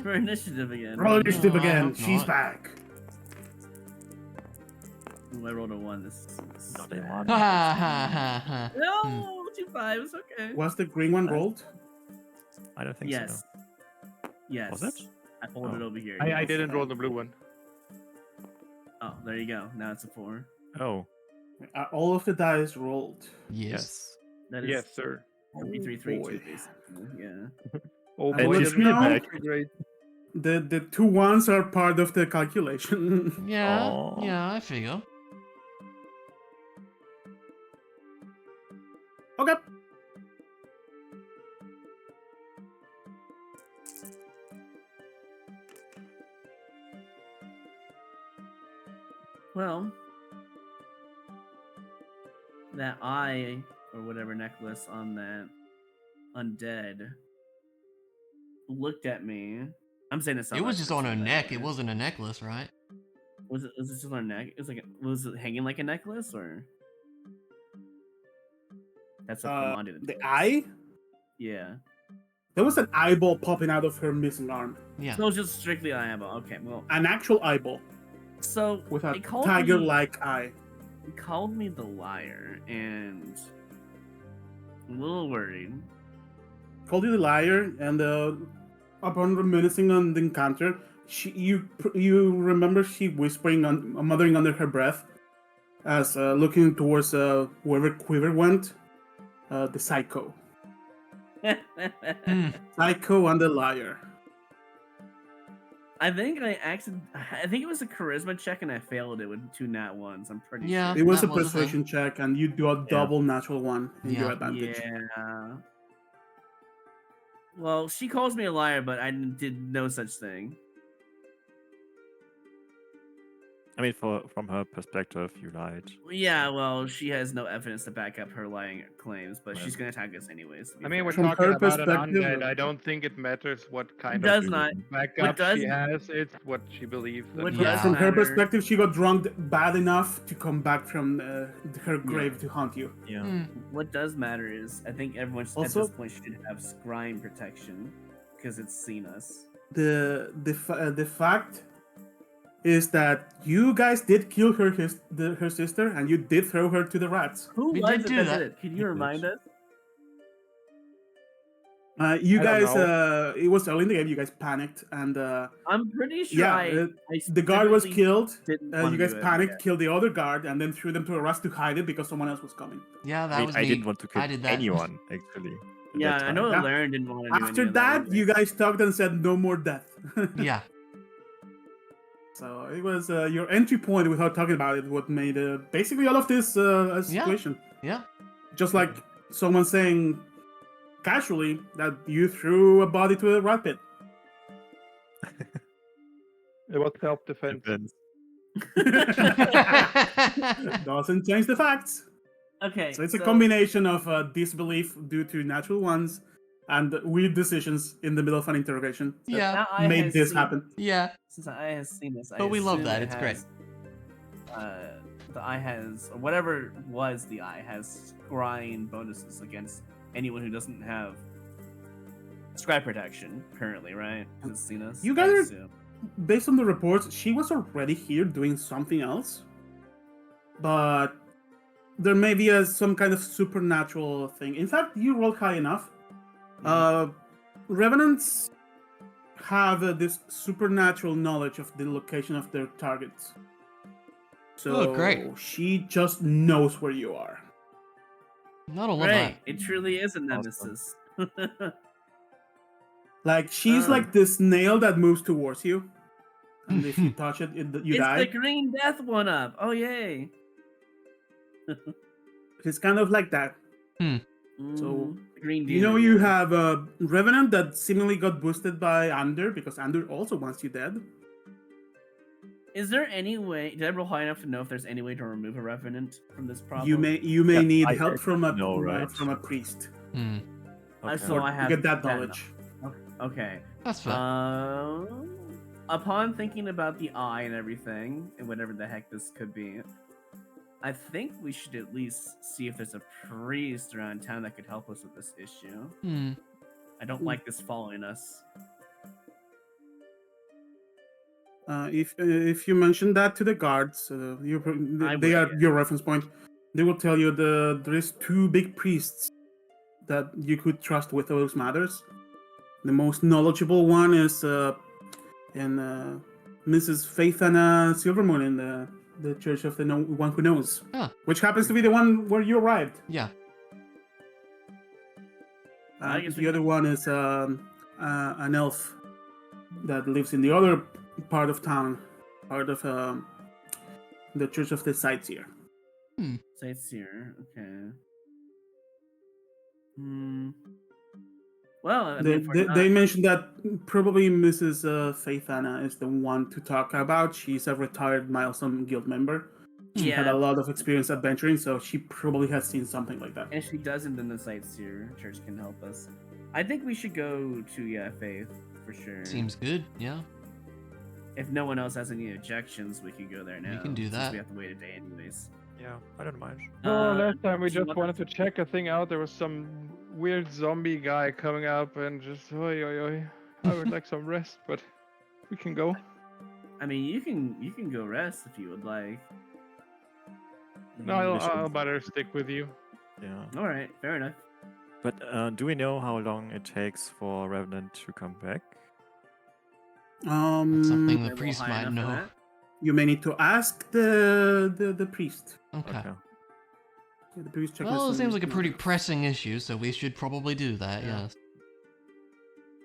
Speaker 4: for initiative again.
Speaker 2: Roll initiative
Speaker 1: No, I
Speaker 2: again.
Speaker 1: hope
Speaker 2: She's
Speaker 1: not.
Speaker 2: back.
Speaker 4: Ooh, I rolled a 1. This is
Speaker 5: Not a
Speaker 4: bad.
Speaker 5: one.
Speaker 1: Ha ha ha ha.
Speaker 4: No, 2 5s. Okay.
Speaker 2: Was the green one rolled?
Speaker 5: I don't think
Speaker 4: Yes. Yes.
Speaker 5: Was it?
Speaker 4: I pulled it
Speaker 5: Oh.
Speaker 4: over here.
Speaker 3: I
Speaker 4: yes.
Speaker 3: didn't roll the blue one.
Speaker 4: Oh, there you go. Now it's a 4.
Speaker 5: so. Oh,
Speaker 2: All of the dice rolled.
Speaker 1: Yes.
Speaker 5: yes.
Speaker 4: That is
Speaker 3: Yes, sir.
Speaker 4: 3 3
Speaker 2: boy.
Speaker 4: 2 basically. Yeah.
Speaker 3: Oh
Speaker 2: And
Speaker 3: boy,
Speaker 2: let's
Speaker 3: isn't
Speaker 2: know-
Speaker 3: that great?
Speaker 2: The two ones are part of the calculation.
Speaker 1: Yeah.
Speaker 5: Aw.
Speaker 1: Yeah, I figure.
Speaker 2: Okay.
Speaker 4: Well, that eye or whatever necklace on that undead looked at me. I'm saying this.
Speaker 1: It was just on her neck. It wasn't a necklace, right?
Speaker 4: Was it? Was it just on her neck? It was like. Was it hanging like a necklace or? That's what Palmon did.
Speaker 2: The eye?
Speaker 4: Yeah.
Speaker 2: There was an eyeball popping out of her missing arm.
Speaker 1: Yeah.
Speaker 4: So it was just strictly eyeball. Okay. Well.
Speaker 2: An actual eyeball
Speaker 4: So
Speaker 2: with a
Speaker 4: it called
Speaker 2: tiger-like eye.
Speaker 4: He called me the liar, and I'm a little worried.
Speaker 2: Called you the liar, and upon reminiscing on the encounter, you remember she whispering, muttering under her breath, as looking towards wherever Quiver went, the psycho. Psycho and the liar.
Speaker 4: I think I think it was a charisma check and I failed it with 2 nat ones. I'm pretty
Speaker 1: Yeah.
Speaker 2: It
Speaker 4: sure.
Speaker 2: was
Speaker 1: That
Speaker 2: a
Speaker 1: was a thing.
Speaker 2: persuasion check, and you do a double natural one in your
Speaker 1: Yeah.
Speaker 2: advantage.
Speaker 4: Yeah. Well, she calls me a liar, but I did no such thing.
Speaker 5: I mean, from her perspective, you lied.
Speaker 4: Yeah, well, she has no evidence to back up her lying claims, but
Speaker 5: Yeah.
Speaker 4: she's gonna attack us anyways. to be
Speaker 3: I mean,
Speaker 4: fair.
Speaker 3: we're
Speaker 2: From
Speaker 3: talking
Speaker 2: her
Speaker 3: about an
Speaker 2: perspective,
Speaker 3: undead. I don't think it matters what kind
Speaker 4: does
Speaker 3: of
Speaker 4: not.
Speaker 3: backup
Speaker 4: does-
Speaker 3: she has. It's what she believes. that
Speaker 4: What
Speaker 3: she
Speaker 1: Yeah.
Speaker 4: does
Speaker 2: From her
Speaker 4: matter-
Speaker 2: perspective, she got drunk bad enough to come back from her grave to haunt you.
Speaker 5: Yeah.
Speaker 4: What does matter is I think everyone at
Speaker 2: Also-
Speaker 4: this point should have scrying protection because it's seen us.
Speaker 2: The fact is that you guys did kill her sister, and you did throw her to the rats.
Speaker 4: Who
Speaker 1: We
Speaker 4: was
Speaker 1: did
Speaker 4: it
Speaker 1: do
Speaker 4: that
Speaker 1: that.
Speaker 4: did it? Can
Speaker 5: We
Speaker 4: you
Speaker 5: did.
Speaker 4: remind us?
Speaker 2: You
Speaker 3: I don't
Speaker 2: guys,
Speaker 3: know.
Speaker 2: it was early in the game. You guys panicked, and
Speaker 4: I'm pretty sure
Speaker 2: yeah,
Speaker 4: I
Speaker 2: the guard was
Speaker 4: specifically
Speaker 2: killed.
Speaker 4: didn't wanna
Speaker 2: You guys
Speaker 4: do it,
Speaker 2: panicked,
Speaker 4: yeah.
Speaker 2: killed the other guard, and then threw them to a rats to hide it because someone else was coming.
Speaker 1: Yeah, that
Speaker 5: I mean,
Speaker 1: was
Speaker 5: I
Speaker 1: me.
Speaker 5: didn't want to kill
Speaker 1: I did that.
Speaker 5: anyone actually. at
Speaker 4: Yeah,
Speaker 5: that
Speaker 4: I know
Speaker 5: time.
Speaker 2: Yeah.
Speaker 4: Laren didn't want to do
Speaker 2: After
Speaker 4: any of
Speaker 2: that,
Speaker 4: either.
Speaker 2: you guys talked and said no more death.
Speaker 1: Yeah.
Speaker 2: So it was your entry point without talking about it. What made basically all of this a situation.
Speaker 1: Yeah.
Speaker 2: Just like someone saying casually that you threw a body to a rat pit.
Speaker 3: It was self-defense.
Speaker 5: Depends.
Speaker 2: Doesn't change the facts.
Speaker 4: Okay,
Speaker 2: So it's a combination of disbelief due to natural ones and weird decisions in the middle of an interrogation that
Speaker 1: Yeah.
Speaker 4: now I
Speaker 2: made
Speaker 4: has
Speaker 2: this
Speaker 4: seen-
Speaker 2: happen.
Speaker 1: Yeah.
Speaker 4: Since I has seen this, I
Speaker 1: But we love
Speaker 4: assume
Speaker 1: that,
Speaker 4: it
Speaker 1: it's great.
Speaker 4: has, the eye has, or whatever was the eye, has scrying bonuses against anyone who doesn't have scry protection currently, right? 'Cause it's seen us.
Speaker 2: You
Speaker 4: I
Speaker 2: guys are-
Speaker 4: assume.
Speaker 2: Based on the reports, she was already here doing something else. But there may be some kind of supernatural thing. In fact, you rolled high enough. Revenants have this supernatural knowledge of the location of their targets. So
Speaker 1: Oh, great.
Speaker 2: she just knows where you are.
Speaker 1: Not a lot.
Speaker 4: Right, it truly is a
Speaker 5: Awesome.
Speaker 4: nemesis.
Speaker 2: Like she's
Speaker 4: Oh.
Speaker 2: like this nail that moves towards you, and if you touch it, you
Speaker 4: It's
Speaker 2: die.
Speaker 4: the Green Death one up. Oh yay!
Speaker 2: It's kind of like that.
Speaker 4: So Green
Speaker 2: You know,
Speaker 4: Demon,
Speaker 2: you
Speaker 4: yeah.
Speaker 2: have a Revenant that seemingly got boosted by Ander because Ander also wants you dead.
Speaker 4: Is there any way? Did I roll high enough to know if there's any way to remove a revenant from this problem?
Speaker 2: You may
Speaker 5: Yeah,
Speaker 2: need
Speaker 5: I
Speaker 2: help from a
Speaker 5: know, right?
Speaker 2: from a priest
Speaker 1: Hmm.
Speaker 4: So
Speaker 2: or
Speaker 4: I
Speaker 2: to
Speaker 4: have
Speaker 2: get that
Speaker 4: that
Speaker 2: knowledge.
Speaker 4: Okay.
Speaker 1: That's fair.
Speaker 4: Upon thinking about the eye and everything, and whatever the heck this could be, I think we should at least see if there's a priest around town that could help us with this issue.
Speaker 1: Hmm.
Speaker 4: I don't like this following us.
Speaker 2: If you mention that to the guards,
Speaker 4: I
Speaker 2: they
Speaker 4: will,
Speaker 2: are
Speaker 4: yeah.
Speaker 2: your reference point. They will tell you there is 2 big priests that you could trust with those matters. The most knowledgeable one is in Mrs. Faith Anna Silvermoon in the Church of the One Who Knows,
Speaker 1: Ah.
Speaker 2: which happens to be the one where you arrived.
Speaker 1: Yeah.
Speaker 4: I guess we
Speaker 2: The other one is an elf that lives in the other part of town, part of the Church of the Sightseer.
Speaker 4: Sightseer, okay. Well, I mean,
Speaker 2: They,
Speaker 4: if we're
Speaker 2: they,
Speaker 4: not-
Speaker 2: they mentioned that probably Mrs. Faith Anna is the one to talk about. She's a retired Milestone Guild member. She had
Speaker 4: Yeah.
Speaker 2: a lot of experience adventuring, so she probably has seen something like that.
Speaker 4: If she doesn't, then the Sightseer Church can help us. I think we should go to Faith for sure.
Speaker 1: Seems good. Yeah.
Speaker 4: If no one else has any objections, we could go there now.
Speaker 1: can do
Speaker 4: since
Speaker 1: that.
Speaker 4: We have to wait a day anyways.
Speaker 5: Yeah, I don't mind.
Speaker 3: Oh, last time we
Speaker 4: do you
Speaker 3: just
Speaker 4: want
Speaker 3: wanted to check a thing out. There was some weird zombie guy coming up and just oi oi oi. I would like some rest, but we can go.
Speaker 4: I mean, you can go rest if you would like.
Speaker 3: No, I'll better stick with you.
Speaker 5: Yeah.
Speaker 4: All right, fair enough.
Speaker 5: But do we know how long it takes for Revenant to come back?
Speaker 1: That's something
Speaker 4: I
Speaker 1: the
Speaker 4: roll
Speaker 1: priest
Speaker 4: high
Speaker 1: might
Speaker 4: enough for
Speaker 1: know.
Speaker 4: that.
Speaker 2: You may need to ask the priest.
Speaker 1: Okay.
Speaker 5: Okay.
Speaker 2: Yeah, the previous checklist.
Speaker 1: Well, it seems
Speaker 2: is
Speaker 1: like a
Speaker 2: not
Speaker 1: pretty
Speaker 2: there.
Speaker 1: pressing issue, so we should probably do that,
Speaker 3: Yeah.
Speaker 1: yes.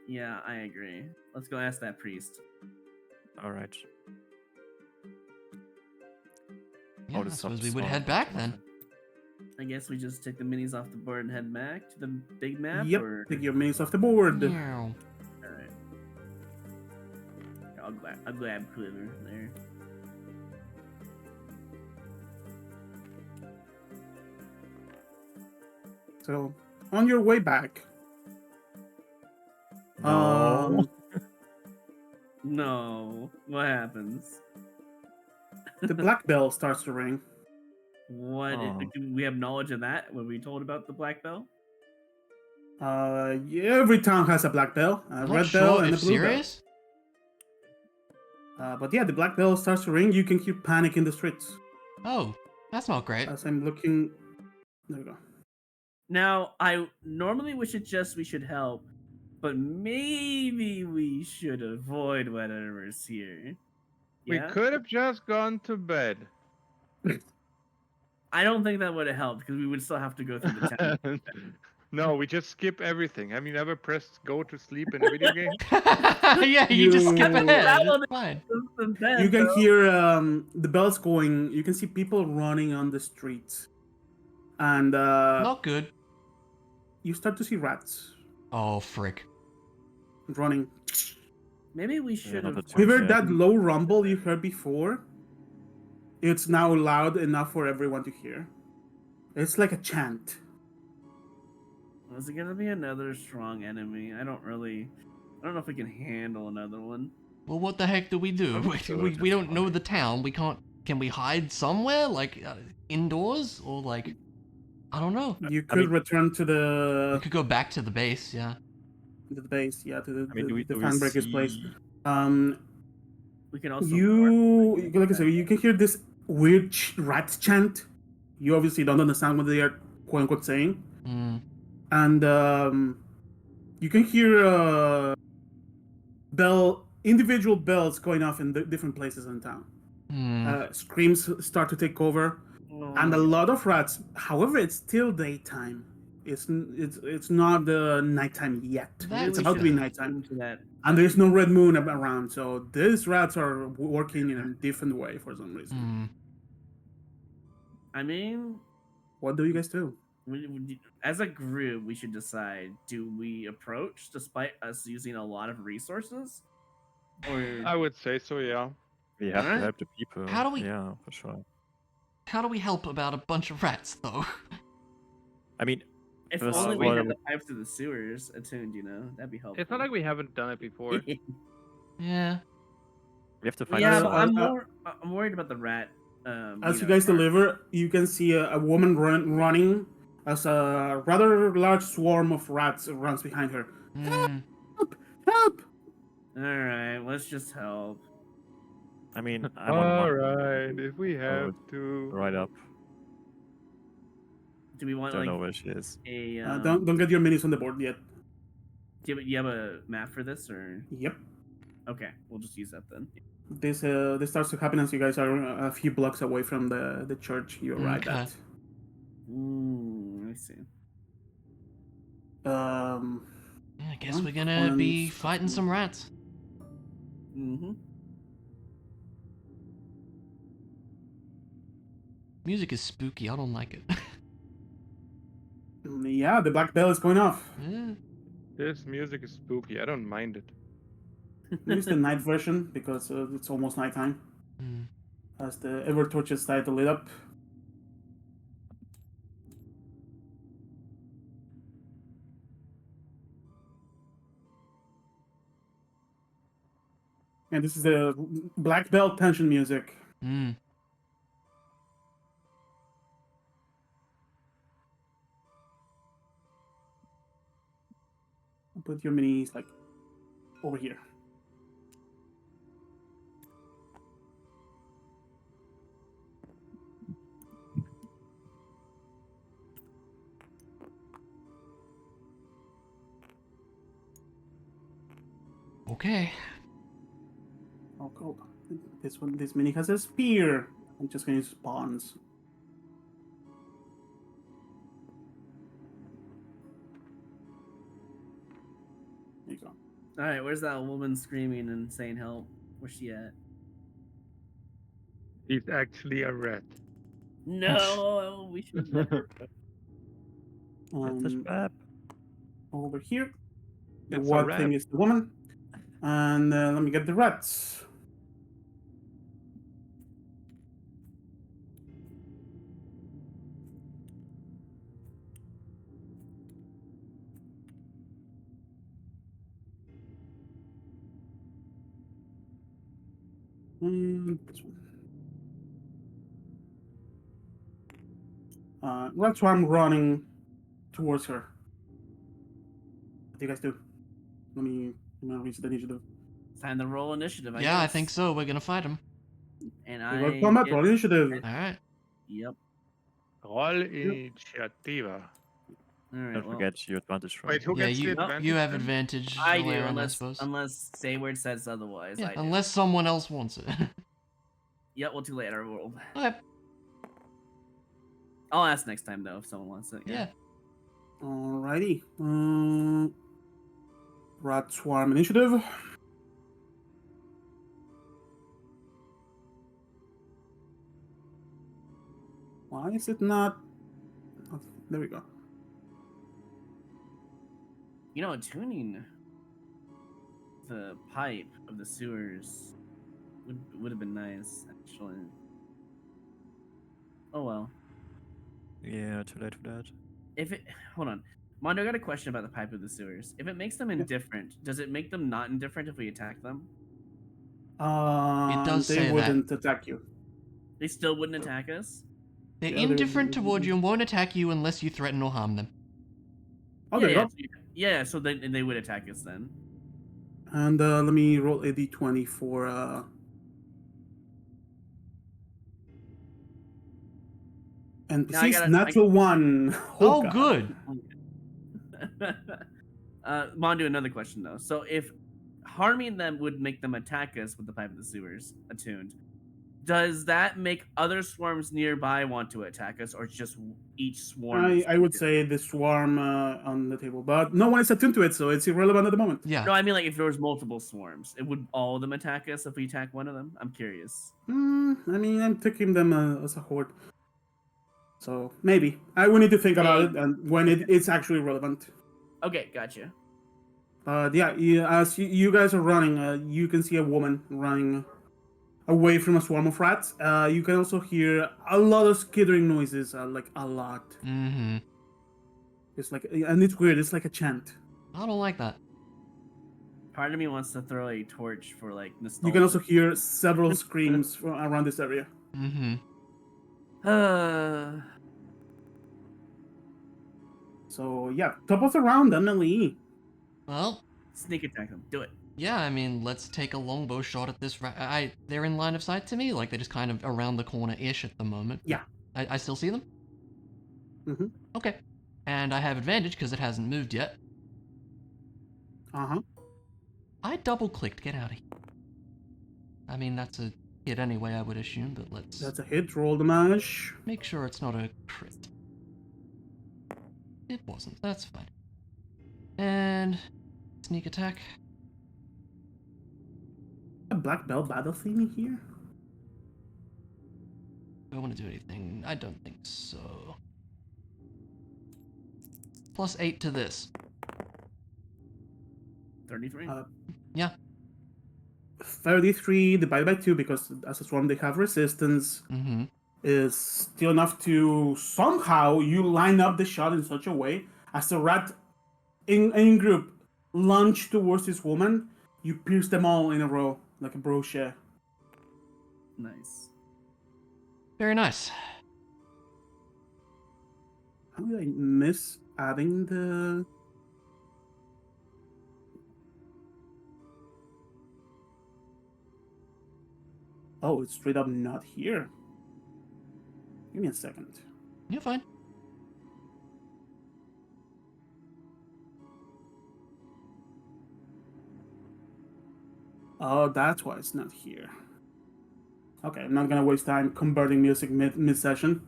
Speaker 4: Yeah, I agree. Let's go ask that priest.
Speaker 5: All right.
Speaker 1: Yeah, I
Speaker 5: this
Speaker 1: suppose
Speaker 5: up
Speaker 1: we would
Speaker 5: song.
Speaker 1: head back then.
Speaker 4: I guess we just take the minis off the board and head back to the big map.
Speaker 2: Yep.
Speaker 4: Or...
Speaker 2: Take your minis off the board.
Speaker 1: Meow.
Speaker 4: All right. I'll grab Quiver there.
Speaker 2: So, on your way back,
Speaker 5: No.
Speaker 4: No. What happens?
Speaker 2: the black bell starts to ring.
Speaker 4: What?
Speaker 5: Oh.
Speaker 4: Do we have knowledge of that when we told about the black bell?
Speaker 2: Yeah, every town has a black bell, a
Speaker 1: I'm
Speaker 2: red
Speaker 1: not
Speaker 2: bell,
Speaker 1: sure
Speaker 2: and a
Speaker 1: if
Speaker 2: blue
Speaker 1: serious.
Speaker 2: bell. But yeah, the black bell starts to ring. You can hear panic in the streets.
Speaker 1: Oh, that's not great.
Speaker 2: As I'm looking, there we go.
Speaker 4: Now, I normally we should help, but maybe we should avoid whatever's here.
Speaker 3: We
Speaker 4: Yeah?
Speaker 3: could have just gone to bed.
Speaker 4: I don't think that would have helped because we would still have to go through the town.
Speaker 3: No, we just skip everything. Have you ever pressed go to sleep in a video game?
Speaker 1: Yeah, you just skip
Speaker 2: You-
Speaker 1: ahead. It's fine.
Speaker 2: You can hear the bells going. You can see people running on the streets, and
Speaker 1: Not good.
Speaker 2: you start to see rats
Speaker 1: Oh, frick.
Speaker 2: running.
Speaker 4: Maybe we should
Speaker 5: not
Speaker 4: have.
Speaker 5: the
Speaker 2: However,
Speaker 5: Yeah.
Speaker 2: that low rumble you heard before, it's now loud enough for everyone to hear. It's like a chant.
Speaker 4: Was it gonna be another strong enemy? I don't know if we can handle another one.
Speaker 1: Well, what the heck do we do? We don't know the town. We can't. Can we hide somewhere, like indoors, or like I don't know.
Speaker 2: You could return to
Speaker 1: We
Speaker 2: the
Speaker 1: could go back to the base. Yeah.
Speaker 2: base, yeah, to the,
Speaker 5: I mean, do we
Speaker 2: Fanbreaker's place.
Speaker 5: see-
Speaker 4: We can also.
Speaker 2: Like I said, you can hear this weird rat chant. You obviously don't understand what they are quote unquote saying,
Speaker 1: Hmm.
Speaker 2: and you can hear individual bells going off in different places in town.
Speaker 1: Hmm.
Speaker 2: Screams start to take over, and a lot of rats. However, it's still daytime. It's not the nighttime yet.
Speaker 1: That
Speaker 2: It's
Speaker 1: we
Speaker 2: about to be
Speaker 1: should-
Speaker 2: nighttime,
Speaker 4: To that.
Speaker 2: and there's no red moon around. So these rats are working in a different way for some reason.
Speaker 1: Hmm.
Speaker 4: I mean,
Speaker 2: What do you guys do?
Speaker 4: as a group, we should decide: do we approach despite us using a lot of resources, or
Speaker 3: I would say so, yeah.
Speaker 5: We have
Speaker 4: Alright.
Speaker 5: to help the people.
Speaker 1: How do we-
Speaker 5: Yeah, for sure.
Speaker 1: How do we help about a bunch of rats, though?
Speaker 5: I mean,
Speaker 4: if
Speaker 5: First
Speaker 4: only
Speaker 5: of
Speaker 4: we
Speaker 5: all,
Speaker 4: had the pipes to the sewers attuned? That'd be helpful.
Speaker 3: It's not like we haven't done it before.
Speaker 1: Yeah.
Speaker 5: we have to find
Speaker 4: Yeah,
Speaker 2: So,
Speaker 4: but
Speaker 5: someone.
Speaker 4: I'm worried about the rat.
Speaker 2: As you guys deliver, you can see a woman running as a rather large swarm of rats runs behind her.
Speaker 1: Hmm.
Speaker 2: Help!
Speaker 4: All right, let's just help.
Speaker 5: I mean, I'm on one
Speaker 3: Alright, if we have to.
Speaker 5: right up.
Speaker 4: Do we want
Speaker 5: Don't
Speaker 4: like
Speaker 5: know where she is.
Speaker 4: a?
Speaker 2: Don't get your minis on the board yet.
Speaker 4: Do you have a map for this or?
Speaker 2: Yep.
Speaker 4: Okay, we'll just use that then.
Speaker 2: This starts to happen as you guys are a few blocks away from the church you arrived
Speaker 1: Okay.
Speaker 2: at.
Speaker 4: Let me see.
Speaker 1: Yeah, I guess
Speaker 2: One
Speaker 1: we're gonna be
Speaker 2: one's-
Speaker 1: fighting some rats.
Speaker 4: Mm-hmm.
Speaker 1: Music is spooky. I don't like it.
Speaker 2: Yeah, the black bell is going off.
Speaker 1: Yeah.
Speaker 3: This music is spooky. I don't mind it.
Speaker 2: Use the night version because it's almost nighttime.
Speaker 1: Hmm.
Speaker 2: As the ever torches start to lit up. And this is the black belt tension music.
Speaker 1: Hmm.
Speaker 2: Put your minis like over here.
Speaker 1: Okay.
Speaker 2: Oh, cool. This mini has a spear. I'm just gonna use spawns. you go.
Speaker 4: All right, where's that woman screaming and saying help? Where's she at?
Speaker 3: He's actually a rat.
Speaker 4: No, we should never.
Speaker 5: It's a trap.
Speaker 2: Over here. The
Speaker 3: It's a
Speaker 2: white
Speaker 3: rat.
Speaker 2: thing is the woman. And let me get the rats. This one. Rat swarm running towards her. What do you guys do? Let me reach the initiative.
Speaker 4: Time to roll initiative.
Speaker 1: Yeah, I
Speaker 4: guess.
Speaker 1: think so. We're gonna fight him.
Speaker 4: And
Speaker 2: We
Speaker 4: I.
Speaker 2: got combat,
Speaker 4: get-
Speaker 2: roll initiative.
Speaker 1: All right.
Speaker 4: Yep.
Speaker 3: Roll initiativa.
Speaker 4: All right.
Speaker 5: Don't
Speaker 4: well,
Speaker 5: forget your advantage roll.
Speaker 3: Wait, who
Speaker 1: Yeah,
Speaker 3: gets the
Speaker 1: you
Speaker 3: advantage?
Speaker 1: you have
Speaker 3: then?
Speaker 1: advantage.
Speaker 4: I do,
Speaker 1: Laren, I
Speaker 4: unless
Speaker 1: suppose.
Speaker 4: Sayward says otherwise.
Speaker 1: Yeah,
Speaker 4: I do.
Speaker 1: unless someone else wants it.
Speaker 4: Yep. Well, too late. I rolled.
Speaker 1: Okay.
Speaker 4: I'll ask next time though if someone wants it.
Speaker 1: Yeah.
Speaker 2: Alrighty. Rat swarm initiative. Why is it not? Oh, there we go.
Speaker 4: You know, tuning the pipe of the sewers would have been nice, actually. Oh well.
Speaker 5: Yeah, too late for that.
Speaker 4: If it hold on, Mondo, I got a question about the pipe of the sewers. If it makes them indifferent, does it make them not indifferent if we attack them?
Speaker 1: does
Speaker 2: They
Speaker 1: say that.
Speaker 2: wouldn't attack you.
Speaker 4: They still wouldn't attack us.
Speaker 1: They're
Speaker 2: Yeah, they're-
Speaker 1: indifferent toward you and won't attack you unless you threaten or harm them.
Speaker 2: Oh, there you go.
Speaker 4: Yeah, so they would attack us then.
Speaker 2: And let me roll a d20 for NPCs.
Speaker 4: gotta-
Speaker 2: Natural one.
Speaker 1: Oh,
Speaker 2: God.
Speaker 1: good.
Speaker 4: Mondo, another question though. So if harming them would make them attack us with the pipe of the sewers attuned, does that make other swarms nearby want to attack us, or just each swarm?
Speaker 2: I would say the swarm on the table, but no one is attuned to it, so it's irrelevant at the moment.
Speaker 1: Yeah.
Speaker 4: No, I mean like if there was multiple swarms, it would all of them attack us if we attack one of them? I'm curious.
Speaker 2: I mean, I'm taking them as a horde. So maybe. I will need to think about it and when it's actually relevant.
Speaker 4: Okay, gotcha.
Speaker 2: As you guys are running, you can see a woman running away from a swarm of rats. You can also hear a lot of skittering noises, like a lot.
Speaker 1: Mm-hmm.
Speaker 2: It's like, and it's weird. It's like a chant.
Speaker 1: I don't like that.
Speaker 4: Part of me wants to throw a torch for like nostalgia.
Speaker 2: You can also hear several screams around this area.
Speaker 1: Mm-hmm.
Speaker 2: So yeah, top of the round, Emily.
Speaker 1: Well,
Speaker 4: Sneak attack them. Do it.
Speaker 1: yeah, I mean, let's take a longbow shot at this they're in line of sight to me, like they're just kind of around the corner-ish at the moment.
Speaker 2: Yeah.
Speaker 1: I still see them?
Speaker 2: Mm-hmm.
Speaker 1: Okay. And I have advantage because it hasn't moved yet.
Speaker 2: Uh-huh.
Speaker 1: I double-clicked, get out of here. I mean, that's a hit anyway, I would assume, but let's
Speaker 2: That's a hit. Roll damage.
Speaker 1: make sure it's not a crit. It wasn't, that's fine. And sneak attack.
Speaker 2: A black belt battle theme here.
Speaker 1: Do I want to do anything? I don't think so. Plus 8 to this.
Speaker 4: 33.
Speaker 1: Yeah.
Speaker 2: 33 divided by 2 because as a swarm they have resistance.
Speaker 1: Mm-hmm.
Speaker 2: Is still enough to somehow you line up the shot in such a way as the rat in group lunge towards this woman, you pierce them all in a row like a brochure.
Speaker 4: Nice.
Speaker 1: Very nice.
Speaker 2: How did I miss adding the? Oh, it's straight up not here. Give me a second.
Speaker 1: You're fine.
Speaker 2: Oh, that's why it's not here. Okay, I'm not gonna waste time converting music mid-session.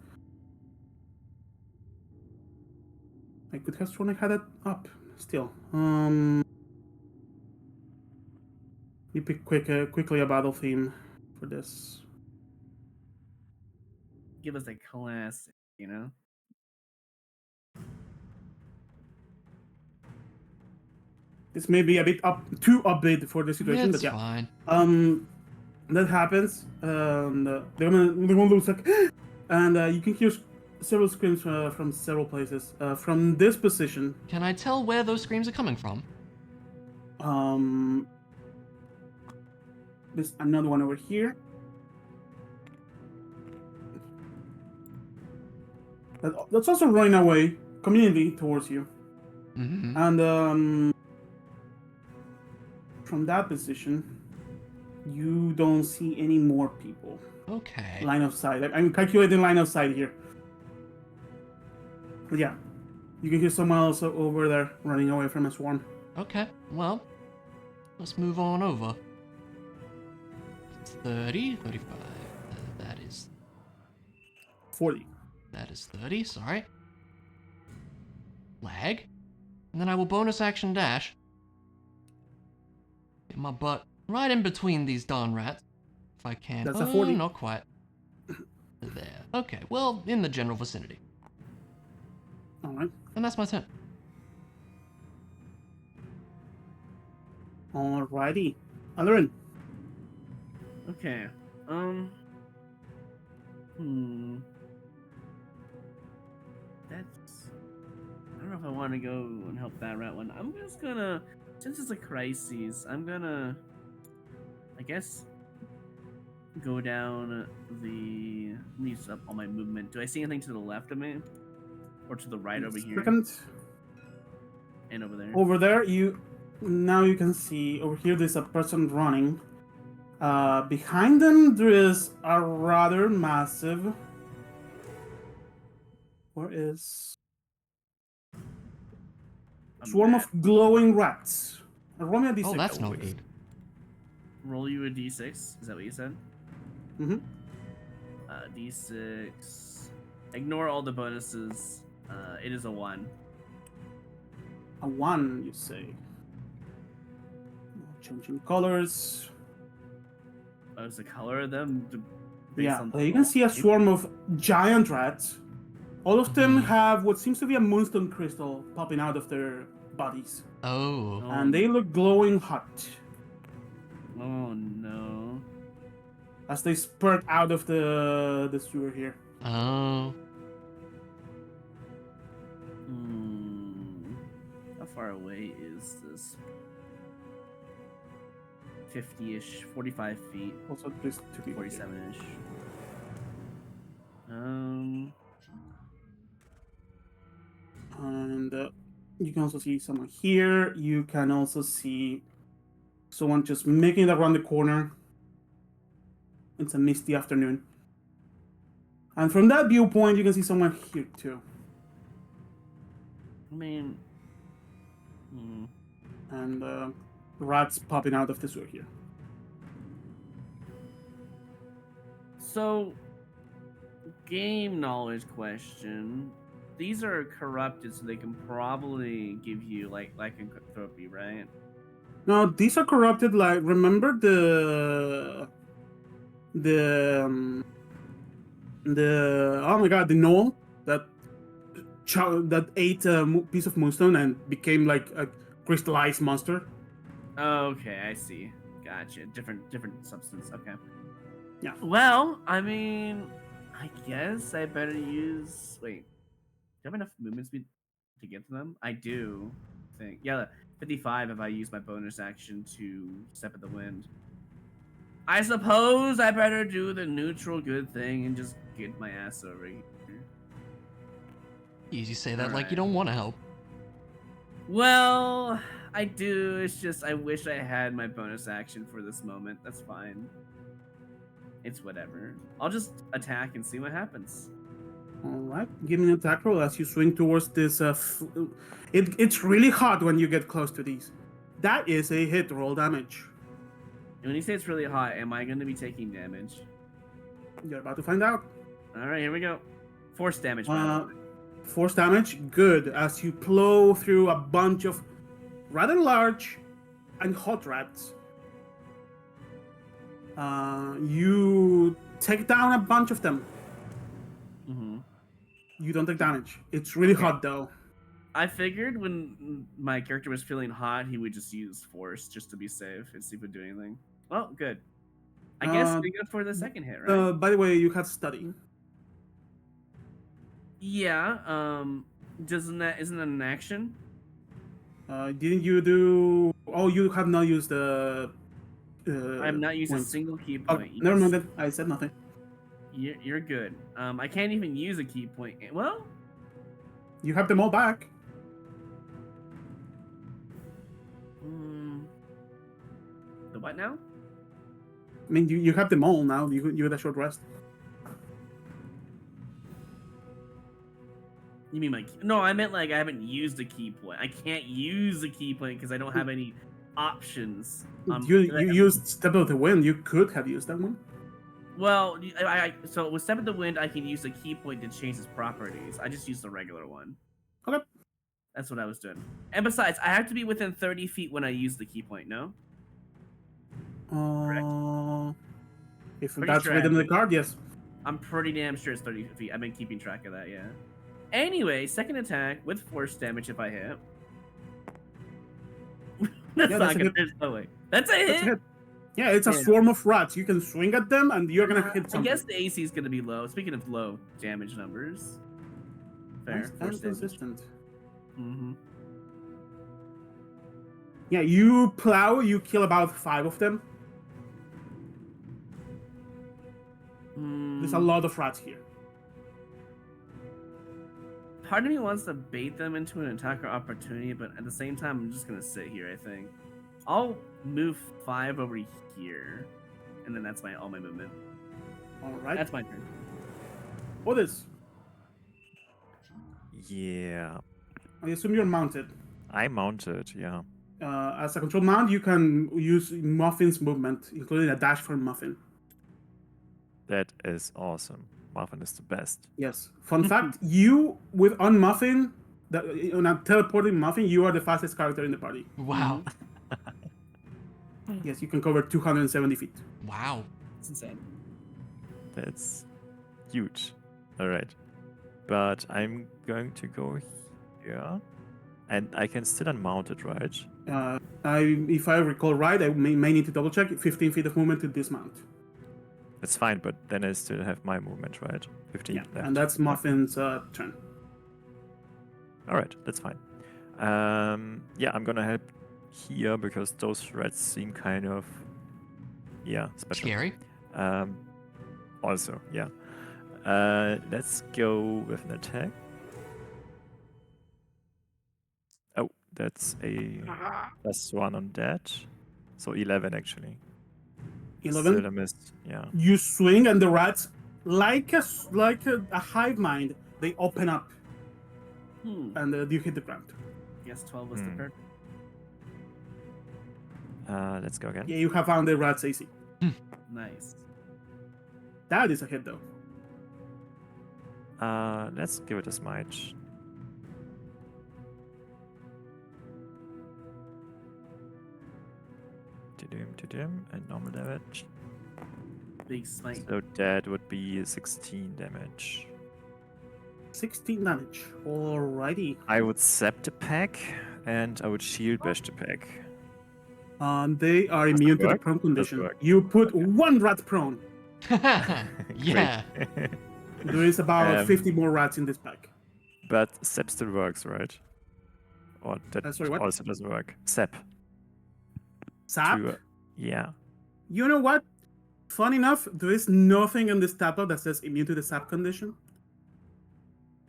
Speaker 2: I could have sworn I had it up still. You pick quickly a battle theme for this.
Speaker 4: Give us a classic, you know?
Speaker 2: This may be a bit too upbeat for the situation,
Speaker 1: It's
Speaker 2: but yeah.
Speaker 1: fine.
Speaker 2: That happens. They're gonna lose like, and you can hear several screams from several places. From this position,
Speaker 1: Can I tell where those screams are coming from?
Speaker 2: there's another one over here. That's also running away, community towards you.
Speaker 1: Mm-hmm.
Speaker 2: And from that position, you don't see any more people.
Speaker 1: Okay.
Speaker 2: Line of sight. I'm calculating line of sight here. But yeah, you can hear someone else over there running away from a swarm.
Speaker 1: Okay. Well, let's move on over. It's 30, 35. That is
Speaker 2: 40.
Speaker 1: 30. Sorry. Lag. And then I will bonus action dash. Get my butt right in between these darn rats. If I can.
Speaker 2: That's a 40.
Speaker 1: Not quite. There. Okay. Well, in the general vicinity.
Speaker 2: All right.
Speaker 1: And that's my turn.
Speaker 2: Alrighty. Alarin.
Speaker 4: Okay. That's. I don't know if I want to go and help that rat one. I'm just gonna, since it's a crisis, I'm gonna, I guess, go down the. Let me use up all my movement. Do I see anything to the left of me, or to the right over here
Speaker 2: Second.
Speaker 4: and over there?
Speaker 2: Over there, you can see over here. There's a person running. Behind them, there is a rather massive. Where is
Speaker 4: A
Speaker 2: swarm
Speaker 4: rat.
Speaker 2: of glowing rats? Roll me a d6.
Speaker 1: Oh, that's no
Speaker 2: please.
Speaker 1: good.
Speaker 4: Roll you a d6. Is that what you said?
Speaker 2: Mm-hmm.
Speaker 4: D6. Ignore all the bonuses. It is a 1.
Speaker 2: A 1, you say. Changing colors.
Speaker 4: Oh, it's the color of them? Based
Speaker 2: Yeah,
Speaker 4: on
Speaker 2: you can see a swarm of giant rats. All of them
Speaker 1: Mhm.
Speaker 2: have what seems to be a moonstone crystal popping out of their bodies.
Speaker 1: Oh.
Speaker 2: And they look glowing hot
Speaker 4: Oh no.
Speaker 2: as they spurt out of the sewer here.
Speaker 1: Oh.
Speaker 4: How far away is this? 50-ish, 45 feet,
Speaker 2: Also, just to be
Speaker 4: 47-ish.
Speaker 2: And you can also see someone here. You can also see someone just making it around the corner. It's a misty afternoon. And from that viewpoint, you can see someone here too.
Speaker 4: I mean,
Speaker 2: And rats popping out of the sewer here.
Speaker 4: so game knowledge question. These are corrupted, so they can probably give you like lycanthropy, right?
Speaker 2: No, these are corrupted. Like, remember the oh my god, the gnoll that that ate a piece of moonstone and became like a crystallized monster.
Speaker 4: Okay, I see. Gotcha. Different substance. Okay.
Speaker 2: Yeah.
Speaker 4: Well, I mean, I guess I better use. Wait, do I have enough movement speed to get to them? I do. I think. Yeah, 55 if I use my bonus action to step in the wind. I suppose I better do the neutral good thing and just get my ass over here.
Speaker 1: You say that like
Speaker 4: Alright.
Speaker 1: you don't want to help.
Speaker 4: Well, I do. It's just I wish I had my bonus action for this moment. That's fine. It's whatever. I'll just attack and see what happens.
Speaker 2: All right, give me an attack roll as you swing towards this. It's really hot when you get close to these. That is a hit. Roll damage.
Speaker 4: And when you say it's really hot, am I going to be taking damage?
Speaker 2: You're about to find out.
Speaker 4: All right, here we go. Force damage. By the way.
Speaker 2: Force damage, good. As you plow through a bunch of rather large and hot rats, You take down a bunch of them.
Speaker 4: Mm-hmm.
Speaker 2: You don't take damage. It's really
Speaker 4: Okay.
Speaker 2: hot though.
Speaker 4: I figured when my character was feeling hot, he would just use force just to be safe and see if it would do anything. Well, good. I guess we go for the second hit, right?
Speaker 2: By the way, you have study.
Speaker 4: Yeah. Isn't that an action?
Speaker 2: Didn't you do? Oh, you have not used the.
Speaker 4: I have not used a
Speaker 2: points.
Speaker 4: single key
Speaker 2: Oh,
Speaker 4: point.
Speaker 2: never
Speaker 4: Yes.
Speaker 2: mind. That I said nothing.
Speaker 4: You're good. I can't even use a key point. Well,
Speaker 2: You have them all back.
Speaker 4: the what now?
Speaker 2: I mean, you have them all now. You had a short rest.
Speaker 4: You mean like no? I meant like I haven't used a key point. I can't use a key point because I don't have any options.
Speaker 2: You used Step of the Wind. You could have used that one.
Speaker 4: Well, so with Step of the Wind, I can use a key point to change its properties. I just used the regular one.
Speaker 2: Okay.
Speaker 4: That's what I was doing. And besides, I have to be within 30 feet when I use the key point. No.
Speaker 2: If
Speaker 4: Pretty
Speaker 2: that's
Speaker 4: sure I
Speaker 2: written in
Speaker 4: have
Speaker 2: the card, yes.
Speaker 4: I'm pretty damn sure it's 30 feet. I've been keeping track of that, yeah. Anyway, second attack with force damage if I hit. That's
Speaker 2: Yeah,
Speaker 4: not
Speaker 2: that's a
Speaker 4: gonna
Speaker 2: hit.
Speaker 4: there's no way. That's a hit!
Speaker 2: That's a hit. Yeah, it's a
Speaker 4: Yeah.
Speaker 2: swarm of rats. You can swing at them, and you're gonna hit
Speaker 4: I
Speaker 2: something.
Speaker 4: guess the AC is gonna be low. Speaking of low damage numbers. Fair.
Speaker 2: That's
Speaker 4: Force damage.
Speaker 2: consistent.
Speaker 4: Mm-hmm.
Speaker 2: Yeah, you plow. You kill about 5 of them. There's a lot of rats here.
Speaker 4: Part of me wants to bait them into an attacker opportunity, but at the same time, I'm just gonna sit here. I think I'll move 5 over here, and then that's all my movement.
Speaker 2: All right.
Speaker 4: That's my turn.
Speaker 2: What is?
Speaker 5: Yeah.
Speaker 2: I assume you're mounted.
Speaker 5: I mounted, yeah.
Speaker 2: As a control mount, you can use Muffin's movement, including a dash for Muffin.
Speaker 5: That is awesome. Muffin is the best.
Speaker 2: Yes. Fun fact: you on Muffin, on a teleporting Muffin, you are the fastest character in the party.
Speaker 1: Wow.
Speaker 2: Yes, you can cover 270 feet.
Speaker 1: Wow.
Speaker 4: It's insane.
Speaker 5: That's huge. Alright. But I'm going to go here. And I can still unmount it, right?
Speaker 2: If I recall right, I may need to double check. 15 feet of movement to dismount.
Speaker 5: That's fine, but then I still have my movement, right? 15
Speaker 2: Yeah,
Speaker 5: left.
Speaker 2: and that's Muffin's turn.
Speaker 5: Alright, that's fine. Yeah, I'm gonna help here because those threats seem kind of, yeah, special.
Speaker 1: Scary.
Speaker 5: Also, yeah. Let's go with an attack. Oh, that's a +1 on that. So 11 actually.
Speaker 2: 11.
Speaker 5: Still a miss, yeah.
Speaker 2: You swing, and the rats, like a hive mind, they open up, and you hit the ground.
Speaker 4: Yes, 12 was the perk.
Speaker 5: Let's go again.
Speaker 2: Yeah, you have found the rat's AC.
Speaker 4: Nice.
Speaker 2: That is a hit, though.
Speaker 5: Let's give it a smite. And normal damage.
Speaker 4: Big smite.
Speaker 5: So that would be 16 damage.
Speaker 2: 16 damage. Alrighty.
Speaker 5: I would sap the pack and I would shield bash the pack.
Speaker 2: They are
Speaker 5: Does
Speaker 2: immune
Speaker 5: that
Speaker 2: to the
Speaker 5: work?
Speaker 2: prone
Speaker 5: Does
Speaker 2: condition.
Speaker 5: work.
Speaker 2: You put one rat prone.
Speaker 1: Yeah.
Speaker 5: Great.
Speaker 2: There is about 50 more rats in this pack.
Speaker 5: But sap still works, right? Or that
Speaker 2: Sorry, what?
Speaker 5: also doesn't work. Sap.
Speaker 2: Sap?
Speaker 5: Yeah.
Speaker 2: You know what? Fun enough, there is nothing in this tablet that says immune to the sap condition.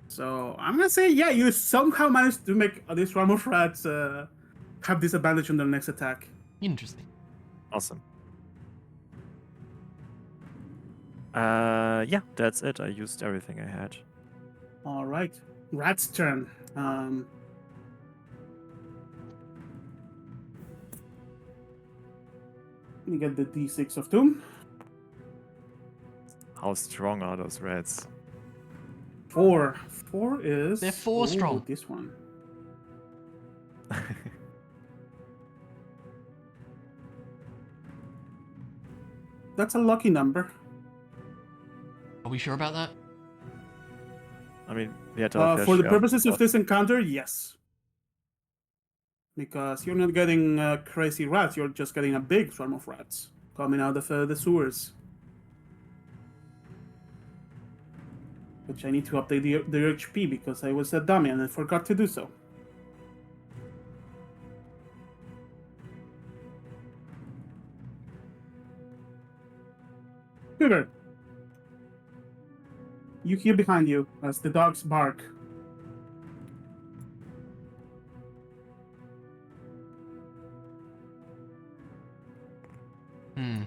Speaker 2: So I'm gonna say, yeah, you somehow managed to make this swarm of rats have disadvantage on their next attack.
Speaker 1: Interesting.
Speaker 5: Awesome. Yeah, that's it. I used everything I had.
Speaker 2: All right, rat's turn. Let me get the D6 of doom.
Speaker 5: How strong are those rats?
Speaker 2: 4. 4 is.
Speaker 1: They're 4 strong.
Speaker 2: This one.
Speaker 5: Let
Speaker 2: that's a lucky number.
Speaker 1: Are we sure about that?
Speaker 5: I mean, we had our fair
Speaker 2: For the
Speaker 5: share
Speaker 2: purposes of
Speaker 5: stuff.
Speaker 2: this encounter, yes. Because you're not getting crazy rats, you're just getting a big swarm of rats coming out of the sewers. Which I need to update the HP because I was a dummy and I forgot to do so. Quiver. You hear behind you as the dogs bark.
Speaker 1: Hmm.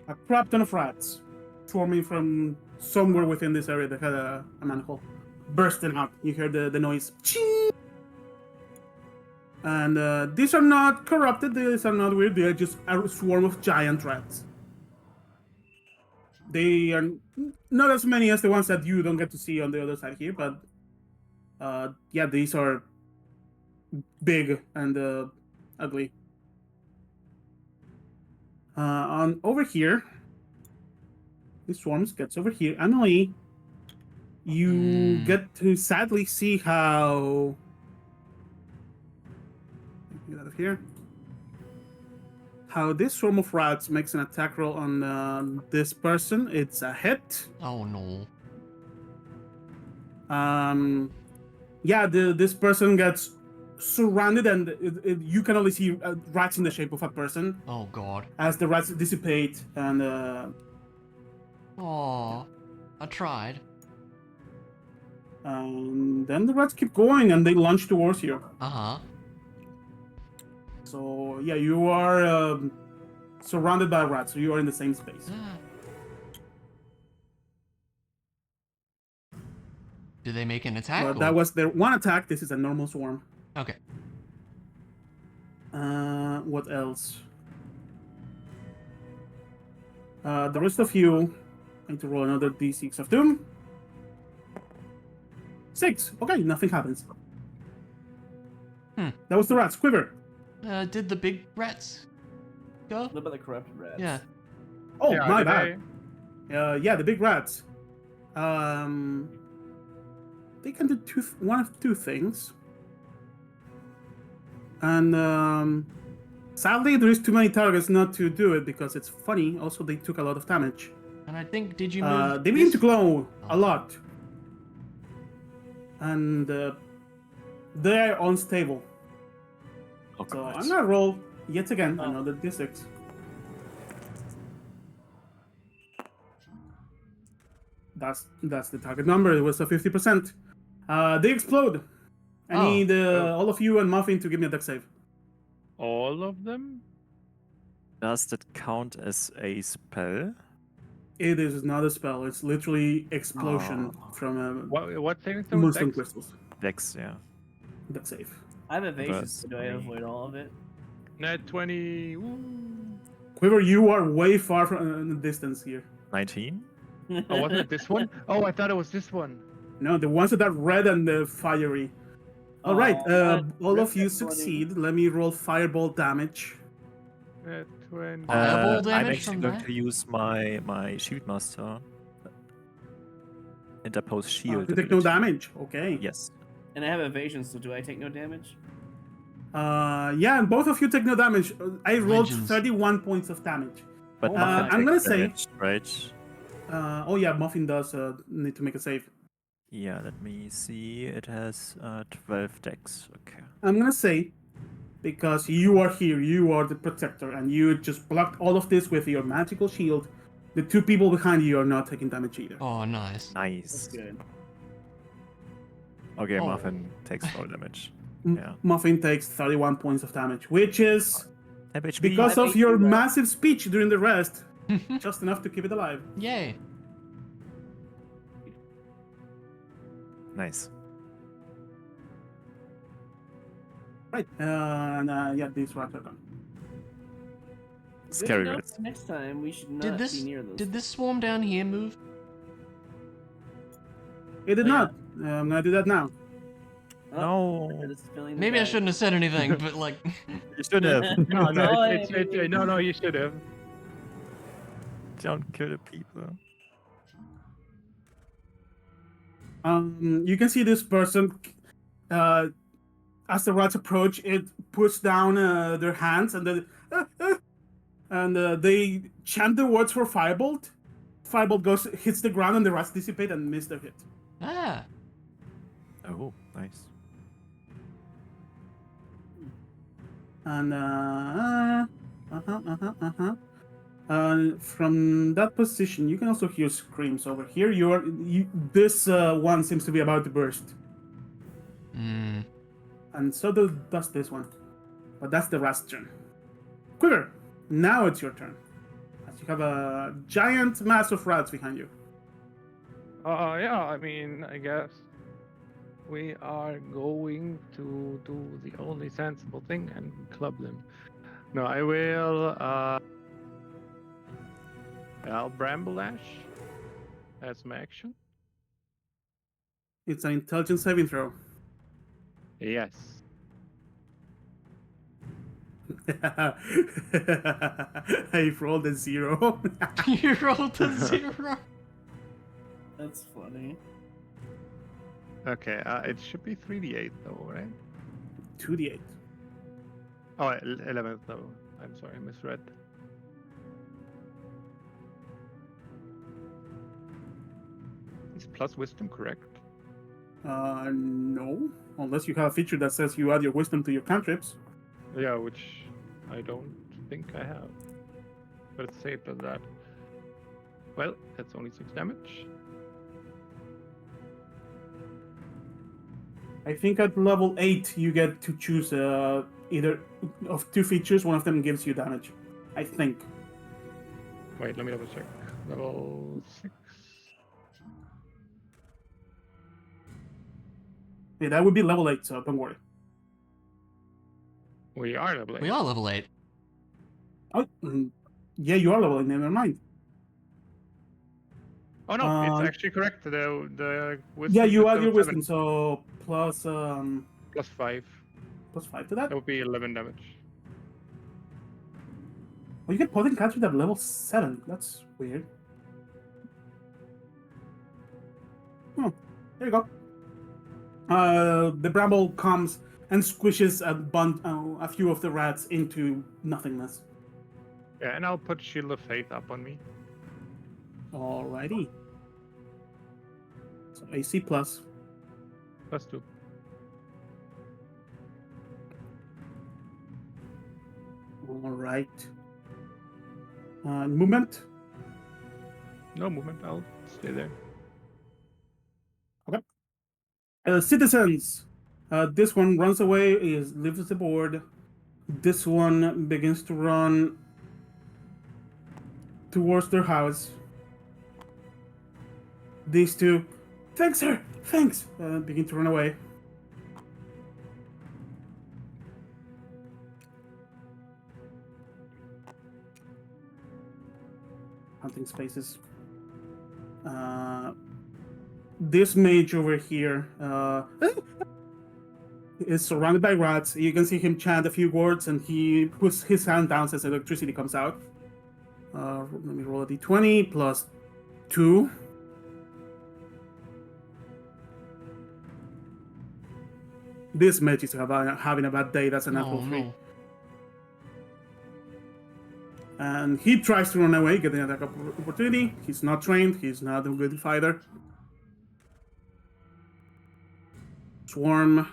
Speaker 2: A crap ton of rats swarming from somewhere within this area that had a manhole. Bursting out. You hear the noise. Ching! And these are not corrupted, these are not weird, they are just a swarm of giant rats. They are not as many as the ones that you don't get to see on the other side here, but yeah, these are big and ugly. On over here, the swarms gets over here. Emily, you get to sadly see how. Get out of here. How this swarm of rats makes an attack roll on this person. It's a hit.
Speaker 1: Oh no.
Speaker 2: Yeah, this person gets surrounded, and you can only see rats in the shape of a person.
Speaker 1: Oh god.
Speaker 2: As the rats dissipate, and
Speaker 1: Aw. I tried.
Speaker 2: then the rats keep going, and they launch towards you.
Speaker 1: Uh-huh.
Speaker 2: So yeah, you are surrounded by rats, so you are in the same space.
Speaker 1: Do they make an attack?
Speaker 2: But
Speaker 1: or-
Speaker 2: that was their one attack. This is a normal swarm.
Speaker 1: Okay.
Speaker 2: What else? The rest of you need to roll another d6 of doom. 6. Okay, nothing happens. That was the rats. Quiver.
Speaker 1: Did the big rats go?
Speaker 4: What about the corrupted rats?
Speaker 1: Yeah.
Speaker 2: Oh,
Speaker 3: Yeah,
Speaker 2: my
Speaker 3: did
Speaker 2: bad. Yeah, the big rats. They can do one of two things. And sadly, there is too many targets not to do it because it's funny. Also, they took a lot of damage.
Speaker 1: And I think, did you move
Speaker 2: They begin
Speaker 1: this-
Speaker 2: to glow a lot. And they're unstable.
Speaker 5: Oh,
Speaker 2: So
Speaker 5: God.
Speaker 2: I'm gonna roll yet again another d6. That's the target number. It was a 50%. They explode. I
Speaker 1: Oh.
Speaker 2: need all of you and Muffin to give me a deck save.
Speaker 3: All of them?
Speaker 5: Does that count as a spell?
Speaker 2: It is not a spell. It's literally explosion from
Speaker 3: What saving throw?
Speaker 2: moonstone
Speaker 3: Dex?
Speaker 2: crystals.
Speaker 5: Dex, yeah.
Speaker 2: Deck save.
Speaker 4: I have evasion,
Speaker 5: Plus
Speaker 4: so do I
Speaker 5: me.
Speaker 4: avoid all of it?
Speaker 3: Nat 20. Woo.
Speaker 2: Quiver, you are way far from the distance here.
Speaker 5: 19?
Speaker 3: Oh, wasn't it this one? Oh, I thought it was this one.
Speaker 2: No, the ones that are red and fiery. All right, all of you
Speaker 4: Nat 20.
Speaker 2: succeed. Let me roll fireball damage.
Speaker 3: Nat 20.
Speaker 1: Fireball
Speaker 5: I'm
Speaker 1: damage
Speaker 5: actually
Speaker 1: from
Speaker 5: going
Speaker 1: that?
Speaker 5: to use my shield master. Interpose shield.
Speaker 2: You take no
Speaker 5: ability.
Speaker 2: damage. Okay.
Speaker 5: Yes.
Speaker 4: And I have evasion, so do I take no damage?
Speaker 2: Yeah, and both of you take no damage. I rolled
Speaker 1: Legends.
Speaker 2: 31 points of damage.
Speaker 5: But
Speaker 4: Oh,
Speaker 5: Muffin
Speaker 2: I'm gonna
Speaker 5: takes
Speaker 2: say-
Speaker 5: damage, right?
Speaker 2: Oh yeah, Muffin does need to make a save.
Speaker 5: Yeah, let me see. It has 12 dex. Okay.
Speaker 2: I'm gonna say, because you are here, you are the protector, and you just blocked all of this with your magical shield. The two people behind you are not taking damage either.
Speaker 1: Oh, nice.
Speaker 4: That's
Speaker 5: Nice.
Speaker 4: good.
Speaker 5: Okay,
Speaker 1: Oh.
Speaker 5: Muffin takes full damage.
Speaker 2: M-
Speaker 5: Yeah.
Speaker 2: Muffin takes 31 points of damage, which is
Speaker 5: Temp HP.
Speaker 2: because
Speaker 4: I
Speaker 2: of
Speaker 4: think
Speaker 2: your
Speaker 4: you're right.
Speaker 2: massive speech during the rest, just enough to keep it alive.
Speaker 1: Yay.
Speaker 5: Nice.
Speaker 2: Right. Yeah, these rats are gone.
Speaker 4: Good
Speaker 5: Scary
Speaker 4: to know
Speaker 5: rats.
Speaker 4: for next time, we should not
Speaker 1: Did this
Speaker 4: be near those.
Speaker 1: did this swarm down here move?
Speaker 2: It did
Speaker 4: Oh, yeah.
Speaker 2: not. I'm gonna do that now.
Speaker 5: No.
Speaker 4: This is feeling
Speaker 1: Maybe I
Speaker 4: bad.
Speaker 1: shouldn't have said anything, but like,
Speaker 5: You should have.
Speaker 3: No, no,
Speaker 4: Joy.
Speaker 3: no, you should have.
Speaker 5: Don't kill the people.
Speaker 2: You can see this person, as the rats approach, it puts down their hands and then they chant the words for Firebolt. Firebolt hits the ground and the rats dissipate and miss their hit.
Speaker 1: ah,
Speaker 5: Oh, nice.
Speaker 2: And from that position, you can also hear screams over here. This one seems to be about to burst, and so does this one. But that's the rat's turn. Quiver, now it's your turn. As you have a giant mass of rats behind you.
Speaker 3: Yeah, I mean, I guess we are going to do the only sensible thing and club them. No, I will, I'll Bramble Lash as my action.
Speaker 2: It's an intelligence saving throw.
Speaker 3: Yes.
Speaker 2: I rolled a 0.
Speaker 1: you rolled a 0.
Speaker 4: That's funny.
Speaker 3: Okay, it should be 3d8 though, right?
Speaker 2: 2d8.
Speaker 3: Oh, 11 though. I'm sorry, I misread. Is plus wisdom correct?
Speaker 2: No. Unless you have a feature that says you add your wisdom to your cantrips.
Speaker 3: Yeah, which I don't think I have. But it's saved as that. Well, that's only 6 damage.
Speaker 2: I think at level 8 you get to choose either of 2 features. One of them gives you damage. I think.
Speaker 3: Wait, let me double check. Level 6.
Speaker 2: Yeah, that would be level 8, so don't worry.
Speaker 3: We are level 8.
Speaker 1: We are level 8.
Speaker 2: Oh, yeah, you are level 8, never mind.
Speaker 3: Oh no, it's actually correct. The wisdom.
Speaker 2: Yeah, you
Speaker 3: is
Speaker 2: add your
Speaker 3: level 7.
Speaker 2: wisdom, so plus
Speaker 3: Plus 5.
Speaker 2: plus 5 to that.
Speaker 3: That would be 11 damage.
Speaker 2: Well, you get potent cantrips at level 7. That's weird. Oh, there you go. The bramble comes and squishes a few of the rats into nothingness.
Speaker 3: Yeah, and I'll put Shield of Faith up on me.
Speaker 2: Alrighty. So AC plus.
Speaker 3: Plus 2.
Speaker 2: Alright. Movement.
Speaker 3: No movement. I'll stay there.
Speaker 2: Citizens. This one runs away, leaves the board. This one begins to run towards their house. These two, thanks, sir, thanks, begin to run away. Hunting spaces. This mage over here is surrounded by rats. You can see him chant a few words and he puts his hand down as electricity comes out. Let me roll a d20 plus 2. This mage is having a bad day. That's a natural 3.
Speaker 1: No.
Speaker 2: And he tries to run away, getting an attack opportunity. He's not trained. He's not a good fighter. Swarm.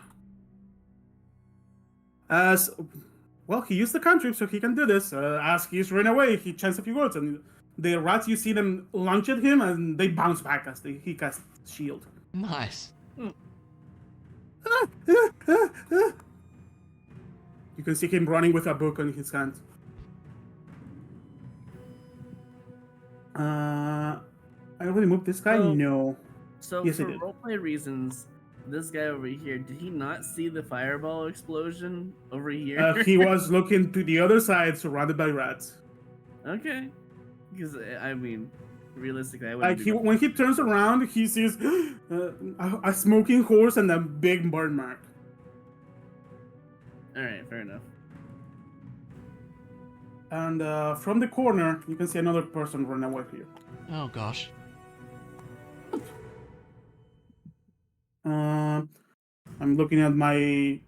Speaker 2: As well, he used the cantrip, so he can do this. As he's running away, he chants a few words, and the rats, you see them launch at him, and they bounce back as he casts shield.
Speaker 1: Nice.
Speaker 2: You can see him running with a book in his hand. I already moved this guy?
Speaker 4: Oh.
Speaker 2: No.
Speaker 4: So
Speaker 2: Yes, I
Speaker 4: for
Speaker 2: did.
Speaker 4: roleplay reasons, this guy over here, did he not see the fireball explosion over here?
Speaker 2: He was looking to the other side, surrounded by rats.
Speaker 4: Okay. Because, I mean, realistically, I
Speaker 2: Like
Speaker 4: wouldn't
Speaker 2: when he turns around, he sees a smoking horse and a big burn mark.
Speaker 4: All right, fair enough.
Speaker 2: And from the corner, you can see another person run away here.
Speaker 1: Oh gosh.
Speaker 2: I'm looking at my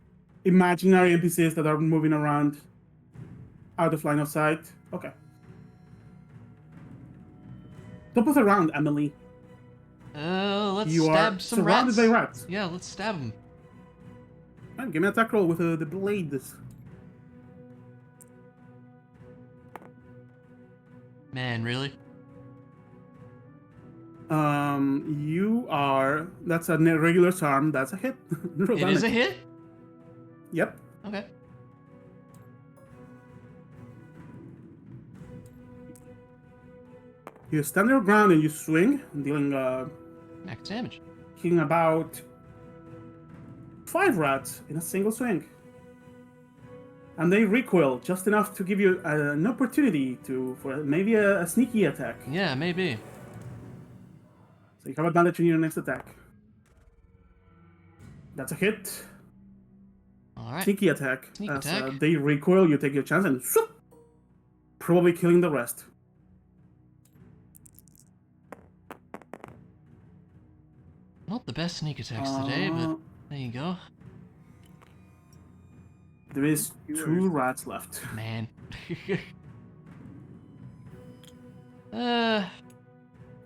Speaker 2: imaginary NPCs that are moving around out of line of sight. Okay. Top of the round, Emily.
Speaker 1: Let's
Speaker 2: You are
Speaker 1: stab some
Speaker 2: surrounded
Speaker 1: rats.
Speaker 2: by rats.
Speaker 1: Yeah, let's stab them.
Speaker 2: Right, give me an attack roll with the blades.
Speaker 1: Man, really?
Speaker 2: You are. That's a regular charm. That's a hit. Roll
Speaker 1: It is a
Speaker 2: damage.
Speaker 1: hit?
Speaker 2: Yep.
Speaker 1: Okay.
Speaker 2: You stand your ground and you swing, dealing
Speaker 1: Max damage.
Speaker 2: killing about 5 rats in a single swing. And they recoil just enough to give you an opportunity for maybe a sneaky attack.
Speaker 1: Yeah, maybe.
Speaker 2: So you have advantage in your next attack. That's a hit.
Speaker 1: Alright.
Speaker 2: Sneaky attack.
Speaker 1: Sneak
Speaker 2: As
Speaker 1: attack.
Speaker 2: they recoil, you take your chance and swoop, probably killing the rest.
Speaker 1: Not the best sneak attacks today, but there you go.
Speaker 2: There is 2 rats left.
Speaker 1: Man.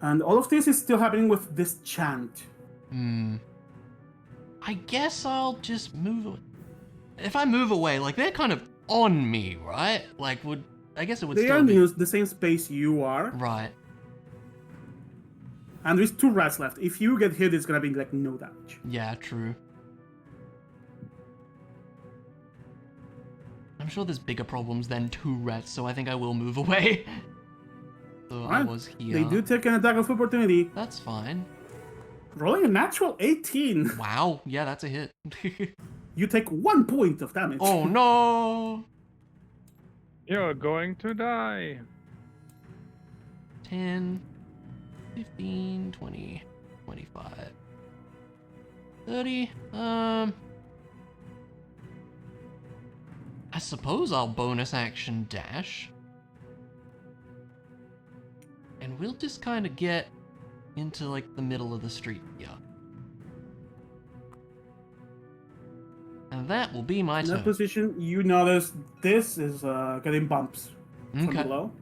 Speaker 2: And all of this is still happening with this chant.
Speaker 1: I guess I'll just move away. If I move away, like, they're kind of on me, right? Like, I guess it would
Speaker 2: They
Speaker 1: still
Speaker 2: are
Speaker 1: be...
Speaker 2: in the same space you are.
Speaker 1: Right.
Speaker 2: And there's 2 rats left. If you get hit, it's gonna be like no damage.
Speaker 1: Yeah, true. I'm sure there's bigger problems than 2 rats, so I think I will move away. So I
Speaker 2: Alright,
Speaker 1: was here.
Speaker 2: They do take an attack of opportunity.
Speaker 1: That's fine.
Speaker 2: Rolling a natural 18.
Speaker 1: Wow, yeah, that's a hit.
Speaker 2: You take 1 point of damage.
Speaker 1: Oh no!
Speaker 3: You're going to die.
Speaker 1: 10, 15, 20, 25, 30. I suppose I'll bonus action dash. And we'll just kind of get into, like, the middle of the street here. And that will be my
Speaker 2: In that
Speaker 1: turn.
Speaker 2: position, you notice this is getting bumps from
Speaker 1: Okay.
Speaker 2: below.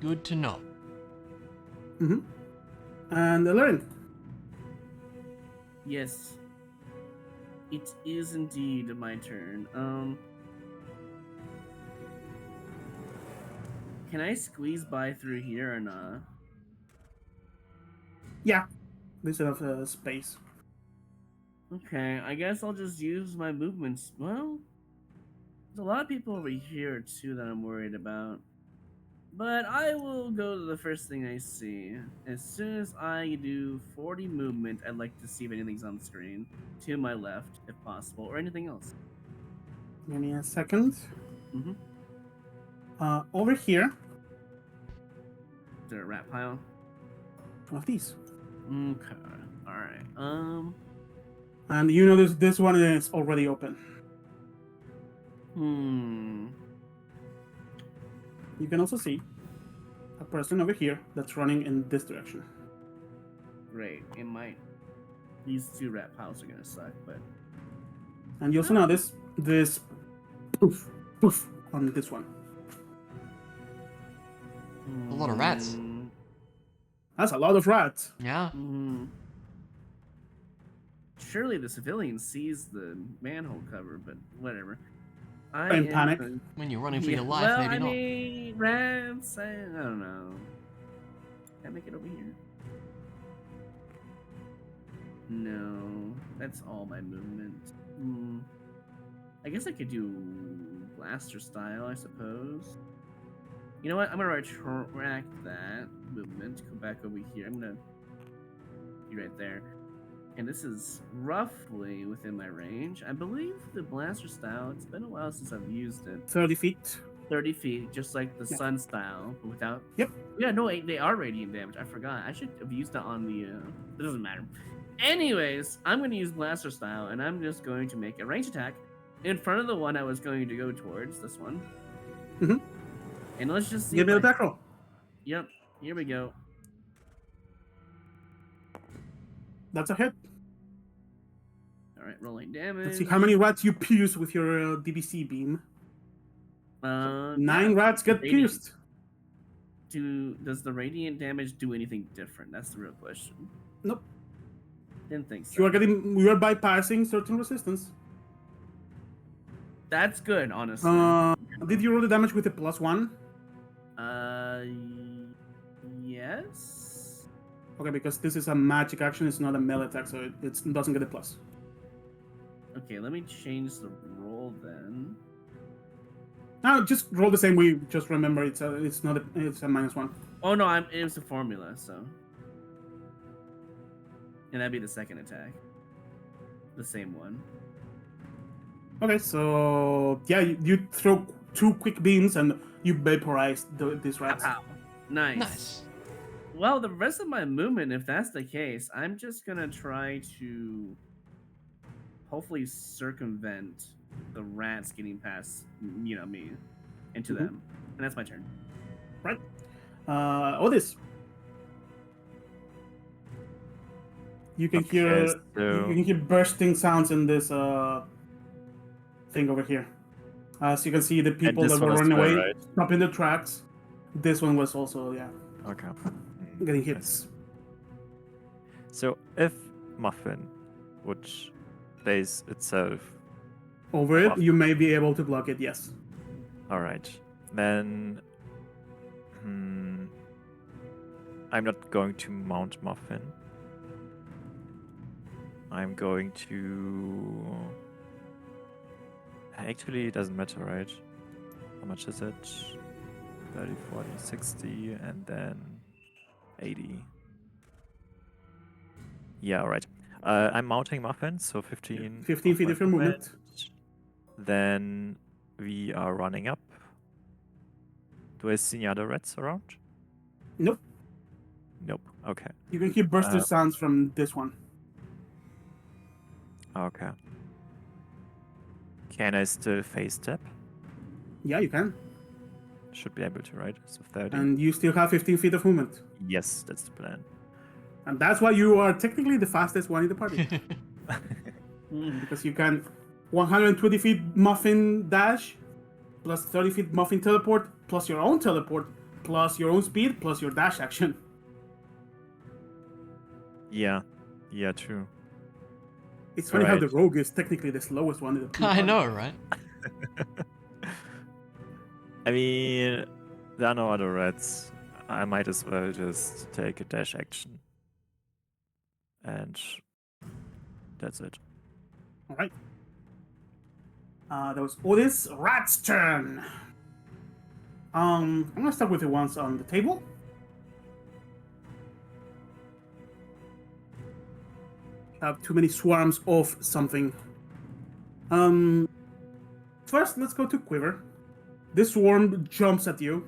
Speaker 1: Good to know.
Speaker 2: Mm-hmm. And Lauren.
Speaker 4: Yes. It is indeed my turn. Can I squeeze by through here or not?
Speaker 2: Yeah. There's enough space.
Speaker 4: Okay, I guess I'll just use my movements. Well, there's a lot of people over here too that I'm worried about. But I will go to the first thing I see. As soon as I do 40 movement, I'd like to see if anything's on the screen. To my left, if possible, or anything else.
Speaker 2: Give me a second.
Speaker 4: Mm-hmm.
Speaker 2: Over here,
Speaker 4: Is there a rat pile?
Speaker 2: one of these.
Speaker 4: Okay. Alright.
Speaker 2: And you notice this one is already open. You can also see a person over here that's running in this direction.
Speaker 4: Great. It might. These 2 rat piles are gonna suck, but.
Speaker 2: And you also notice this poof, poof on this one.
Speaker 1: A lot of rats.
Speaker 2: That's a lot of rats.
Speaker 1: Yeah.
Speaker 4: Surely the civilian sees the manhole cover, but whatever.
Speaker 2: In panic.
Speaker 1: When you're running for your
Speaker 4: Yeah,
Speaker 1: life,
Speaker 4: well,
Speaker 1: maybe
Speaker 4: I
Speaker 1: not.
Speaker 4: mean, rats. I don't know. Can I make it over here? No, that's all my movement. I guess I could do blaster style, I suppose. You know what? I'm gonna retract that movement. Go back over here. I'm gonna be right there. And this is roughly within my range. I believe the blaster style, it's been a while since I've used it.
Speaker 2: 30 feet.
Speaker 4: 30 feet, just like the
Speaker 2: Yeah.
Speaker 4: sun style, but without...
Speaker 2: Yep.
Speaker 4: Yeah, no, they are radiant damage. I forgot. I should have used that on the... It doesn't matter. Anyways, I'm going to use Blaster Style, and I'm just going to make a range attack in front of the one I was going to go towards, this one.
Speaker 2: Mhm.
Speaker 4: And let's just see.
Speaker 2: Give me
Speaker 4: if
Speaker 2: the
Speaker 4: I-
Speaker 2: attack roll.
Speaker 4: Yep, here we go.
Speaker 2: That's a hit.
Speaker 4: All right, rolling damage.
Speaker 2: Let's see how many rats you pierce with your DBC beam. 9
Speaker 4: yeah,
Speaker 2: rats get
Speaker 4: radiant.
Speaker 2: pierced.
Speaker 4: Does the radiant damage do anything different? That's the real question.
Speaker 2: Nope.
Speaker 4: Didn't think so.
Speaker 2: You are bypassing certain resistance.
Speaker 4: That's good, honestly.
Speaker 2: Did you roll the damage with a +1?
Speaker 4: Yes.
Speaker 2: Okay, because this is a magic action, it's not a melee attack, so it doesn't get a plus.
Speaker 4: Okay, let me change the roll then.
Speaker 2: No, just roll the same way. Just remember, it's a -1.
Speaker 4: Oh no, it was a formula, so. And that'd be the second attack. The same one.
Speaker 2: Okay, so yeah, you throw 2 quick beams and you vaporize these rats.
Speaker 4: Ow. Nice.
Speaker 1: Nice.
Speaker 4: Well, the rest of my movement, if that's the case, I'm just gonna try to hopefully circumvent the rats getting past, me into them. And that's my turn.
Speaker 2: Right. Otis. You can
Speaker 5: Okay,
Speaker 2: hear
Speaker 5: so-
Speaker 2: you can hear bursting sounds in this thing over here. As you can see, the people
Speaker 5: this
Speaker 2: that were
Speaker 5: one as
Speaker 2: running
Speaker 5: well,
Speaker 2: away
Speaker 5: right?
Speaker 2: stop in the tracks. This one was also
Speaker 5: Okay.
Speaker 2: getting hits.
Speaker 5: So if Muffin would place itself,
Speaker 2: Over it, you may be able to block it. Yes.
Speaker 5: all right, then I'm not going to mount Muffin. I'm going to. Actually, it doesn't matter, right? How much is it? 30, 40, 60, and then 80. Yeah, all right. I'm mounting Muffin, so 15.
Speaker 2: 15
Speaker 5: of
Speaker 2: feet
Speaker 5: my
Speaker 2: of your movement.
Speaker 5: Then we are running up. Do I see any other rats around?
Speaker 2: Nope.
Speaker 5: Nope. Okay.
Speaker 2: You can hear bursting sounds from this one.
Speaker 5: Okay. Can I still face step?
Speaker 2: Yeah, you can.
Speaker 5: Should be able to, right? So 30.
Speaker 2: And you still have 15 feet of movement.
Speaker 5: Yes, that's the plan.
Speaker 2: And that's why you are technically the fastest one in the party. Because you can 120 feet muffin dash, plus 30 feet muffin teleport, plus your own teleport, plus your own speed, plus your dash action.
Speaker 5: Yeah. Yeah, true.
Speaker 2: It's funny how the
Speaker 5: Right.
Speaker 2: rogue is technically the slowest one in the
Speaker 1: I
Speaker 2: party.
Speaker 1: know, right?
Speaker 5: I mean, there are no other rats. I might as well just take a dash action. And that's it.
Speaker 2: All right. That was Otis. Rat's turn. I'm gonna start with the ones on the table. Have too many swarms of something. First, let's go to Quiver. This swarm jumps at you,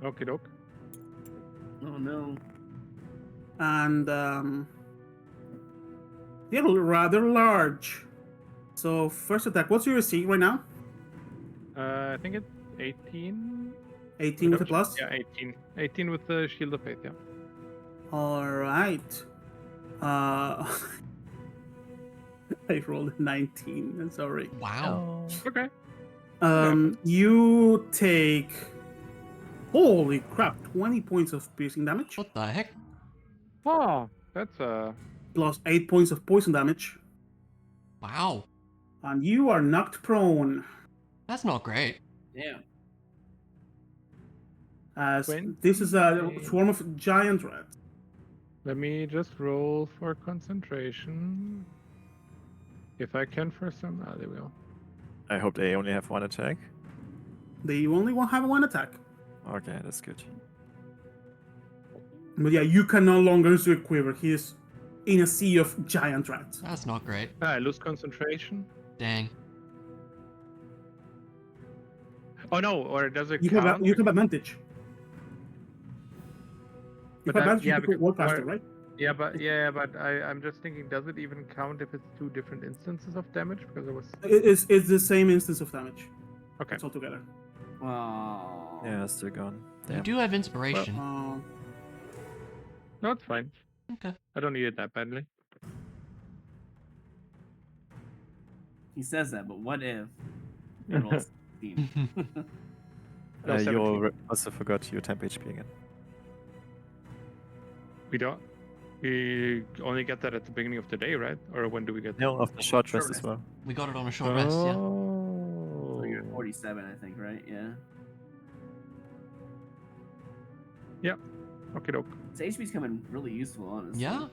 Speaker 3: Okie doke.
Speaker 4: Oh no.
Speaker 2: and they're rather large. So first attack. What's your AC right now?
Speaker 3: I think it's 18.
Speaker 2: 18 with a plus.
Speaker 3: Yeah, 18. 18 with the Shield of Faith, yeah.
Speaker 2: All right. I rolled a 19. I'm sorry.
Speaker 1: Wow.
Speaker 3: Okay.
Speaker 2: You take. Holy crap! 20 points of piercing damage,
Speaker 1: What the heck?
Speaker 3: Oh, that's
Speaker 2: plus 8 points of poison damage,
Speaker 1: Wow.
Speaker 2: and you are knocked prone.
Speaker 1: That's not great.
Speaker 4: Yeah.
Speaker 2: As this is a
Speaker 3: 20.
Speaker 2: swarm of giant rats.
Speaker 3: Let me just roll for concentration. If I can for some. Ah, there we go.
Speaker 5: I hope they only have one attack.
Speaker 2: They only won't have one attack.
Speaker 5: Okay, that's good.
Speaker 2: But yeah, you can no longer use your quiver. He is in a sea of giant rats.
Speaker 1: That's not great.
Speaker 3: Ah, I lose concentration.
Speaker 1: Dang.
Speaker 3: Oh no, or does it
Speaker 2: You
Speaker 3: count?
Speaker 2: have advantage. You
Speaker 3: But
Speaker 2: have
Speaker 3: that-
Speaker 2: advantage
Speaker 3: yeah,
Speaker 2: because you
Speaker 3: because-
Speaker 2: walk faster,
Speaker 3: or-
Speaker 2: right?
Speaker 3: but I'm just thinking, does it even count if it's two different instances of damage? Because it was
Speaker 2: It's the same instance of damage.
Speaker 3: okay.
Speaker 2: It's all together.
Speaker 4: Oh.
Speaker 5: Yeah, still gone.
Speaker 1: You
Speaker 5: Damn.
Speaker 1: do have inspiration.
Speaker 3: No, it's fine.
Speaker 1: Okay.
Speaker 3: I don't need it that badly.
Speaker 4: He says that, but what if he rolls 16?
Speaker 3: No, 17.
Speaker 5: You also forgot your temp HP again.
Speaker 3: We don't. We only get that at the beginning of the day, right? Or when do we get?
Speaker 5: No, of the short
Speaker 4: Short
Speaker 5: rest as
Speaker 4: rest.
Speaker 5: well.
Speaker 1: We got it on a short rest, yeah.
Speaker 3: Oh.
Speaker 4: So you're at 47, I think, right? Yeah.
Speaker 3: Okay, doke.
Speaker 4: So HP's coming really useful, honestly.
Speaker 1: Yeah?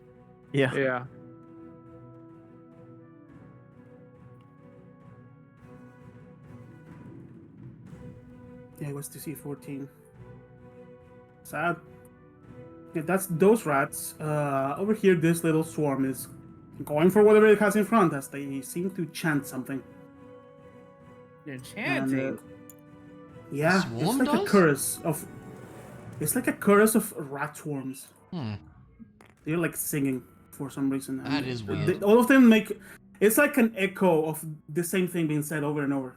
Speaker 5: Yeah.
Speaker 3: Yeah.
Speaker 2: Yeah, it was DC 14. Sad. Yeah, that's those rats. Over here, this little swarm is going for whatever it has in front, as they seem to chant something.
Speaker 4: They're
Speaker 2: And,
Speaker 4: chanting.
Speaker 2: yeah,
Speaker 1: Swarm
Speaker 2: it's like a
Speaker 1: does?
Speaker 2: chorus of. It's like a chorus of rat swarms.
Speaker 1: Hmm.
Speaker 2: They're like singing for some reason. and
Speaker 1: That is weird.
Speaker 2: all of them make. It's like an echo of the same thing being said over and over.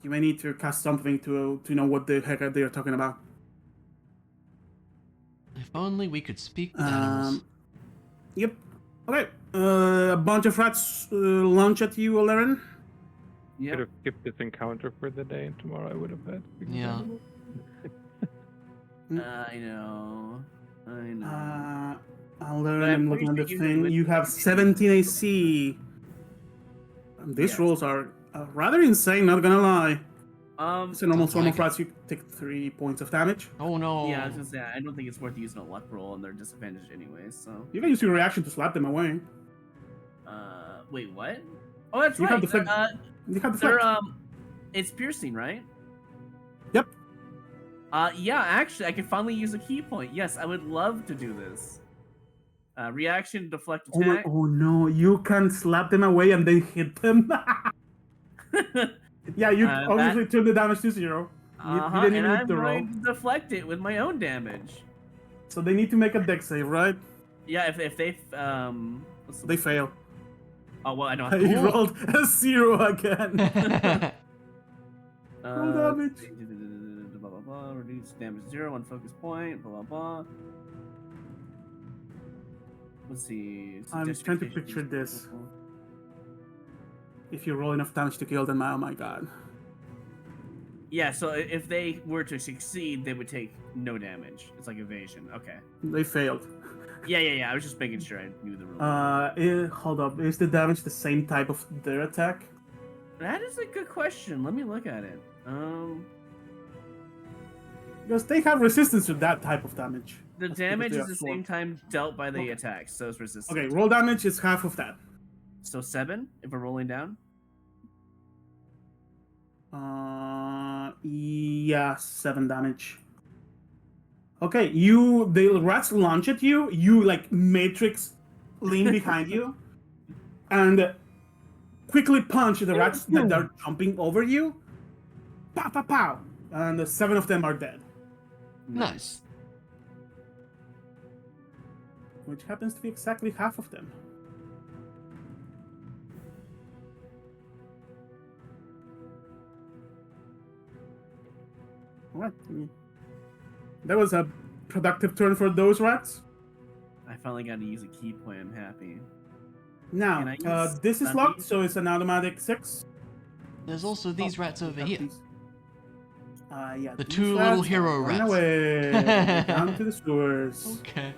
Speaker 2: You may need to cast something to know what the heck they are talking about.
Speaker 1: If only we could speak with animals.
Speaker 2: Yep. Okay. A bunch of rats launch at you, Aleren.
Speaker 3: Could
Speaker 4: Yep.
Speaker 3: have skipped this encounter for the day, and tomorrow I would have had.
Speaker 1: Yeah.
Speaker 4: I know.
Speaker 2: Aleren,
Speaker 4: But
Speaker 2: I'm
Speaker 4: I'm
Speaker 2: looking at the
Speaker 4: pretty sure you
Speaker 2: thing.
Speaker 4: would-
Speaker 2: You have 17 AC. These
Speaker 4: Yes.
Speaker 2: rolls are rather insane, not gonna lie. It's a normal
Speaker 1: Sounds
Speaker 2: swarm
Speaker 1: like
Speaker 2: of rats. You take 3 points of damage.
Speaker 1: Oh no.
Speaker 4: Yeah, I was gonna say, I don't think it's worth using a luck roll, and they're disadvantaged anyways, so.
Speaker 2: You can use your reaction to slap them away.
Speaker 4: Wait, what? Oh, that's
Speaker 2: You
Speaker 4: right.
Speaker 2: have the flick. You have the
Speaker 4: They're,
Speaker 2: flex.
Speaker 4: it's piercing, right?
Speaker 2: Yep.
Speaker 4: Yeah, actually, I can finally use a key point. Yes, I would love to do this. Reaction, deflect attack.
Speaker 2: Oh no, you can slap them away and then hit them. Yeah, you obviously turn the damage to 0. You didn't
Speaker 4: and
Speaker 2: even need
Speaker 4: I'm
Speaker 2: to roll.
Speaker 4: going to deflect it with my own damage.
Speaker 2: So they need to make a dex save, right?
Speaker 4: Yeah, if they what's the-
Speaker 2: They fail.
Speaker 4: oh well, I don't have
Speaker 2: He
Speaker 4: to
Speaker 2: rolled a 0 again. Roll damage.
Speaker 4: Blah blah blah. Reduce damage 0 on focus point. Blah blah blah. Let's see.
Speaker 2: I'm trying to picture this. If you roll enough damage to kill them, oh my god.
Speaker 4: Yeah, so if they were to succeed, they would take no damage. It's like evasion. Okay.
Speaker 2: They failed.
Speaker 4: Yeah. I was just making sure I knew the rule.
Speaker 2: Hold up. Is the damage the same type of their attack?
Speaker 4: That is a good question. Let me look at it.
Speaker 2: Because they have resistance to that type of damage.
Speaker 4: The
Speaker 2: That's because
Speaker 4: damage
Speaker 2: they
Speaker 4: is
Speaker 2: are
Speaker 4: the
Speaker 2: swarm.
Speaker 4: same time dealt by the
Speaker 2: Okay.
Speaker 4: attack, so it's resistant.
Speaker 2: Okay, roll damage is half of that.
Speaker 4: So 7 if we're rolling down.
Speaker 2: Yeah, 7 damage. Okay, the rats launch at you. You like Matrix lean behind you, and quickly punch the rats that are jumping over you. Pow, pow, pow, and the 7 of them are dead.
Speaker 1: Nice.
Speaker 2: Which happens to be exactly half of them. Alright. That was a productive turn for those rats.
Speaker 4: I finally got to use a key point. I'm happy.
Speaker 2: Now,
Speaker 4: Can I use
Speaker 2: this is
Speaker 4: Buffy?
Speaker 2: locked, so it's an automatic 6.
Speaker 1: There's also these rats over here.
Speaker 2: Yeah,
Speaker 1: The
Speaker 2: these
Speaker 1: 2 little
Speaker 2: rats
Speaker 1: hero
Speaker 2: are running
Speaker 1: rats.
Speaker 2: away down to the sewers,
Speaker 1: Okay.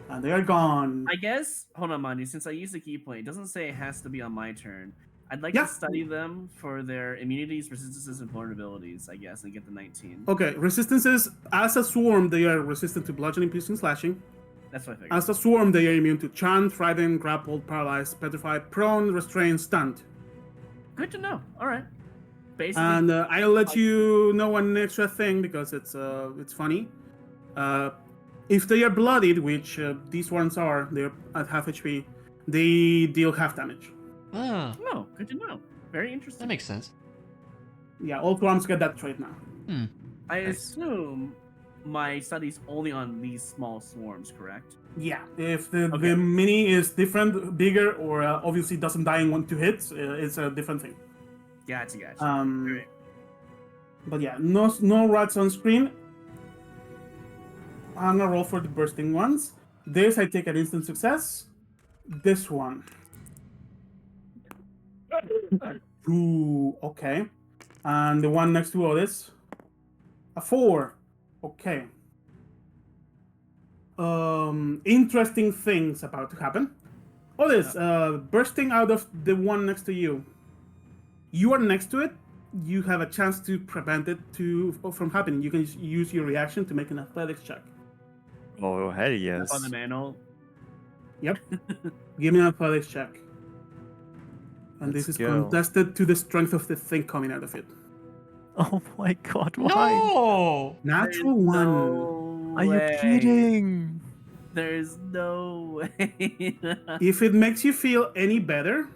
Speaker 2: and they are gone.
Speaker 4: I guess. Hold on, Manu. Since I used a key point, it doesn't say it has to be on my turn. I'd like
Speaker 2: Yeah.
Speaker 4: to study them for their immunities, resistances, and vulnerabilities. I guess, and get the 19.
Speaker 2: Okay, resistances as a swarm, they are resistant to bludgeoning, piercing, slashing.
Speaker 4: That's what I figured.
Speaker 2: As a swarm, they are immune to chant, frightened, grappled, paralyzed, petrified, prone, restrained, stunned.
Speaker 4: Good to know. All right. Basically,
Speaker 2: And I'll let you know one extra thing because it's funny. If they are bloodied, which these ones are, they're at half HP, they deal half damage.
Speaker 1: Ah,
Speaker 4: oh, good to know. Very interesting.
Speaker 1: that makes sense.
Speaker 2: Yeah, all swarms get that trait now.
Speaker 4: I
Speaker 5: Nice.
Speaker 4: assume my study's only on these small swarms, correct?
Speaker 2: Yeah, if the
Speaker 4: Okay.
Speaker 2: mini is different, bigger, or obviously doesn't die in 1-2 hits, it's a different thing.
Speaker 4: Gotcha.
Speaker 2: Alright. But yeah, no rats on screen. I'm gonna roll for the bursting ones. This I take an instant success. This one. Ooh, okay. And the one next to Otis. A 4. Okay. Interesting things about to happen. Otis, bursting out of the one next to you. You are next to it. You have a chance to prevent it from happening. You can use your reaction to make an athletics check.
Speaker 5: Oh, hell
Speaker 4: Up
Speaker 5: yes.
Speaker 4: on the mantle.
Speaker 2: Yep. Give me an athletics check. And
Speaker 5: Let's
Speaker 2: this is
Speaker 5: go.
Speaker 2: contested to the strength of the thing coming out of it.
Speaker 5: Oh my god, why?
Speaker 1: No!
Speaker 2: Natural
Speaker 4: There's
Speaker 2: 1.
Speaker 4: No
Speaker 5: Are you
Speaker 4: way.
Speaker 5: kidding?
Speaker 4: There's no way.
Speaker 2: If it makes you feel any better,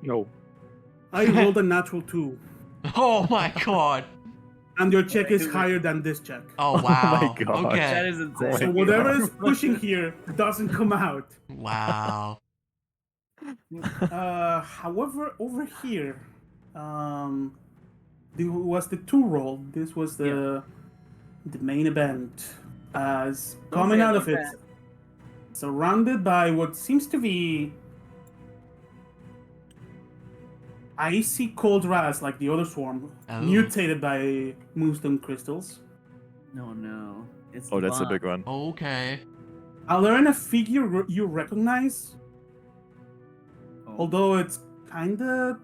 Speaker 3: No.
Speaker 2: I rolled a natural 2.
Speaker 1: Oh my god.
Speaker 2: And your check is
Speaker 4: Wait.
Speaker 2: higher than this check.
Speaker 1: Oh
Speaker 5: Oh my
Speaker 1: wow.
Speaker 5: God.
Speaker 1: Okay.
Speaker 4: That is insane.
Speaker 5: Oh
Speaker 2: So
Speaker 5: my
Speaker 2: whatever
Speaker 5: God.
Speaker 2: is pushing here doesn't come out.
Speaker 1: Wow.
Speaker 2: However, over here, this was the 2 roll. This was the main event. As coming out of it, surrounded by what seems to be icy cold rats like the other swarm,
Speaker 1: Oh.
Speaker 2: mutated by moonstone crystals.
Speaker 4: No. It's
Speaker 5: Oh, that's a
Speaker 4: Bond.
Speaker 5: big one.
Speaker 1: Okay.
Speaker 2: I'll learn a figure you recognize,
Speaker 4: Oh.
Speaker 2: although it's kinda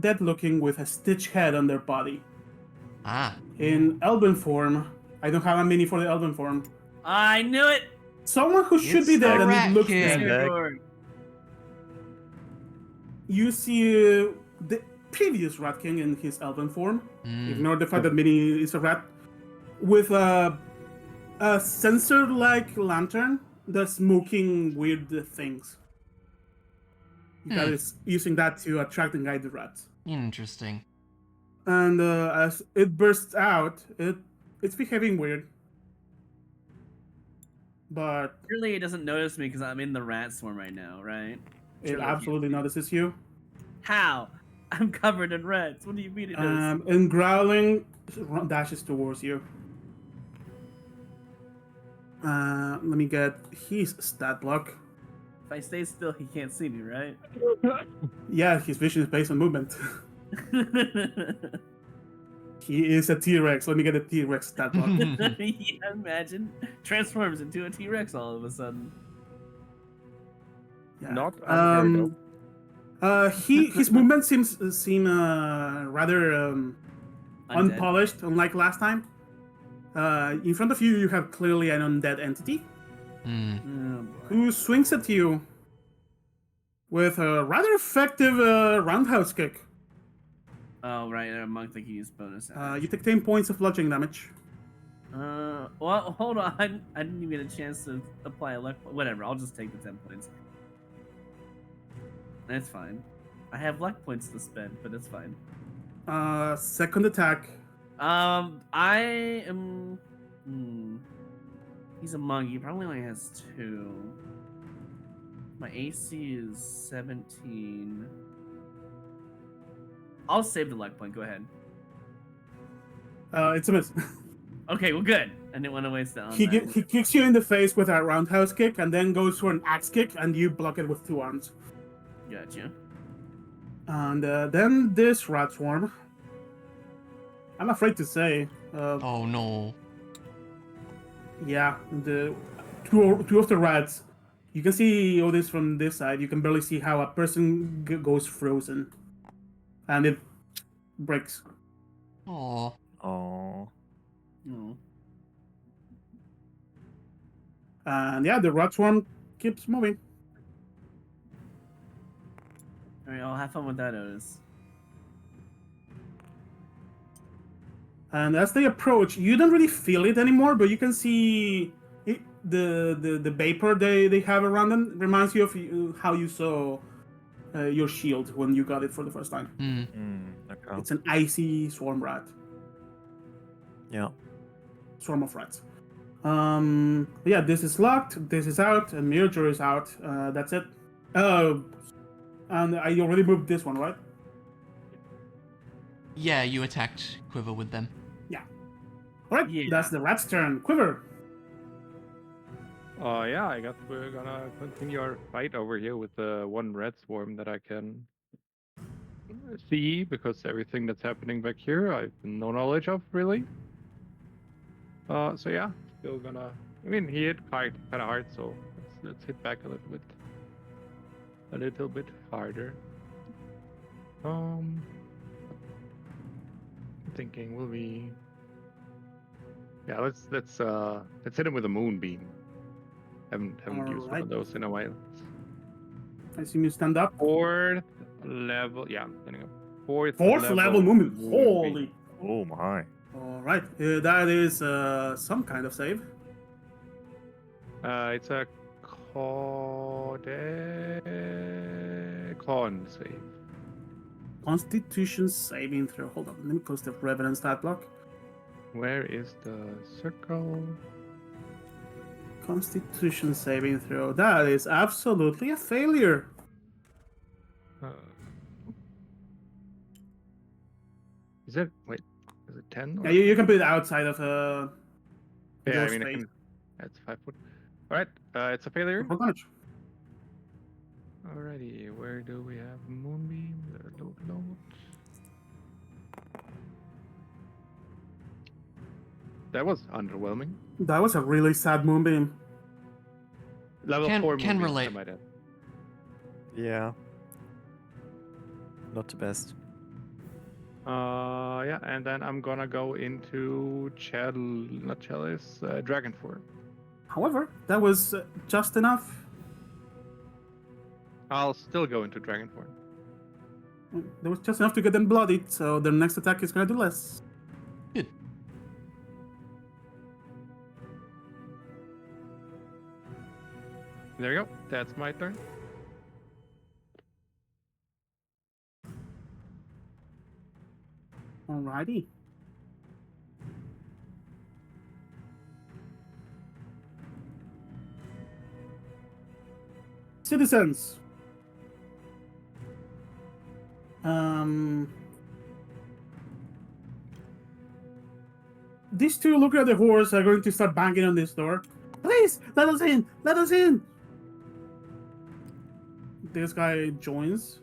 Speaker 2: dead looking with a stitch head on their body.
Speaker 1: Ah.
Speaker 2: In elven form, I don't have a mini for the elven form.
Speaker 4: I knew it.
Speaker 2: Someone who should
Speaker 1: It's
Speaker 2: be
Speaker 1: the
Speaker 2: dead and
Speaker 1: Rat
Speaker 2: it looks
Speaker 1: King.
Speaker 2: dead.
Speaker 4: Sure.
Speaker 2: You see the previous Rat King in his elven form.
Speaker 1: Mm.
Speaker 2: Ignore the fact that Mini is a rat. With a sensor-like lantern that's smoking weird things. You guys using that to attract and guide the rats.
Speaker 1: Interesting.
Speaker 2: And as it bursts out, it's behaving weird. But
Speaker 4: Surely it doesn't notice me because I'm in the rat swarm right now, right?
Speaker 2: it
Speaker 4: Surely
Speaker 2: absolutely notices you.
Speaker 4: How? I'm covered in rats. What do you mean it notices?
Speaker 2: And growling dashes towards you. Let me get his stat block.
Speaker 4: If I stay still, he can't see me, right?
Speaker 2: Yeah, his vision is based on movement. He is a T-Rex. Let me get a T-Rex stat block.
Speaker 4: Yeah, imagine transforms into a T-Rex all of a sudden.
Speaker 2: Yeah.
Speaker 3: Not unheard of.
Speaker 2: His movement seem rather
Speaker 4: Undead.
Speaker 2: unpolished, unlike last time. In front of you, you have clearly an undead entity
Speaker 1: Hmm.
Speaker 4: Oh, boy.
Speaker 2: who swings at you with a rather effective roundhouse kick.
Speaker 4: Oh, right, a monk that can use bonus
Speaker 2: You
Speaker 4: damage.
Speaker 2: take 10 points of bludgeoning damage.
Speaker 4: Well, hold on. I didn't even get a chance to apply a luck. Whatever, I'll just take the 10 points. That's fine. I have luck points to spend, but it's fine.
Speaker 2: Second attack.
Speaker 4: I am. He's a monk. He probably only has 2. My AC is 17. I'll save the luck point. Go ahead.
Speaker 2: It's a miss.
Speaker 4: Okay, well, good. I didn't want to waste it on
Speaker 2: He
Speaker 4: that.
Speaker 2: kicks you in the face with a roundhouse kick and then goes for an axe kick, and you block it with 2 arms.
Speaker 4: Gotcha.
Speaker 2: And then this rat swarm. I'm afraid to say.
Speaker 1: Oh no.
Speaker 2: Yeah, the two of the rats. You can see all this from this side. You can barely see how a person goes frozen, and it breaks.
Speaker 1: Oh.
Speaker 5: Oh.
Speaker 4: Oh.
Speaker 2: And yeah, the rat swarm keeps moving.
Speaker 4: All right, I'll have fun with that, Otis.
Speaker 2: And as they approach, you don't really feel it anymore, but you can see it, the vapor they have around them reminds you of how you saw your shield when you got it for the first time.
Speaker 5: Okay.
Speaker 2: It's an icy swarm rat.
Speaker 5: Yeah.
Speaker 2: Swarm of rats. Yeah, this is locked. This is out, and Mirror is out. That's it. And I already moved this one, right?
Speaker 1: Yeah, you attacked Quiver with them.
Speaker 2: All right,
Speaker 4: Yeah.
Speaker 2: that's the rat's turn. Quiver.
Speaker 3: Yeah, I guess we're gonna continue our fight over here with the one red swarm that I can see, because everything that's happening back here I've no knowledge of, really. So yeah, still gonna. I mean, he hit kind of hard, so let's hit back a little bit harder. I'm thinking, will we? Yeah, let's hit him with a moonbeam. Haven't used one
Speaker 2: Alright.
Speaker 3: of those in a while.
Speaker 2: I see you stand up.
Speaker 3: 4th level. Yeah, I'm standing up. Fourth
Speaker 2: Level movement.
Speaker 3: moonbeam.
Speaker 2: Holy.
Speaker 5: Oh my.
Speaker 2: All right, that is some kind of save.
Speaker 3: It's a con save.
Speaker 2: Constitution saving throw. Hold on, let me close the Revenant stat block.
Speaker 3: Where is the circle?
Speaker 2: Constitution saving throw. That is absolutely a failure.
Speaker 3: Is it? Wait, is it 10?
Speaker 2: Yeah, you can put it outside of
Speaker 3: Yeah,
Speaker 2: your
Speaker 3: I mean, I
Speaker 2: space.
Speaker 3: can. That's 5 foot. All right, it's a failure.
Speaker 2: Roll damage.
Speaker 3: Alrighty, where do we have moonbeam? Load. That was underwhelming.
Speaker 2: That was a really sad moonbeam.
Speaker 3: Level
Speaker 1: Can
Speaker 3: 4 moonbeam,
Speaker 1: relate.
Speaker 3: I might add.
Speaker 5: Yeah. Not the best.
Speaker 3: Yeah, and then I'm gonna go into dragon form.
Speaker 2: However, that was just enough.
Speaker 3: I'll still go into dragon form.
Speaker 2: That was just enough to get them bloodied, so their next attack is gonna do less.
Speaker 1: Good.
Speaker 3: There you go. That's my turn.
Speaker 2: Alrighty. Citizens. These two looking at the horse are going to start banging on this door. Please, let us in! Let us in! This guy joins.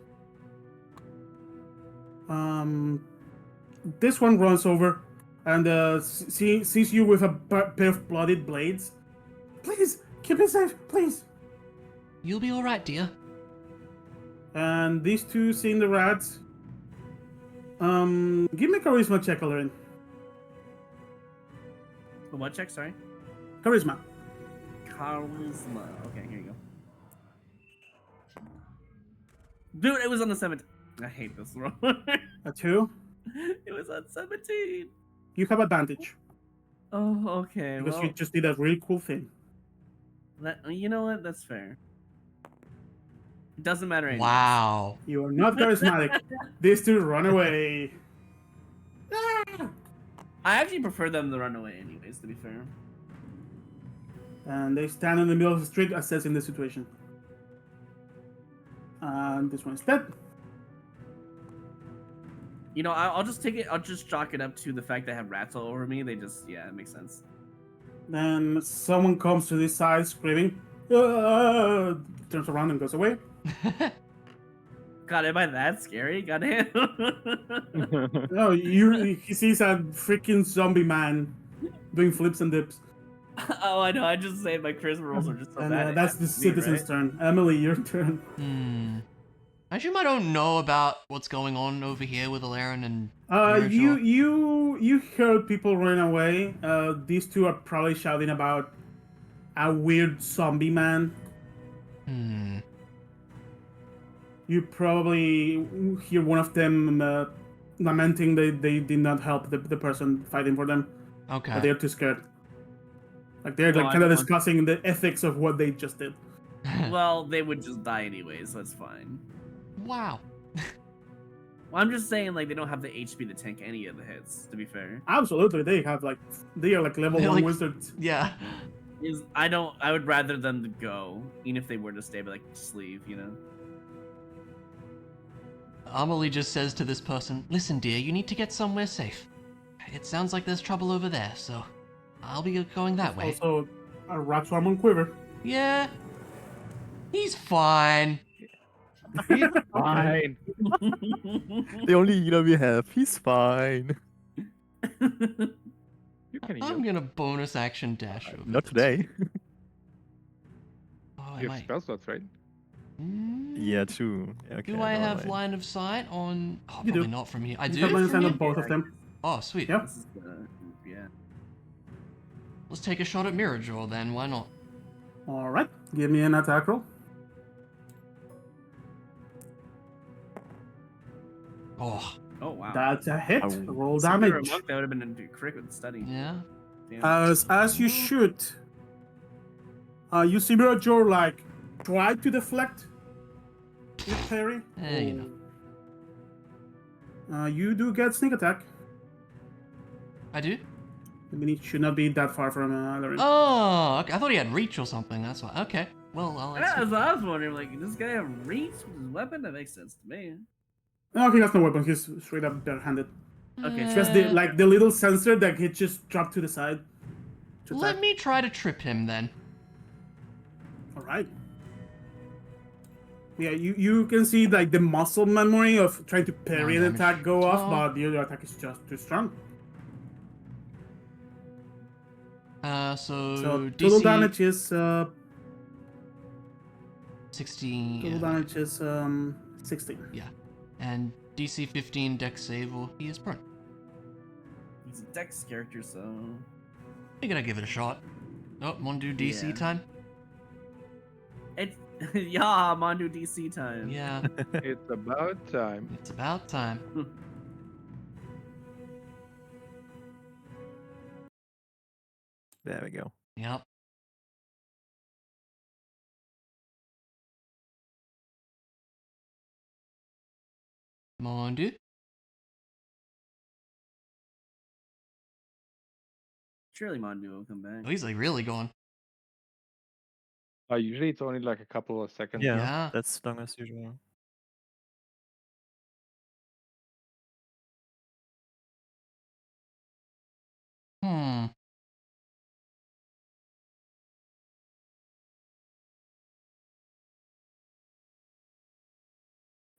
Speaker 2: This one runs over and sees you with a pair of bloodied blades. Please, keep it safe, please.
Speaker 1: You'll be alright, dear.
Speaker 2: And these two seeing the rats. Give me a charisma check, Alarin.
Speaker 4: What check? Sorry.
Speaker 2: Charisma.
Speaker 4: Charisma. Okay, here you go. Dude, it was on the 17. I hate this roll.
Speaker 2: A 2.
Speaker 4: It was on 17.
Speaker 2: You have advantage
Speaker 4: Oh, okay.
Speaker 2: because
Speaker 4: Well,
Speaker 2: you just did a really cool thing.
Speaker 4: you know what? That's fair. It doesn't matter anyway.
Speaker 1: Wow.
Speaker 2: You are not charismatic. These two run away. Ah!
Speaker 4: I actually prefer them to run away anyways, to be fair.
Speaker 2: And they stand in the middle of the street assessing the situation. And this one's dead.
Speaker 4: You know, I'll just take it. I'll just chalk it up to the fact that I have rats all over me. They just, yeah, it makes sense.
Speaker 2: Then someone comes to this side screaming. Turns around and goes away.
Speaker 4: God, am I that scary? Goddamn.
Speaker 2: No, he sees a freaking zombie man doing flips and dips.
Speaker 4: Oh, I know. I just say my charisma rolls are just so
Speaker 2: And
Speaker 4: bad.
Speaker 2: that's the citizen's turn. Emily, your turn.
Speaker 1: I assume I don't know about what's going on over here with Alarin and
Speaker 2: You heard people running away. These two are probably shouting about a weird zombie man. You probably hear one of them lamenting they did not help the person fighting for them.
Speaker 1: Okay.
Speaker 2: But they're too scared. Like they're
Speaker 4: No,
Speaker 2: like
Speaker 4: I
Speaker 2: kind of
Speaker 4: don't-
Speaker 2: discussing the ethics of what they just
Speaker 4: Well, they would just die anyways, so it's fine.
Speaker 1: Wow.
Speaker 4: Well, I'm just saying, like, they don't have the HP to tank any of the hits. To be fair,
Speaker 2: Absolutely, they are like level
Speaker 1: They're
Speaker 2: 1
Speaker 1: like-
Speaker 2: wizards.
Speaker 1: Yeah.
Speaker 4: I would rather them to go, even if they were to stay, but like just leave, you know.
Speaker 1: Amelie just says to this person, "Listen, dear, you need to get somewhere safe. It sounds like there's trouble over there, so I'll be going that way."
Speaker 2: Also, a rat swarm on quiver.
Speaker 1: Yeah. He's fine.
Speaker 3: He's fine.
Speaker 5: The only healer we have, he's fine.
Speaker 3: You can
Speaker 1: I'm
Speaker 3: heal.
Speaker 1: gonna bonus action dash over.
Speaker 5: Not
Speaker 1: this.
Speaker 5: today.
Speaker 1: Oh,
Speaker 3: You
Speaker 1: am
Speaker 3: have
Speaker 1: I?
Speaker 3: spell slots, right?
Speaker 5: Yeah, true. Okay,
Speaker 1: Do I
Speaker 5: never
Speaker 1: have
Speaker 5: mind.
Speaker 1: line of sight on? Oh,
Speaker 2: You
Speaker 1: probably
Speaker 2: do.
Speaker 1: not from here. I
Speaker 2: You
Speaker 1: do.
Speaker 2: have line of
Speaker 1: from
Speaker 2: sight on
Speaker 1: here?
Speaker 2: both of them.
Speaker 1: Oh, sweet.
Speaker 2: Yep.
Speaker 4: This is the yeah.
Speaker 1: Let's take a shot at mirror draw then. Why not?
Speaker 2: All right, give me an attack roll.
Speaker 1: Oh,
Speaker 4: Oh wow.
Speaker 2: That's a hit.
Speaker 5: Oh.
Speaker 2: Roll
Speaker 4: So if they were a
Speaker 2: damage.
Speaker 4: monk, that would have been a crit with study.
Speaker 1: yeah.
Speaker 4: Damn.
Speaker 2: As you shoot, you see Mirajor like try to deflect with parry.
Speaker 1: You know.
Speaker 2: You do get sneak attack.
Speaker 1: I do.
Speaker 2: I mean, it should not be that far from Alarin.
Speaker 1: Oh, okay. I thought he had reach or something. That's why. Okay. Well, I'll.
Speaker 4: Yeah, that's what I was wondering. Like, does this guy have reach with his weapon? That makes sense to me.
Speaker 2: No, he has no weapon. He's straight up barehanded.
Speaker 4: Okay,
Speaker 2: It's just the little sensor that he just dropped to the side. to
Speaker 1: Let
Speaker 2: attack.
Speaker 1: me try to trip him then.
Speaker 2: All right. Yeah, you can see like the muscle memory of trying to parry
Speaker 1: No
Speaker 2: an
Speaker 1: damage.
Speaker 2: attack go off,
Speaker 1: Oh.
Speaker 2: but the other attack is just too strong.
Speaker 1: So
Speaker 2: So
Speaker 1: DC
Speaker 2: total damage is
Speaker 1: 16.
Speaker 2: total
Speaker 1: Yeah,
Speaker 2: damage is 16.
Speaker 1: yeah. And DC 15 dex save, or he is prone.
Speaker 4: He's a dex character, so
Speaker 1: I'm gonna give it a shot. Oh, want to do DC
Speaker 4: Yeah.
Speaker 1: time?
Speaker 4: it's yeah, Mandu DC time.
Speaker 1: Yeah,
Speaker 3: It's about time.
Speaker 1: it's about time.
Speaker 5: There we go.
Speaker 1: Yep. Come on, dude.
Speaker 4: Surely Mandu will come back.
Speaker 1: Oh, he's like really going.
Speaker 3: Usually it's only like a couple of seconds.
Speaker 5: Yeah,
Speaker 1: Yeah.
Speaker 5: that's long as usual.
Speaker 1: Hmm.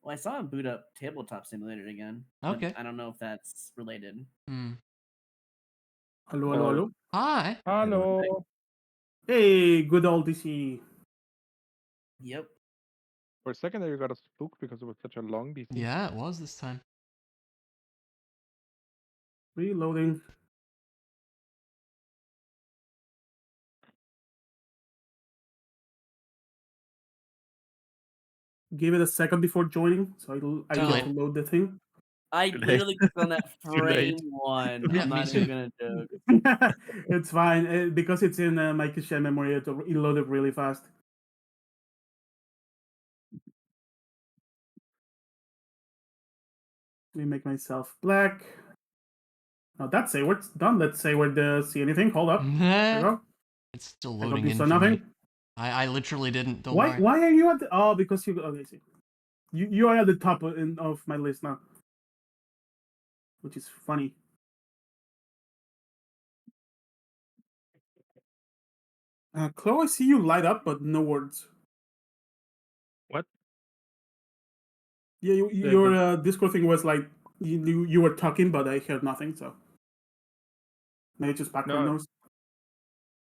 Speaker 4: Well, I saw him boot up Tabletop Simulator again. but
Speaker 1: Okay.
Speaker 4: I don't know if that's related.
Speaker 1: Hmm.
Speaker 2: Hello, hello, hello.
Speaker 1: Hi.
Speaker 3: Hello.
Speaker 2: Hey, good old DC.
Speaker 4: Yep.
Speaker 3: For a second there, you got a spook because it was such a long DC.
Speaker 1: Yeah, it was this time.
Speaker 2: Reloading. Give it a second before joining, so I
Speaker 1: Too
Speaker 2: get
Speaker 1: late.
Speaker 2: to load the thing.
Speaker 4: I
Speaker 5: Too late.
Speaker 4: literally clicked on that
Speaker 5: Too late.
Speaker 4: frame one.
Speaker 1: Yeah,
Speaker 4: I'm
Speaker 1: me
Speaker 4: not
Speaker 1: too.
Speaker 4: even gonna joke.
Speaker 2: It's fine because it's in my cache memory. It loaded really fast. Let me make myself black. Now that's Sayward's done. Let's Sayward see anything. Hold up. There we go.
Speaker 1: It's still
Speaker 2: I hope
Speaker 1: loading
Speaker 2: you
Speaker 1: in
Speaker 2: saw
Speaker 1: for
Speaker 2: nothing.
Speaker 1: me. I literally didn't. Don't
Speaker 2: Why
Speaker 1: worry.
Speaker 2: why are you at the, oh, because you okay, see. You are at the top of my list now. Which is funny. Chloe, I see you light up, but no words.
Speaker 3: What?
Speaker 2: Yeah, your Discord thing was like you were talking, but I heard nothing. So maybe just background
Speaker 3: No.
Speaker 2: noise.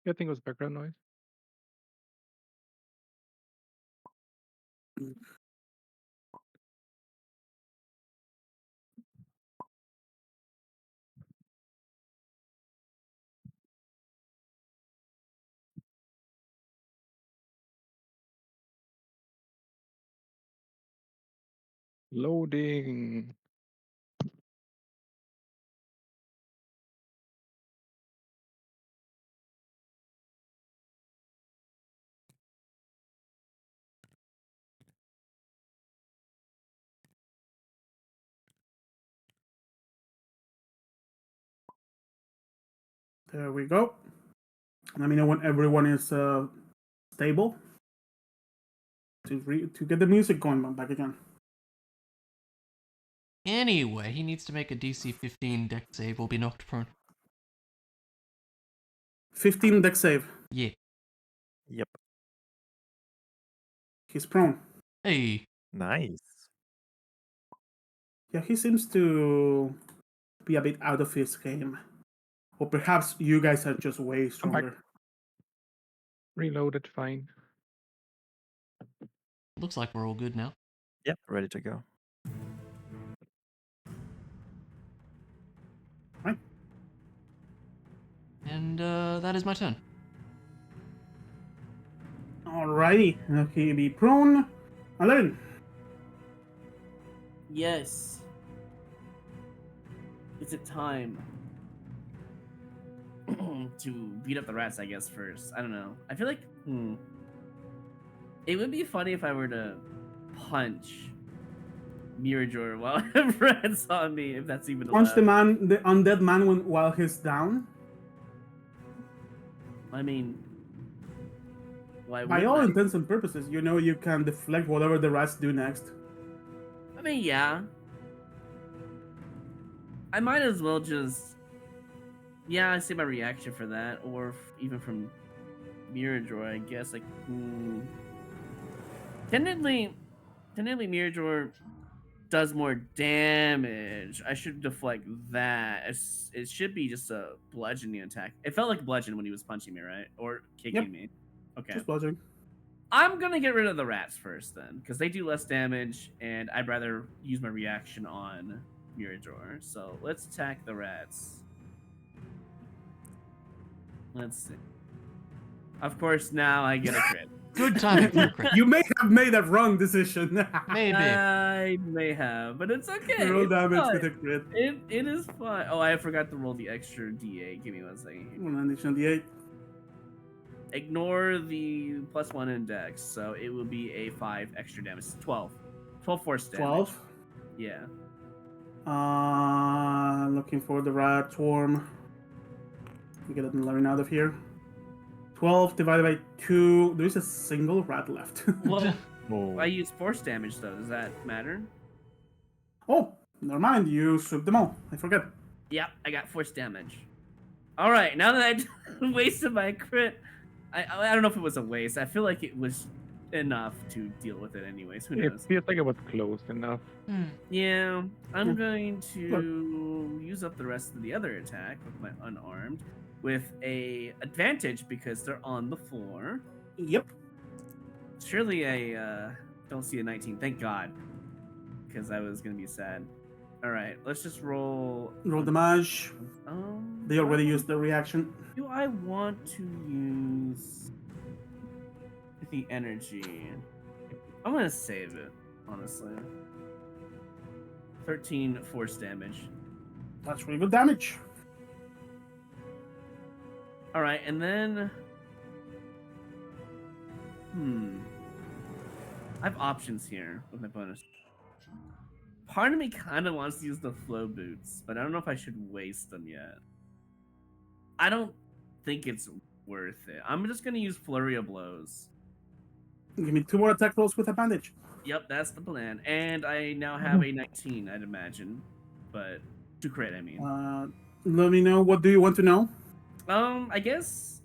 Speaker 3: I think it was background noise. Loading.
Speaker 2: There we go. Let me know when everyone is stable to get the music going back again.
Speaker 1: Anyway, he needs to make a DC 15 deck save or be knocked prone.
Speaker 2: 15 deck save.
Speaker 1: Yeah.
Speaker 5: Yep.
Speaker 2: He's prone.
Speaker 1: Hey.
Speaker 5: Nice.
Speaker 2: Yeah, he seems to be a bit out of his game. Or perhaps you guys are just way stronger.
Speaker 3: Reloaded, fine.
Speaker 1: Looks like we're all good now.
Speaker 5: Yep, ready to go.
Speaker 2: Right.
Speaker 1: And that is my turn.
Speaker 2: Alrighty. He be prone. 11.
Speaker 4: Yes. Is it time to beat up the rats, I guess, first? I don't know. I feel like, it would be funny if I were to punch Mirador while rats on me, if that's even allowed.
Speaker 2: Punch the undead man while he's down.
Speaker 4: I mean, why
Speaker 2: By
Speaker 4: wouldn't
Speaker 2: all
Speaker 4: I?
Speaker 2: intents and purposes, you know you can deflect whatever the rats do next.
Speaker 4: I mean, yeah. I might as well just, yeah, I see my reaction for that, or even from Mirador, I guess. Like, technically, Mirador does more damage. I should deflect that. It should be just a bludgeoning attack. It felt like bludgeon when he was punching me, right? Or kicking me. Okay.
Speaker 2: Just bludgeoning.
Speaker 4: I'm gonna get rid of the rats first then, because they do less damage, and I'd rather use my reaction on Mirador. So let's attack the rats. Let's see. Of course, now I get a crit.
Speaker 1: Good timing for a crit.
Speaker 2: You may have made a wrong decision.
Speaker 1: Maybe.
Speaker 4: I may have, but it's okay.
Speaker 2: Roll
Speaker 4: It's
Speaker 2: damage
Speaker 4: fine.
Speaker 2: with a crit.
Speaker 4: It is fine. Oh, I forgot to roll the extra D8. Give me 1 second.
Speaker 2: One additional D8.
Speaker 4: Ignore the +1 index, so it will be a 5 extra damage. 12. 12 force damage.
Speaker 2: 12.
Speaker 4: Yeah.
Speaker 2: Looking for the rat swarm. We get it learn out of here. 12 divided by 2. There is a single rat left.
Speaker 4: Well,
Speaker 5: Oh.
Speaker 4: I use force damage though. Does that matter?
Speaker 2: Oh, never mind. You swooped them all. I forget.
Speaker 4: Yep, I got force damage. All right, now that I wasted my crit, I don't know if it was a waste. I feel like it was enough to deal with it anyways. Who
Speaker 3: It
Speaker 4: knows?
Speaker 3: feels like it was close enough.
Speaker 4: Yeah, I'm going to use up the rest of the other attack with my unarmed with a advantage because they're on the floor.
Speaker 2: Yep.
Speaker 4: Surely I don't see a 19. Thank God, because I was gonna be sad. All right, let's just roll.
Speaker 2: Roll damage. They already
Speaker 4: do I-
Speaker 2: used the reaction.
Speaker 4: Do I want to use the energy? I'm gonna save it, honestly. 13 force damage.
Speaker 2: That's really good damage.
Speaker 4: All right, and then, I have options here with my bonus. Part of me kind of wants to use the flow boots, but I don't know if I should waste them yet. I don't think it's worth it. I'm just gonna use flurry of blows.
Speaker 2: Give me 2 more attack rolls with advantage.
Speaker 4: Yep, that's the plan. And I now have a 19, I'd imagine, but to crit, I mean.
Speaker 2: Let me know. What do you want to know?
Speaker 4: I guess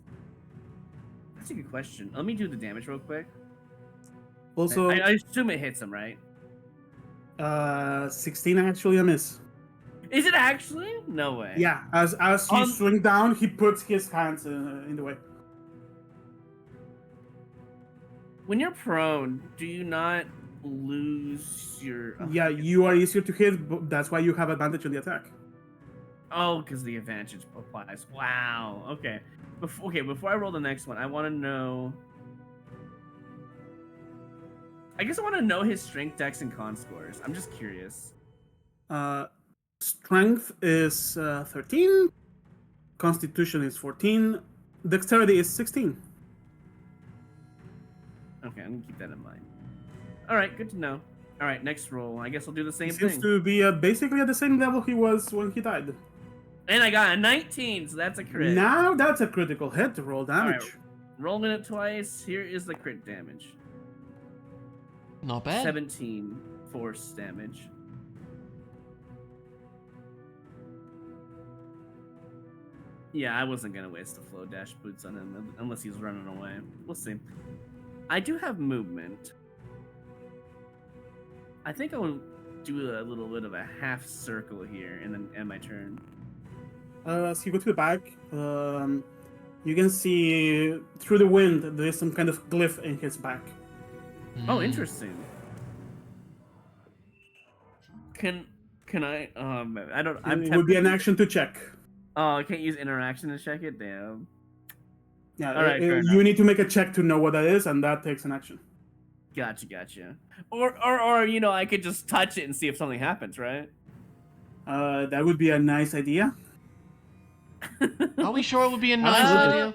Speaker 4: that's a good question. Let me do the damage real quick.
Speaker 2: Also,
Speaker 4: I assume it hits him, right?
Speaker 2: 16 actually a miss.
Speaker 4: Is it actually? No way.
Speaker 2: Yeah, as you swing down, he puts his hands in the way.
Speaker 4: When you're prone, do you not lose your?
Speaker 2: Yeah, you are easier to hit, but that's why you have advantage on the attack.
Speaker 4: Oh, because the advantage applies. Wow. Okay. Before I roll the next one, I want to know. I guess I want to know his strength, dex, and con scores. I'm just curious.
Speaker 2: Strength is 13. Constitution is 14. Dexterity is 16.
Speaker 4: Okay, I'm gonna keep that in mind. All right, good to know. All right, next roll. I guess I'll do the same
Speaker 2: He seems
Speaker 4: thing.
Speaker 2: to be basically at the same level he was when he died.
Speaker 4: And I got a 19, so that's a crit.
Speaker 2: Now that's a critical hit to roll damage.
Speaker 4: Alright. Rolling it twice. Here is the crit damage.
Speaker 1: Not bad.
Speaker 4: 17 force damage. Yeah, I wasn't gonna waste the flow dash boots on him unless he's running away. We'll see. I do have movement. I think I'll do a little bit of a half circle here and then end my turn.
Speaker 2: So you go to the back. You can see through the wind there's some kind of glyph in his back.
Speaker 4: Oh,
Speaker 1: Hmm.
Speaker 4: interesting. Can I? I don't. I'm
Speaker 2: It would be an
Speaker 4: tempted-
Speaker 2: action to check.
Speaker 4: Oh, I can't use interaction to check it. Damn.
Speaker 2: Yeah,
Speaker 4: All right, fair
Speaker 2: you need to make a check to know what that is, and that takes an action.
Speaker 4: Gotcha. Or you know, I could just touch it and see if something happens, right?
Speaker 2: That would be a nice idea.
Speaker 1: Are we sure it would be a nice
Speaker 4: Uh,
Speaker 1: idea?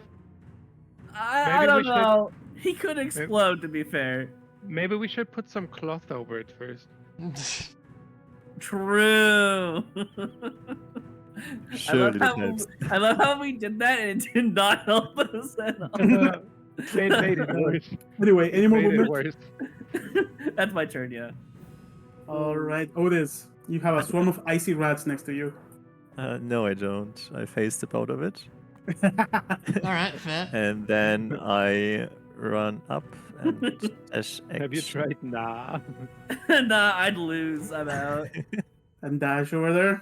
Speaker 4: I
Speaker 3: Maybe
Speaker 4: don't
Speaker 3: we should-
Speaker 4: know. He could explode. To be fair.
Speaker 3: Maybe we should put some cloth over it first.
Speaker 4: True.
Speaker 5: Surely that helps.
Speaker 4: I love how we did that and it did not help us at all.
Speaker 3: It made it worse.
Speaker 2: Anyway, any
Speaker 3: It
Speaker 2: more
Speaker 3: made it
Speaker 2: movement?
Speaker 3: worse.
Speaker 4: That's my turn, yeah.
Speaker 2: All right, Otis, you have a swarm of icy rats next to you.
Speaker 5: No, I don't. I phased up out of it.
Speaker 1: All right, fair.
Speaker 5: And then I run up and dash action.
Speaker 3: Have you tried? Nah.
Speaker 4: Nah, I'd lose. I'm out.
Speaker 2: And dash over there.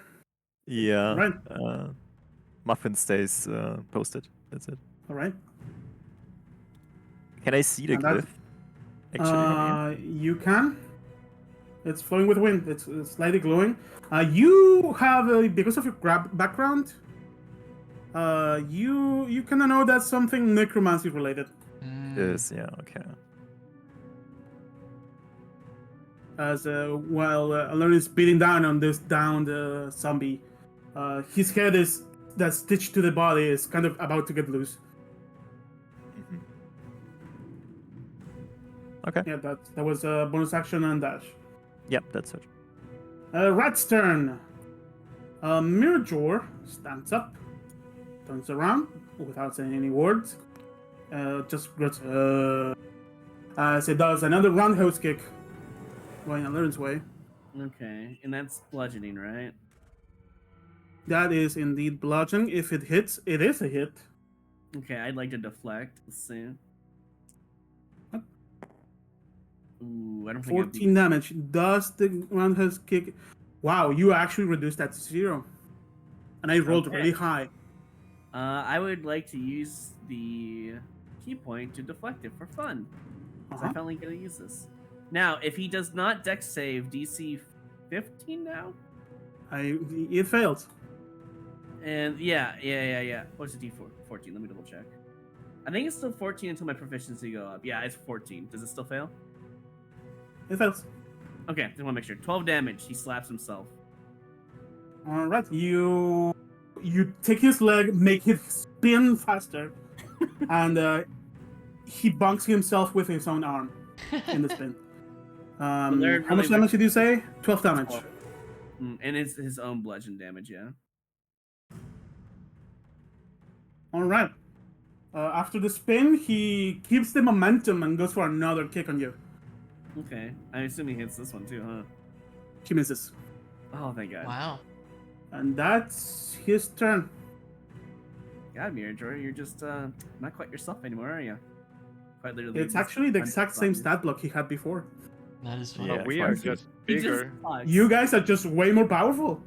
Speaker 5: Yeah.
Speaker 2: Right.
Speaker 5: Muffin stays posted. That's it.
Speaker 2: All right.
Speaker 5: Can I see the
Speaker 2: And that-
Speaker 5: glyph? Actually, from here?
Speaker 2: You can. It's flowing with wind. It's slightly glowing. You have because of your background. You kind of know that's something necromancy related.
Speaker 1: Hmm.
Speaker 5: Yes, yeah, okay.
Speaker 2: As while Alone is beating down on this downed zombie, his head is that stitched to the body is kind of about to get loose.
Speaker 5: Mhm. Okay.
Speaker 2: Yeah, that was a bonus action and dash.
Speaker 5: Yep, that's it.
Speaker 2: Rat's turn. Mirajor stands up, turns around without saying any words. Just grunts, as it does another roundhouse kick, going Alurin's way.
Speaker 4: Okay, and that's bludgeoning, right?
Speaker 2: That is indeed bludgeoning. If it hits, it is a hit.
Speaker 4: Okay, I'd like to deflect. Let's see. Ooh, I don't think.
Speaker 2: 14 damage. Does the roundhouse kick? Wow, you actually reduced that to 0. And I rolled
Speaker 4: Okay.
Speaker 2: really high.
Speaker 4: I would like to use the key point to deflect it for fun. 'Cause
Speaker 2: Uh-huh.
Speaker 4: I'm finally gonna use this. Now, if he does not dex save DC 15 now,
Speaker 2: It failed.
Speaker 4: and yeah. What's the D4? 14. Let me double check. I think it's still 14 until my proficiency go up. Yeah, it's 14. Does it still fail?
Speaker 2: It fails.
Speaker 4: Okay, just want to make sure. 12 damage. He slaps himself.
Speaker 2: All right, you take his leg, make it spin faster, and he bunks himself with his own arm in the spin. How
Speaker 4: they're
Speaker 2: much
Speaker 4: really
Speaker 2: damage did you say? 12 damage.
Speaker 4: And it's his own bludgeon damage, yeah.
Speaker 2: All right. After the spin, he keeps the momentum and goes for another kick on you.
Speaker 4: Okay. I assume he hits this one too, huh?
Speaker 2: He misses,
Speaker 4: Oh, thank God.
Speaker 1: Wow.
Speaker 2: and that's his turn.
Speaker 4: God, Mirajor, you're just not quite yourself anymore, are you? Quite literally.
Speaker 2: It's
Speaker 4: just
Speaker 2: actually the
Speaker 4: punch
Speaker 2: exact same
Speaker 4: zombies.
Speaker 2: stat block he had before.
Speaker 1: That is fun.
Speaker 5: Yeah.
Speaker 3: But we are
Speaker 5: fine.
Speaker 3: just
Speaker 4: He just
Speaker 3: bigger.
Speaker 4: sucks.
Speaker 2: You guys are just way more powerful.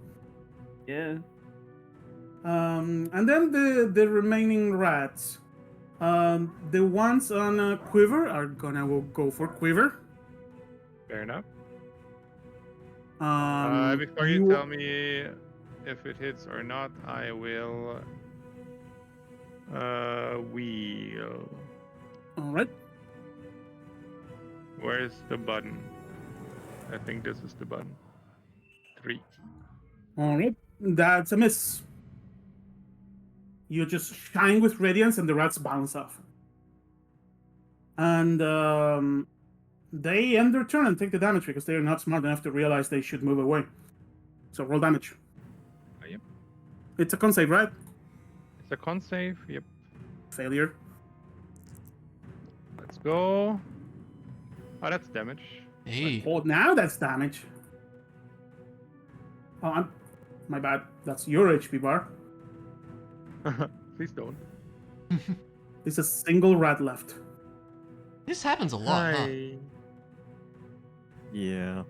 Speaker 4: Yeah.
Speaker 2: And then the remaining rats. The ones on Quiver are gonna go for Quiver.
Speaker 3: Fair enough.
Speaker 2: Um,
Speaker 3: Before you tell me if it hits or not, I will wheel.
Speaker 2: All right.
Speaker 3: Where's the button? I think this is the button. 3.
Speaker 2: All right. That's a miss. You just shine with radiance, and the rats bounce off. And they end their turn and take the damage because they are not smart enough to realize they should move away. So roll damage.
Speaker 3: Yep.
Speaker 2: It's a con save, right?
Speaker 3: It's a con save. Yep.
Speaker 2: Failure.
Speaker 3: Let's go. Oh, that's damage.
Speaker 1: Hey.
Speaker 2: Oh, now that's damage. Oh, my bad. That's your HP bar.
Speaker 3: Please don't.
Speaker 2: There's a single rat left.
Speaker 1: This happens a lot, huh?
Speaker 3: Hi.
Speaker 5: Yeah.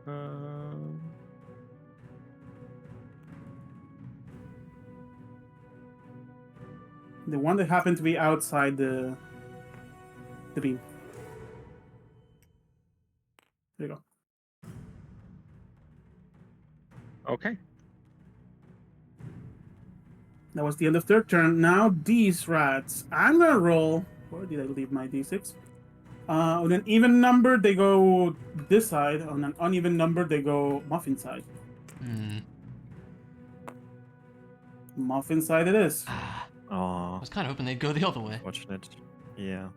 Speaker 3: Um,
Speaker 2: The one that happened to be outside the beam. There you go.
Speaker 3: okay.
Speaker 2: That was the end of their turn. Now these rats. I'm gonna roll. Where did I leave my d6? On an even number, they go this side. On an uneven number, they go muffin side.
Speaker 1: Hmm.
Speaker 2: Muffin side it is.
Speaker 1: Ah, I
Speaker 5: Oh,
Speaker 1: was kind of hoping they'd go the other way.
Speaker 5: fortunate. Yeah.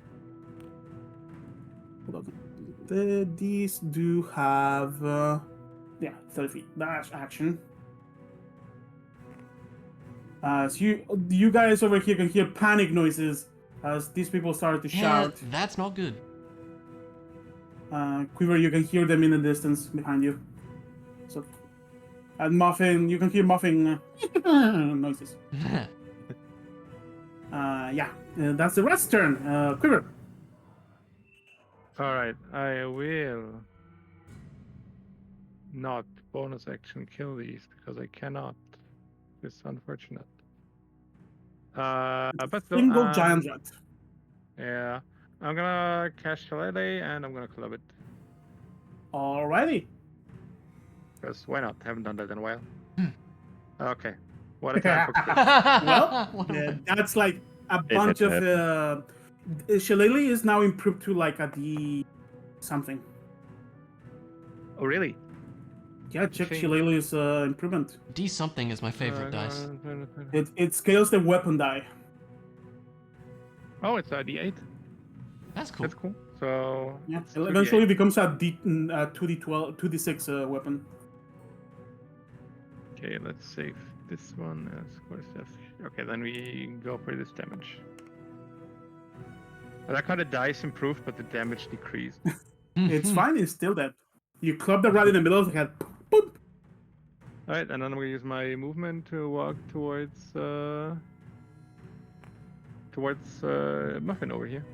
Speaker 2: Hold on. These do have, yeah, 30 feet dash action. So you guys over here can hear panic noises as these people start to
Speaker 1: Yeah,
Speaker 2: shout.
Speaker 1: that's not good.
Speaker 2: Quiver, you can hear them in the distance behind you. So, and Muffin, you can hear Muffin noises. Yeah, that's the rat's turn. Quiver.
Speaker 3: All right. I will not bonus action kill these because I cannot. It's unfortunate. But still,
Speaker 2: Single giant rat.
Speaker 3: yeah, I'm gonna cast Shillelagh and I'm gonna club it.
Speaker 2: Alrighty.
Speaker 3: Because why not? Haven't done that in a while.
Speaker 1: Hmm.
Speaker 3: Okay. What a time for quit.
Speaker 2: Well,
Speaker 1: What a way.
Speaker 2: that's like a
Speaker 5: It
Speaker 2: bunch of.
Speaker 5: happened.
Speaker 2: Shillelagh is now improved to like a D something.
Speaker 3: Oh, really?
Speaker 2: Yeah, check
Speaker 3: Okay.
Speaker 2: Shillelagh's improvement.
Speaker 1: D something is my favorite dice.
Speaker 2: It scales the weapon die.
Speaker 3: Oh, it's a D8.
Speaker 1: That's cool.
Speaker 3: That's cool. So
Speaker 2: Yeah,
Speaker 3: it's
Speaker 2: it
Speaker 3: 2d8.
Speaker 2: eventually becomes a 2d12, 2d6 weapon.
Speaker 3: Okay, let's save this one as course. Okay, then we go for this damage. I like how the dice improved, but the damage decreased.
Speaker 2: It's fine, it's still dead. You club the rat in the middle of the head. Boop.
Speaker 3: Alright, and then I'm gonna use my movement to walk towards Muffin over here.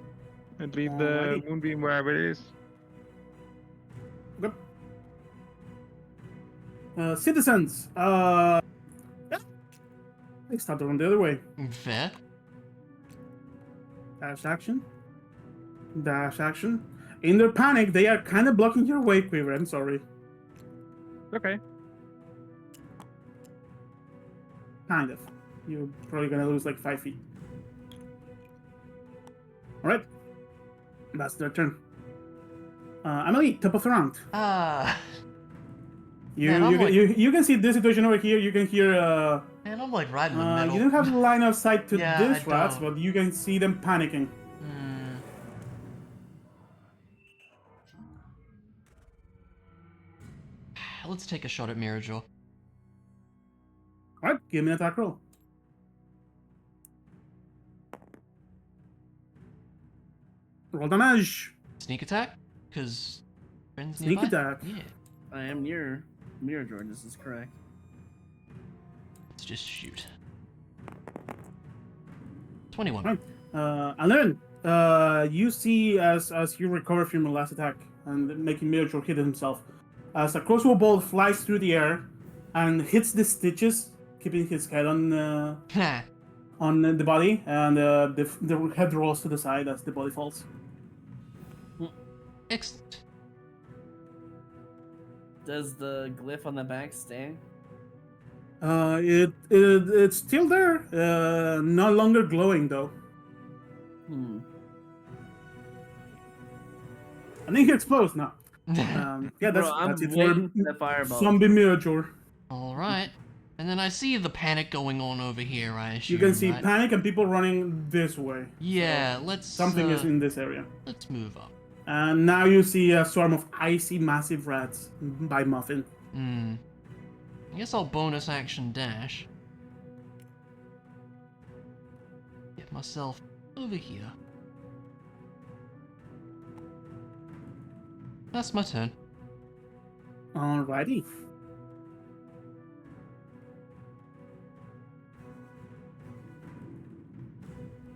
Speaker 3: And leave the
Speaker 2: Alrighty.
Speaker 3: moonbeam wherever it is.
Speaker 2: Okay. Citizens, yeah. They start to run the other way.
Speaker 1: Fair.
Speaker 2: Dash action. Dash action. In their panic, they are kind of blocking your way, Quiver. I'm sorry.
Speaker 3: Okay.
Speaker 2: Kind of. You're probably gonna lose like 5 feet. Alright. That's their turn. Emily, top of the round. You,
Speaker 1: Man, I'm
Speaker 2: you,
Speaker 1: like-
Speaker 2: you can see this situation over here. You can hear.
Speaker 1: Man, I'm like right in the middle.
Speaker 2: You don't have line of sight to
Speaker 1: Yeah,
Speaker 2: this
Speaker 1: I
Speaker 2: rats,
Speaker 1: don't.
Speaker 2: but you can see them panicking.
Speaker 1: Hmm. Let's take a shot at Mirajaw.
Speaker 2: Alright, give me an attack roll. Roll damage.
Speaker 1: Sneak attack? Because friends
Speaker 2: Sneak
Speaker 1: nearby?
Speaker 2: attack.
Speaker 1: Yeah.
Speaker 4: I am near Mirror George. This is correct.
Speaker 1: Let's just shoot. 21.
Speaker 2: Right. Alan, you see as you recover from your last attack and making Miracle hit himself, as a crossbow bolt flies through the air and hits the stitches, keeping his head on the body, and the head rolls to the side as the body falls.
Speaker 1: Excellent.
Speaker 4: Does the glyph on the back stay?
Speaker 2: It's still there, no longer glowing though. I think it explodes now. Yeah,
Speaker 4: Bro, I'm
Speaker 2: that's it
Speaker 4: waiting
Speaker 2: for
Speaker 4: for the fireball.
Speaker 2: zombie Miracle.
Speaker 1: All right. And then I see the panic going on over here, I assume.
Speaker 2: You can see
Speaker 1: right?
Speaker 2: panic and people running this way.
Speaker 1: Yeah, let's
Speaker 2: Something is in this area.
Speaker 1: let's move up.
Speaker 2: And now you see a swarm of icy, massive rats by Muffin.
Speaker 1: I guess I'll bonus action dash. Get myself over here. That's my turn.
Speaker 2: Alrighty.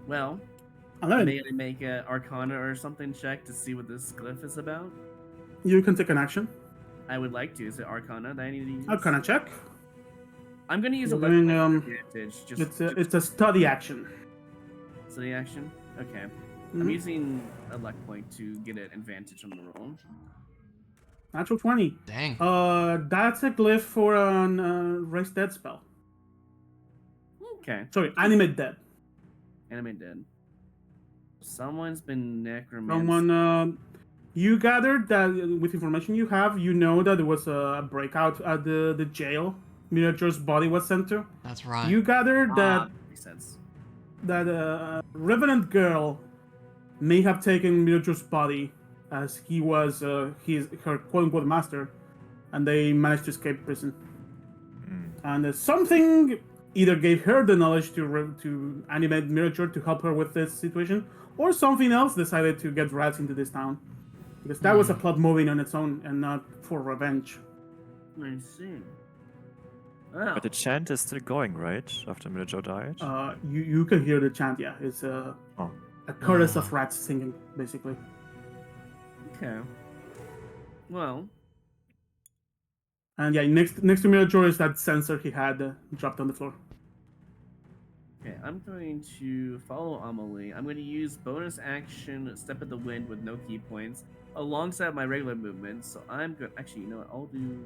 Speaker 4: Well,
Speaker 2: Alright.
Speaker 4: may I make a Arcana or something check to see what this glyph is about?
Speaker 2: You can take an action.
Speaker 4: I would like to. Is it Arcana that I need to use?
Speaker 2: Arcana check.
Speaker 4: I'm going to use a
Speaker 2: You're
Speaker 4: left
Speaker 2: doing,
Speaker 4: advantage.
Speaker 2: It's a study action.
Speaker 4: Study action? Okay.
Speaker 2: Mhm.
Speaker 4: I'm using a luck point to get an advantage on the roll.
Speaker 2: Natural 20.
Speaker 1: Dang.
Speaker 2: That's a glyph for an raise dead spell.
Speaker 4: Okay.
Speaker 2: Sorry, animate dead.
Speaker 4: Anime dead. Someone's been necromancer.
Speaker 2: Someone, you gathered that with information you have, you know that there was a breakout at the jail. Miniature's body was sent to.
Speaker 1: That's right.
Speaker 2: You gathered that
Speaker 4: Makes sense.
Speaker 2: that Revenant girl may have taken Miniature's body as he was her quote unquote master, and they managed to escape prison. And something either gave her the knowledge to animate Miniature to help her with this situation, or something else decided to get rats into this town. Because that was a plot moving on its own and not for revenge.
Speaker 4: I see. Oh.
Speaker 5: But the chant is still going, right? After Miniature died?
Speaker 2: You can hear the chant, yeah. It's a chorus of rats singing, basically.
Speaker 4: Okay. Well.
Speaker 2: And yeah, next to Miniature is that sensor he had dropped on the floor.
Speaker 4: Okay, I'm going to follow Amelie. I'm going to use bonus action Step of the Wind with no key points alongside my regular movement. So I'm good. Actually, you know what? I'll do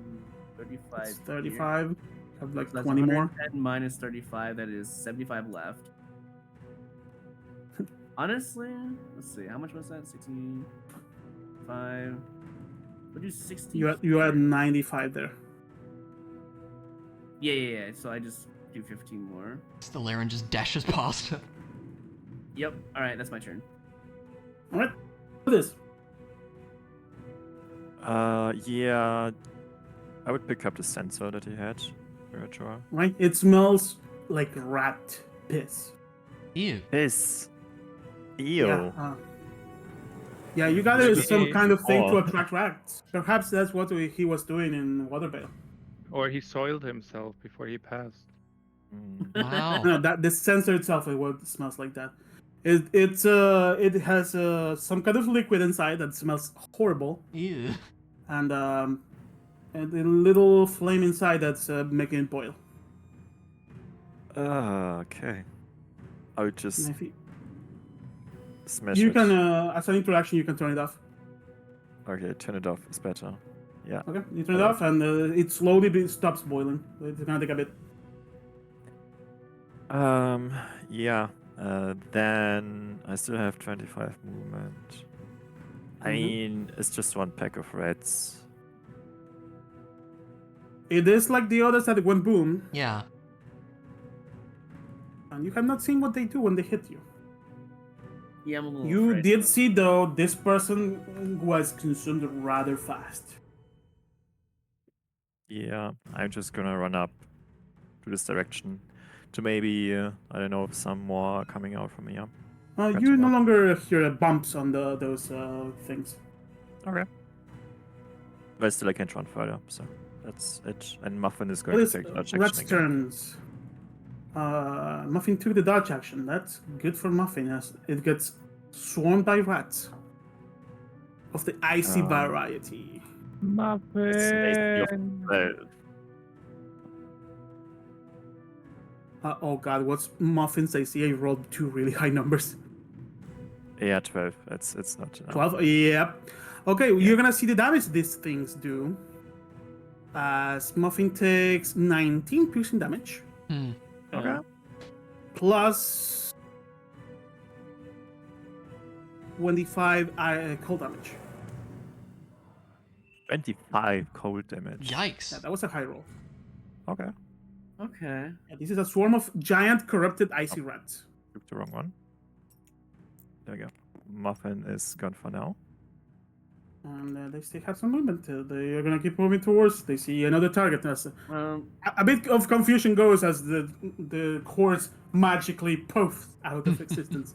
Speaker 4: 35.
Speaker 2: It's 35.
Speaker 4: Here.
Speaker 2: Have like
Speaker 4: So that's
Speaker 2: 20 more.
Speaker 4: 110 minus 35. That is 75 left. Honestly, let's see. How much was that? 65. We'll do 60.
Speaker 2: You had 95 there.
Speaker 4: Yeah. So I just do 15 more.
Speaker 1: Stellarin just dashes past her.
Speaker 4: Yep. All right, that's my turn.
Speaker 2: All right. Do this.
Speaker 5: Yeah. I would pick up the sensor that he had. Miniature.
Speaker 2: Right? It smells like rat piss.
Speaker 1: Ew.
Speaker 5: Piss. Ew.
Speaker 2: Yeah, you got it some kind of thing to
Speaker 5: Oh.
Speaker 2: attract rats. Perhaps that's what he was doing in Waterbale.
Speaker 3: Or he soiled himself before he passed.
Speaker 1: Wow.
Speaker 2: No, that the sensor itself is what smells like that. It has some kind of liquid inside that smells horrible,
Speaker 1: Ew.
Speaker 2: and a little flame inside that's making it boil.
Speaker 5: Okay. I would just
Speaker 2: And if
Speaker 5: smash
Speaker 2: you
Speaker 5: it.
Speaker 2: can, as an interaction, you can turn it off.
Speaker 5: Okay, turn it off is better. Yeah.
Speaker 2: Okay, you turn it off, and it slowly stops boiling. It's gonna take a bit.
Speaker 5: Yeah. Then I still have 25 movement. I mean, it's just one pack of rats.
Speaker 2: It is like the others that went boom,
Speaker 1: Yeah.
Speaker 2: and you have not seen what they do when they hit you.
Speaker 4: Yeah, I'm a little
Speaker 2: You
Speaker 4: afraid,
Speaker 2: did
Speaker 4: though.
Speaker 2: see, though, this person was consumed rather fast.
Speaker 5: Yeah, I'm just gonna run up to this direction to maybe, I don't know, if some more are coming out from here. Got
Speaker 2: You
Speaker 5: some
Speaker 2: no
Speaker 5: more.
Speaker 2: longer hear bumps on those things.
Speaker 5: Okay. But still I can't run further, so that's it. And Muffin is going
Speaker 2: It
Speaker 5: to
Speaker 2: is
Speaker 5: take dodge
Speaker 2: Rat's
Speaker 5: action again.
Speaker 2: turns. Muffin took the dodge action. That's good for Muffin as it gets swarmed by rats of the icy variety.
Speaker 5: It's AC of
Speaker 3: Muffin!
Speaker 5: 12.
Speaker 2: Oh god, what's Muffin's AC? I rolled two really high numbers.
Speaker 5: Yeah, 12. It's not enough.
Speaker 2: 12? Yep. Okay, you're gonna see the damage these things do. As Muffin takes 19 piercing damage.
Speaker 5: Okay.
Speaker 2: Plus 25 cold damage.
Speaker 5: 25 cold damage.
Speaker 1: Yikes.
Speaker 2: Yeah, that was a high roll.
Speaker 5: Okay.
Speaker 4: Okay.
Speaker 2: Yeah, this is a swarm of giant corrupted icy rats.
Speaker 5: Took the wrong one. There we go. Muffin is gone for now.
Speaker 2: And they still have some movement. They are gonna keep moving towards. They see another target. As a bit of confusion goes as the horse magically poofs out of existence.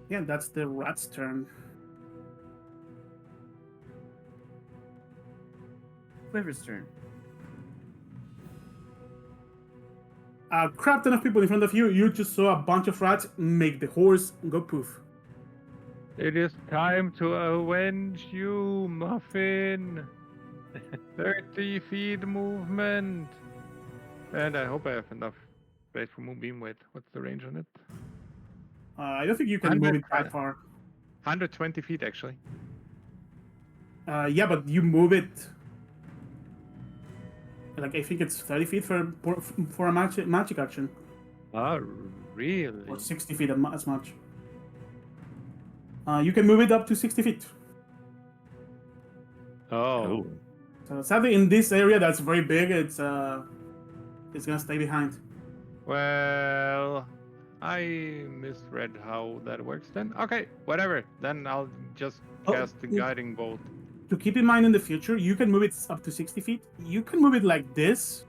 Speaker 2: Yeah, that's the rat's turn.
Speaker 4: Quiver's turn.
Speaker 2: A crap ton of people in front of you. You just saw a bunch of rats make the horse go poof.
Speaker 3: It is time to avenge you, Muffin. 30 feet movement. And I hope I have enough space for Moonbeam. Wait, what's the range on it?
Speaker 2: I don't think you can move it that far.
Speaker 3: 120 feet, actually.
Speaker 2: Yeah, but you move it. Like, I think it's 30 feet for a magic action.
Speaker 3: Oh, really?
Speaker 2: Or 60 feet as much. You can move it up to 60 feet.
Speaker 3: Oh.
Speaker 2: So sadly, in this area that's very big, it's gonna stay behind.
Speaker 3: Well, I misread how that works then. Okay, whatever. Then I'll just cast the guiding bolt.
Speaker 2: To keep in mind in the future, you can move it up to 60 feet. You can move it like this,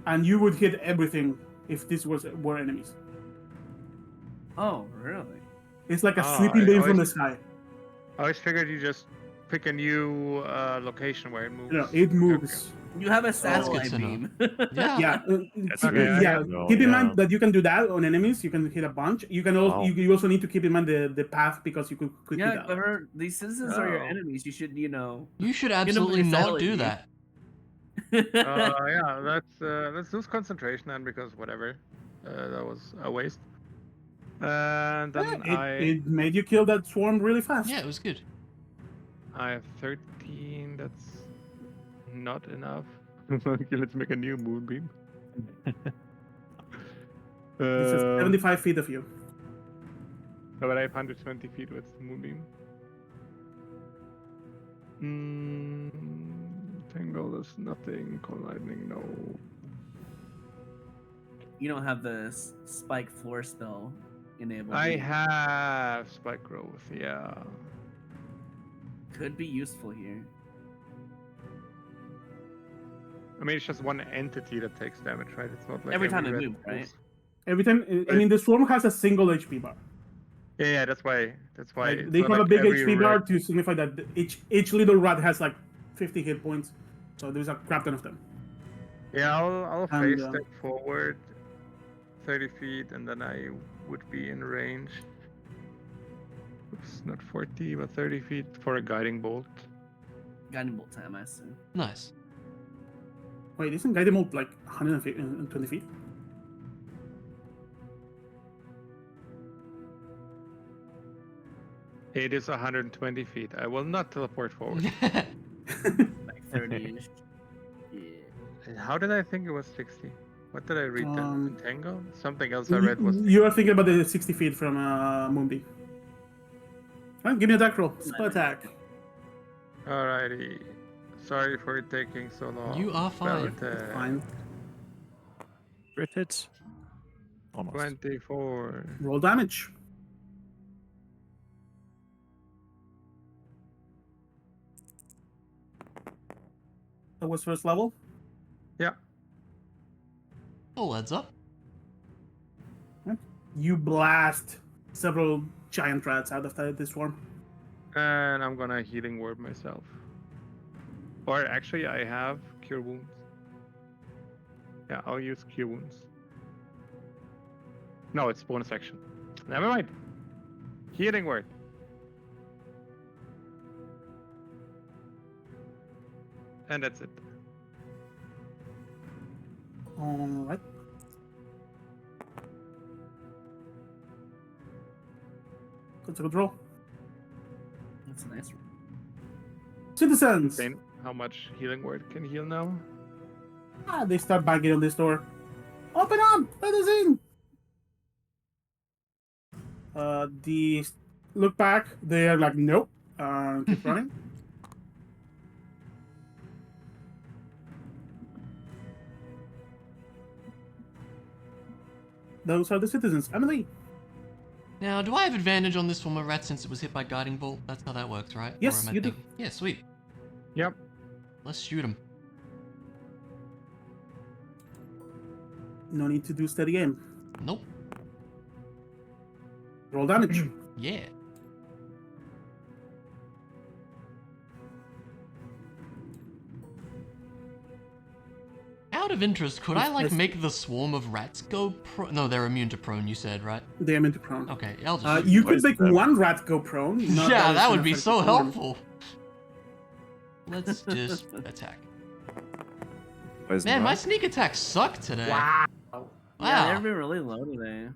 Speaker 2: and you would hit everything if this were enemies.
Speaker 4: Oh, really?
Speaker 2: It's like a sweeping beam from the sky.
Speaker 3: I always figured you just pick a new location where it moves.
Speaker 2: No, it moves.
Speaker 4: You have a satellite
Speaker 1: to know.
Speaker 4: beam.
Speaker 1: Yeah.
Speaker 2: Keep in mind that you can do that on enemies. You can hit a bunch. You can also you also need to keep in mind the path because you could hit that.
Speaker 4: Clever. These citizens are your enemies. You should,
Speaker 1: You should absolutely not do that.
Speaker 3: Yeah, let's lose concentration then because whatever, that was a waste. And then
Speaker 2: it made you kill that swarm really fast.
Speaker 1: Yeah, it was good.
Speaker 3: I have 13. That's not enough. Okay, let's make a new moonbeam.
Speaker 2: This is 75 feet of you.
Speaker 3: But I have 120 feet with moonbeam. Tangle is nothing. Cold lightning, no.
Speaker 4: You don't have the spike floor spell enabled.
Speaker 3: I have spike growth. Yeah.
Speaker 4: Could be useful here.
Speaker 3: I mean, it's just one entity that takes damage, right? It's not like
Speaker 4: Every time it
Speaker 3: red
Speaker 4: moves, right?
Speaker 2: Every time, I mean, the swarm has a single HP bar.
Speaker 3: Yeah, that's why.
Speaker 2: Like, they have a big HP bar to signify that each little rat has like 50 hit points. So there's a crap ton of them.
Speaker 3: Yeah, I'll face step forward 30 feet, and then I would be in range. Oops, not 40, but 30 feet for a guiding bolt.
Speaker 4: Guiding bolt time, I assume.
Speaker 1: Nice.
Speaker 2: Wait, isn't guiding bolt like 120 feet?
Speaker 3: It is 120 feet. I will not teleport forward.
Speaker 4: Like 30-ish. Yeah.
Speaker 3: How did I think it was 60? What did I read then? Tango? Something else I read was...
Speaker 2: You are thinking about the 60 feet from Moonbeam. Well, give me an attack roll. Spell attack.
Speaker 3: Alrighty. Sorry for it taking so long.
Speaker 1: You are fine.
Speaker 2: Fine.
Speaker 5: Crit hit. Almost.
Speaker 3: 24.
Speaker 2: Roll damage. That was first level.
Speaker 3: Yeah.
Speaker 1: All adds up.
Speaker 2: You blast several giant rats out of the swarm.
Speaker 3: And I'm gonna healing word myself. Or actually, I have cure wounds. Yeah, I'll use cure wounds. No, it's bonus action. Never mind. Healing word. And that's it.
Speaker 2: Alright. That's a good roll.
Speaker 4: That's a nice one.
Speaker 2: Citizens!
Speaker 3: Then how much healing word can heal now?
Speaker 2: They start banging on this door. Open up! Let us in! The look back. They are like, nope. Keep running. Those are the citizens. Emily.
Speaker 1: Now, do I have advantage on this from a rat since it was hit by guiding bolt? That's how that works, right?
Speaker 2: Yes,
Speaker 1: Or am I
Speaker 2: you do.
Speaker 1: thinking? Yeah, sweet.
Speaker 3: Yep.
Speaker 1: Let's shoot him.
Speaker 2: No need to do steady aim.
Speaker 1: Nope.
Speaker 2: Roll damage.
Speaker 1: Yeah. Out of interest, could I like
Speaker 2: Yes.
Speaker 1: make the swarm of rats go prone? No, they're immune to prone, you said, right?
Speaker 2: They aim into prone.
Speaker 1: Okay, I'll just.
Speaker 2: You
Speaker 5: What
Speaker 2: could
Speaker 5: is
Speaker 2: make
Speaker 5: that?
Speaker 2: one rat go prone. not
Speaker 1: Yeah,
Speaker 2: it's
Speaker 1: that
Speaker 2: gonna
Speaker 1: would be
Speaker 2: affect
Speaker 1: so
Speaker 2: the swarm.
Speaker 1: helpful. Let's just attack.
Speaker 5: Where's
Speaker 1: Man, my
Speaker 5: Nora?
Speaker 1: sneak attacks suck today.
Speaker 2: Wow.
Speaker 4: Yeah,
Speaker 1: Wow.
Speaker 4: they've been really low today.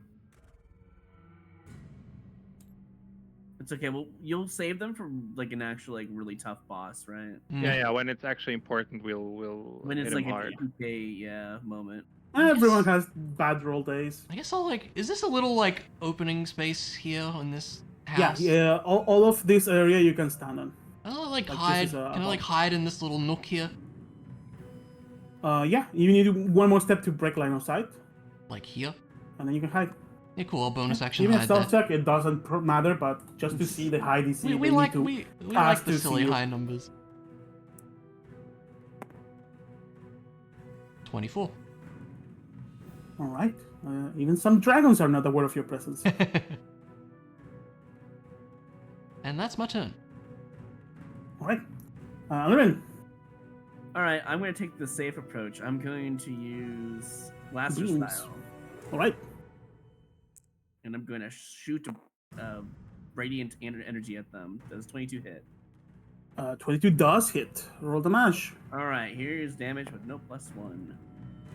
Speaker 4: It's okay. Well, you'll save them for like an actual like really tough boss, right?
Speaker 1: Mm.
Speaker 3: Yeah. When it's actually important, we'll
Speaker 4: When
Speaker 3: hit
Speaker 4: it's
Speaker 3: him
Speaker 4: like
Speaker 3: hard.
Speaker 4: an MK moment.
Speaker 2: Everyone has bad roll days.
Speaker 1: I guess I'll like. Is this a little like opening space here in this
Speaker 2: Yeah,
Speaker 1: house?
Speaker 2: yeah. All of this area you can stand on.
Speaker 1: I'll like
Speaker 2: Like, this
Speaker 1: hide.
Speaker 2: is a
Speaker 1: Can I like hide in this little nook here?
Speaker 2: Yeah, you need one more step to break line of sight,
Speaker 1: Like here?
Speaker 2: and then you can hide.
Speaker 1: Yeah, cool. I'll bonus action
Speaker 2: Even
Speaker 1: hide
Speaker 2: stealth
Speaker 1: that.
Speaker 2: check, it doesn't matter, but just to see the hide DC,
Speaker 1: We
Speaker 2: they
Speaker 1: like
Speaker 2: need to
Speaker 1: we
Speaker 2: pass
Speaker 1: like the
Speaker 2: to
Speaker 1: silly
Speaker 2: see you.
Speaker 1: high numbers. 24.
Speaker 2: All right. Even some dragons are not aware of your presence.
Speaker 1: And that's my turn.
Speaker 2: All right. Levin.
Speaker 4: All right, I'm gonna take the safe approach. I'm going to use Blaster
Speaker 2: Beams.
Speaker 4: Style,
Speaker 2: All right.
Speaker 4: and I'm going to shoot a radiant energy at them. Does 22 hit?
Speaker 2: 22 does hit. Roll the mash.
Speaker 4: All right, here's damage with no +1.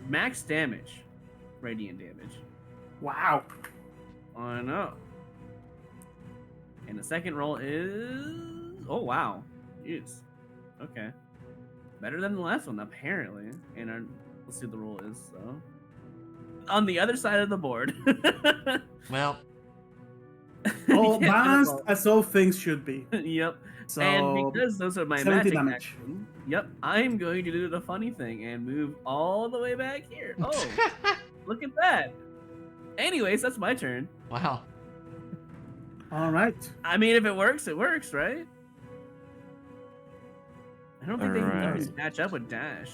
Speaker 4: Max damage, radiant damage.
Speaker 2: Wow.
Speaker 4: Oh no. And the second roll is wow. Jeez. Okay. Better than the last one, apparently. And let's see what the roll is. So, on the other side of the board.
Speaker 1: Well,
Speaker 2: All
Speaker 4: Yeah,
Speaker 2: balanced as all things should be.
Speaker 4: Yep.
Speaker 2: So,
Speaker 4: And because those are my
Speaker 2: 70
Speaker 4: magic
Speaker 2: damage.
Speaker 4: action, yep, I'm going to do the funny thing and move all the way back here. Oh, look at that. Anyways, that's my turn.
Speaker 1: wow.
Speaker 2: all right.
Speaker 4: I mean, if it works, right? I don't think they can
Speaker 5: Alright.
Speaker 4: always match up with Dash.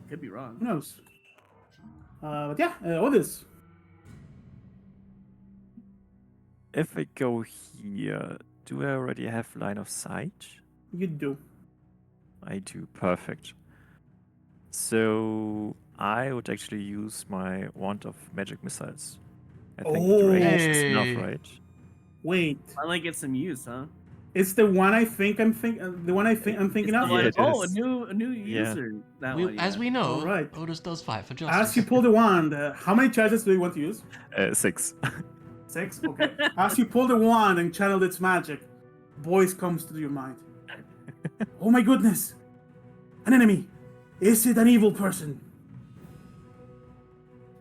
Speaker 4: Could be wrong.
Speaker 2: Who knows? But yeah, Otis.
Speaker 5: If I go here, do I already have line of sight?
Speaker 2: You do.
Speaker 5: I do. Perfect. So I would actually use my wand of magic missiles. I think
Speaker 2: Oh.
Speaker 5: the range is
Speaker 1: Hey.
Speaker 5: enough, right?
Speaker 2: Wait.
Speaker 4: Finally get some use, huh?
Speaker 2: It's the one I'm thinking of.
Speaker 4: It's
Speaker 5: Yeah,
Speaker 4: like,
Speaker 5: it
Speaker 4: oh,
Speaker 5: is.
Speaker 4: a new
Speaker 5: Yeah.
Speaker 4: user. That
Speaker 1: We,
Speaker 4: one,
Speaker 1: as
Speaker 4: yeah.
Speaker 1: we know,
Speaker 2: Alright.
Speaker 1: Otis does fight for
Speaker 2: As
Speaker 1: justice.
Speaker 2: you pull the wand, how many charges do you want to use?
Speaker 5: 6.
Speaker 2: 6? Okay. As you pull the wand and channel its magic, voice comes to your mind. Oh my goodness! An enemy! Is it an evil person?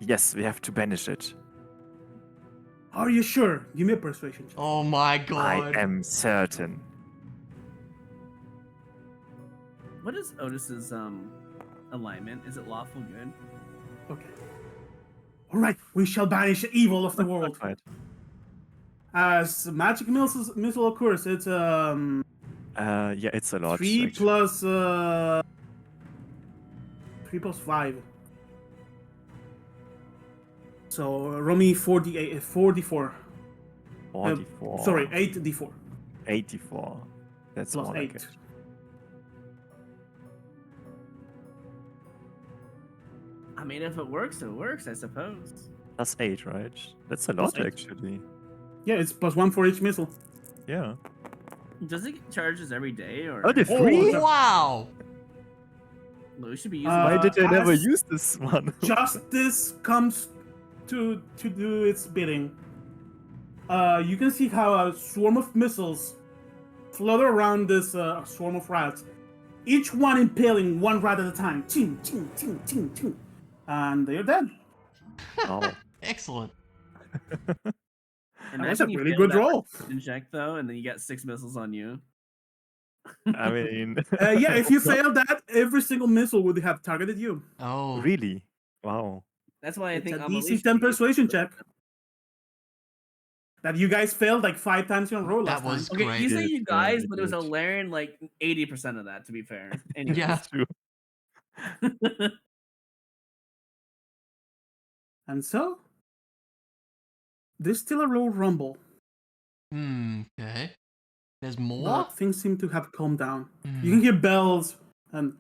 Speaker 5: Yes, we have to banish it.
Speaker 2: Are you sure? Give me a persuasion check.
Speaker 1: Oh my god.
Speaker 5: I am certain.
Speaker 4: What is Otis's alignment? Is it lawful good?
Speaker 2: Okay. Alright, we shall banish the evil of the world.
Speaker 5: Right.
Speaker 2: As magic missile occurs, it's
Speaker 5: Yeah, it's a lot.
Speaker 2: 3
Speaker 5: actually.
Speaker 2: plus 3 plus 5. So roll me 4d8, 4d4.
Speaker 5: 44.
Speaker 2: Sorry, 8d4
Speaker 5: 84. That's
Speaker 2: plus
Speaker 5: more
Speaker 2: 8.
Speaker 5: like it.
Speaker 4: I mean, if it works, I suppose.
Speaker 5: Plus 8, right? That's a
Speaker 2: Plus
Speaker 5: lot,
Speaker 2: 8.
Speaker 5: actually.
Speaker 2: Yeah, it's plus 1 for each missile.
Speaker 5: Yeah.
Speaker 4: Does it get charges every day, or
Speaker 5: Oh, the
Speaker 2: Oh,
Speaker 5: free?
Speaker 2: yeah.
Speaker 1: Wow.
Speaker 4: we should be using?
Speaker 5: Why did I never
Speaker 2: as
Speaker 5: use this one?
Speaker 2: Justice comes to do its bidding. You can see how a swarm of missiles flutter around this swarm of rats, each one impaling one rat at a time. Ching, ching, ching, ching, ching. And they're dead.
Speaker 5: Oh.
Speaker 1: Excellent.
Speaker 2: That was a
Speaker 4: Imagine you
Speaker 2: really
Speaker 4: fail
Speaker 2: good
Speaker 4: that
Speaker 2: roll.
Speaker 4: precision check though, and then you got 6 missiles on you.
Speaker 5: I mean.
Speaker 2: Yeah, if you fail that, every single missile would have targeted you.
Speaker 1: Oh.
Speaker 5: Really? Wow.
Speaker 4: That's why I
Speaker 2: It's
Speaker 4: think
Speaker 2: a
Speaker 4: Amelie
Speaker 2: DC
Speaker 4: should
Speaker 2: 10
Speaker 4: be-
Speaker 2: persuasion check. That you guys failed like 5 times in a row
Speaker 1: That
Speaker 2: last
Speaker 1: was
Speaker 2: time.
Speaker 4: Okay,
Speaker 1: great.
Speaker 4: you say
Speaker 5: Did,
Speaker 4: you guys,
Speaker 5: we
Speaker 4: but it was
Speaker 5: did.
Speaker 4: Laren like 80% of that. To be fair. Anyways.
Speaker 1: Yeah.
Speaker 5: That's true.
Speaker 2: And so, there's still a low rumble,
Speaker 1: Okay. There's more?
Speaker 2: but things seem to have calmed down. You
Speaker 1: Hmm.
Speaker 2: can hear bells and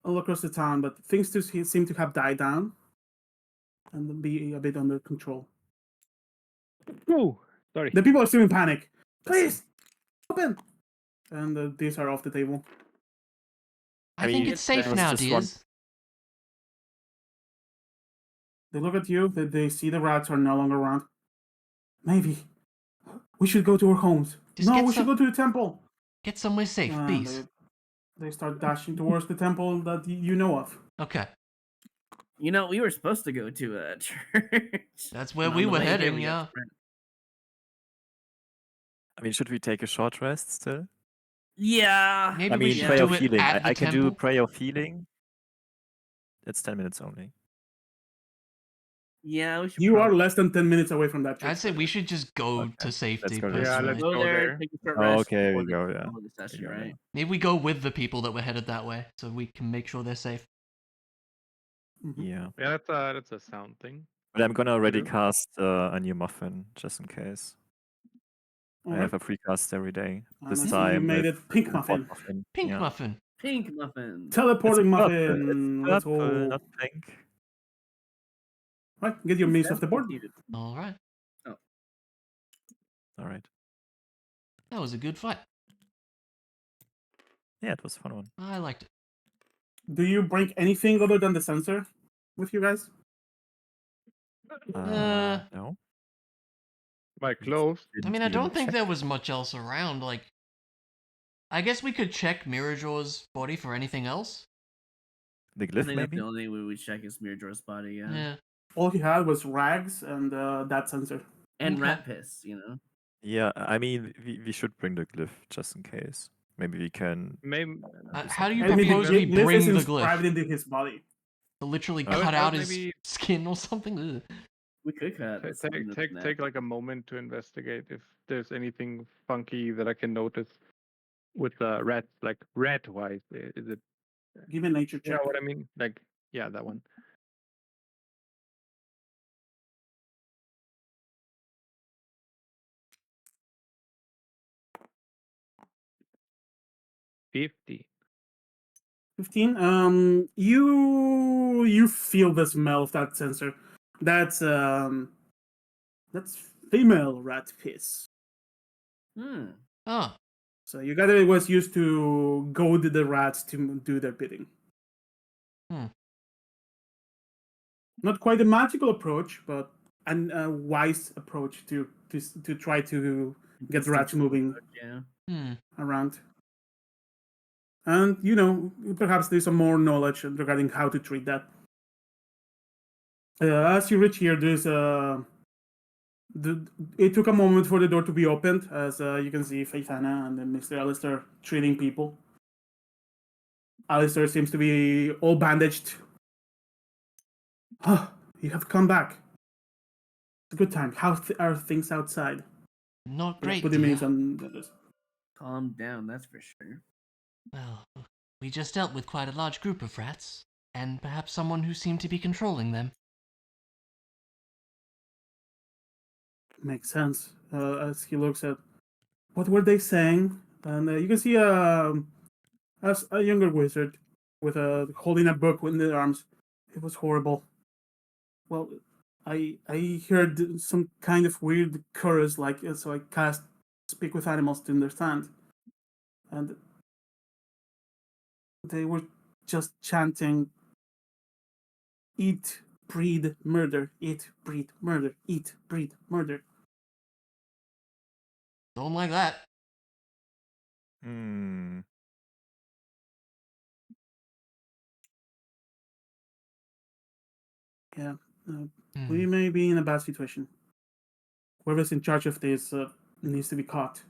Speaker 2: all across the town, but things seem to have died down and be a bit under control.
Speaker 3: Oh, sorry.
Speaker 2: The people are still in panic. Please, open! And these are off the table.
Speaker 1: I
Speaker 5: I
Speaker 1: think
Speaker 5: mean,
Speaker 1: it's safe
Speaker 5: it was
Speaker 1: now,
Speaker 5: just one-
Speaker 1: dears.
Speaker 2: They look at you, they see the rats are no longer around. Maybe we should go to our homes.
Speaker 1: Just
Speaker 2: No,
Speaker 1: get
Speaker 2: we should
Speaker 1: some-
Speaker 2: go to the temple.
Speaker 1: Get somewhere safe, please.
Speaker 2: They start dashing towards the temple that you know of.
Speaker 1: Okay.
Speaker 4: You know, we were supposed to go to a church.
Speaker 1: That's where
Speaker 4: and
Speaker 1: we
Speaker 4: on the
Speaker 1: were
Speaker 4: way here,
Speaker 1: heading,
Speaker 4: we got
Speaker 1: yeah.
Speaker 4: sprint.
Speaker 5: I mean, should we take a short rest still?
Speaker 4: Yeah.
Speaker 1: Maybe
Speaker 5: I
Speaker 1: we
Speaker 5: mean,
Speaker 1: should
Speaker 5: prayer
Speaker 1: do
Speaker 5: of
Speaker 1: it
Speaker 5: healing.
Speaker 1: at the
Speaker 5: I can do
Speaker 1: temple.
Speaker 5: prayer of healing. It's 10 minutes only.
Speaker 4: Yeah, we should.
Speaker 2: You are
Speaker 4: probably
Speaker 2: less than 10 minutes away from that church.
Speaker 1: I'd say we should just go
Speaker 5: Okay,
Speaker 1: to safety,
Speaker 5: go there.
Speaker 3: Yeah,
Speaker 1: personally.
Speaker 3: let's
Speaker 4: go
Speaker 3: go
Speaker 4: there,
Speaker 3: there.
Speaker 4: take a short
Speaker 5: Oh,
Speaker 4: rest.
Speaker 5: okay,
Speaker 4: before
Speaker 5: we
Speaker 4: the
Speaker 5: go, yeah.
Speaker 4: middle of the session,
Speaker 5: We go,
Speaker 4: right?
Speaker 5: yeah.
Speaker 1: Maybe we go with the people that were headed that way, so we can make sure they're safe.
Speaker 2: Mhm.
Speaker 5: Yeah.
Speaker 3: Yeah, that's a sound thing.
Speaker 5: But I'm gonna already
Speaker 2: True.
Speaker 5: cast a new muffin, just in case. I
Speaker 2: Alright.
Speaker 5: have a free cast every day.
Speaker 2: And
Speaker 5: This
Speaker 2: I see
Speaker 5: time
Speaker 2: you made
Speaker 5: it's
Speaker 2: it pink
Speaker 5: a
Speaker 2: muffin.
Speaker 5: hot muffin.
Speaker 1: Pink
Speaker 5: yeah.
Speaker 1: muffin.
Speaker 4: Pink muffin.
Speaker 2: Teleporting
Speaker 5: It's
Speaker 2: muffin. Let's
Speaker 5: purple,
Speaker 2: go.
Speaker 5: not pink.
Speaker 2: Right, get your mace off the board.
Speaker 1: All right.
Speaker 5: All right.
Speaker 1: That was a good fight.
Speaker 5: Yeah, it was a fun one.
Speaker 1: I liked it.
Speaker 2: Do you break anything other than the sensor with you guys?
Speaker 5: No.
Speaker 3: My clothes.
Speaker 1: I mean, I don't think there was much else around. Like, I guess we could check Mirajor's body for anything else.
Speaker 5: The
Speaker 4: I
Speaker 5: glyph,
Speaker 4: think that's
Speaker 5: maybe?
Speaker 4: the only way we check is Mirjor's body, yeah.
Speaker 1: Yeah.
Speaker 2: All he had was rags and that sensor.
Speaker 4: And
Speaker 1: Okay.
Speaker 4: rat piss, you know.
Speaker 5: Yeah, I mean, we should bring the glyph just in case. Maybe we can.
Speaker 3: Maybe
Speaker 1: How do you
Speaker 2: I mean,
Speaker 1: propose
Speaker 2: the
Speaker 1: we
Speaker 2: glyph
Speaker 1: bring
Speaker 2: is
Speaker 1: the
Speaker 2: inscribed
Speaker 1: glyph?
Speaker 2: into his body.
Speaker 1: To literally
Speaker 5: I
Speaker 1: cut
Speaker 3: would
Speaker 1: out his
Speaker 3: maybe-
Speaker 1: skin or something? Ugh.
Speaker 4: We could cut. the skin of the
Speaker 3: take
Speaker 4: neck.
Speaker 3: like a moment to investigate if there's anything funky that I can notice with rats, like rat wise. Is it?
Speaker 2: Give a nature
Speaker 3: You know
Speaker 2: check.
Speaker 3: what I mean? Like, yeah, that one. $50.
Speaker 2: 15. You feel the smell of that sensor. That's female rat piss.
Speaker 4: Hmm.
Speaker 1: Oh,
Speaker 2: So you got it was used to goad the rats to do their bidding.
Speaker 1: Hmm.
Speaker 2: Not quite a magical approach, but a wise approach to try to get the rats moving
Speaker 4: Yeah.
Speaker 2: around. And perhaps there's some more knowledge regarding how to treat that. As you reach here, there's it took a moment for the door to be opened, as you can see Faithana and then Mr. Alistair treating people. Alistair seems to be all bandaged. Oh, you have come back. It's a good time. How are things outside?
Speaker 1: not great,
Speaker 2: Put the mace
Speaker 1: dear.
Speaker 2: on this.
Speaker 4: Calm down, that's for sure.
Speaker 1: Well, we just dealt with quite a large group of rats, and perhaps someone who seemed to be controlling them.
Speaker 2: Makes sense. As he looks at what were they saying, and you can see as a younger wizard with holding a book in their arms. It was horrible. Well, I heard some kind of weird chorus, like so I cast speak with animals to understand, and they were just chanting, "Eat, breed, murder. Eat, breed, murder. Eat, breed, murder."
Speaker 1: Don't like that.
Speaker 5: Hmm.
Speaker 2: Yeah,
Speaker 1: Hmm.
Speaker 2: we may be in a bad situation. Whoever's in charge of this needs to be caught.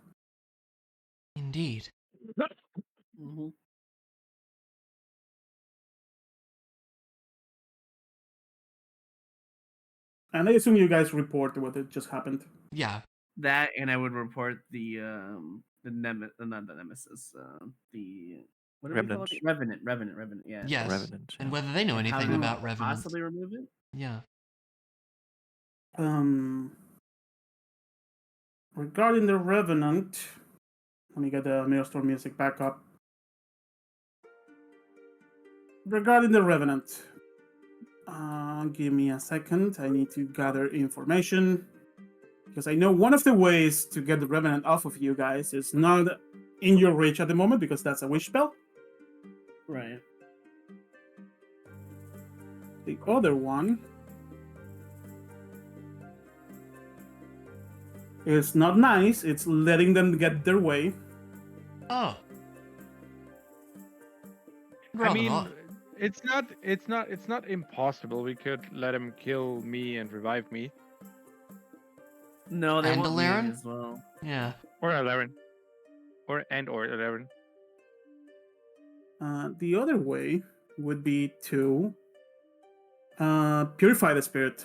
Speaker 1: Indeed.
Speaker 4: Mm-hmm.
Speaker 2: And I assume you guys report what had just happened.
Speaker 1: Yeah.
Speaker 4: That, and I would report not the nemesis, the what do we call
Speaker 5: Remnant.
Speaker 4: it? Revenant. Yeah.
Speaker 1: Yes.
Speaker 5: Revenant,
Speaker 1: And
Speaker 5: yeah.
Speaker 1: whether they know
Speaker 4: And how
Speaker 1: anything
Speaker 4: to
Speaker 1: about revenants.
Speaker 4: possibly remove it.
Speaker 1: Yeah.
Speaker 2: Regarding the Revenant, let me get the Maelstrom music back up. Regarding the Revenant, give me a second. I need to gather information. Because I know one of the ways to get the Revenant off of you guys is not in your reach at the moment, because that's a wish spell.
Speaker 4: Right.
Speaker 2: The other one is not nice. It's letting them get their way.
Speaker 1: Oh.
Speaker 3: I
Speaker 1: Rather
Speaker 3: mean,
Speaker 1: not.
Speaker 3: it's not impossible. We could let him kill me and revive me,
Speaker 4: No, they
Speaker 1: And
Speaker 4: want me
Speaker 1: Alarin?
Speaker 4: as well.
Speaker 1: Yeah.
Speaker 3: or 11, or 11.
Speaker 2: The other way would be to purify the spirit.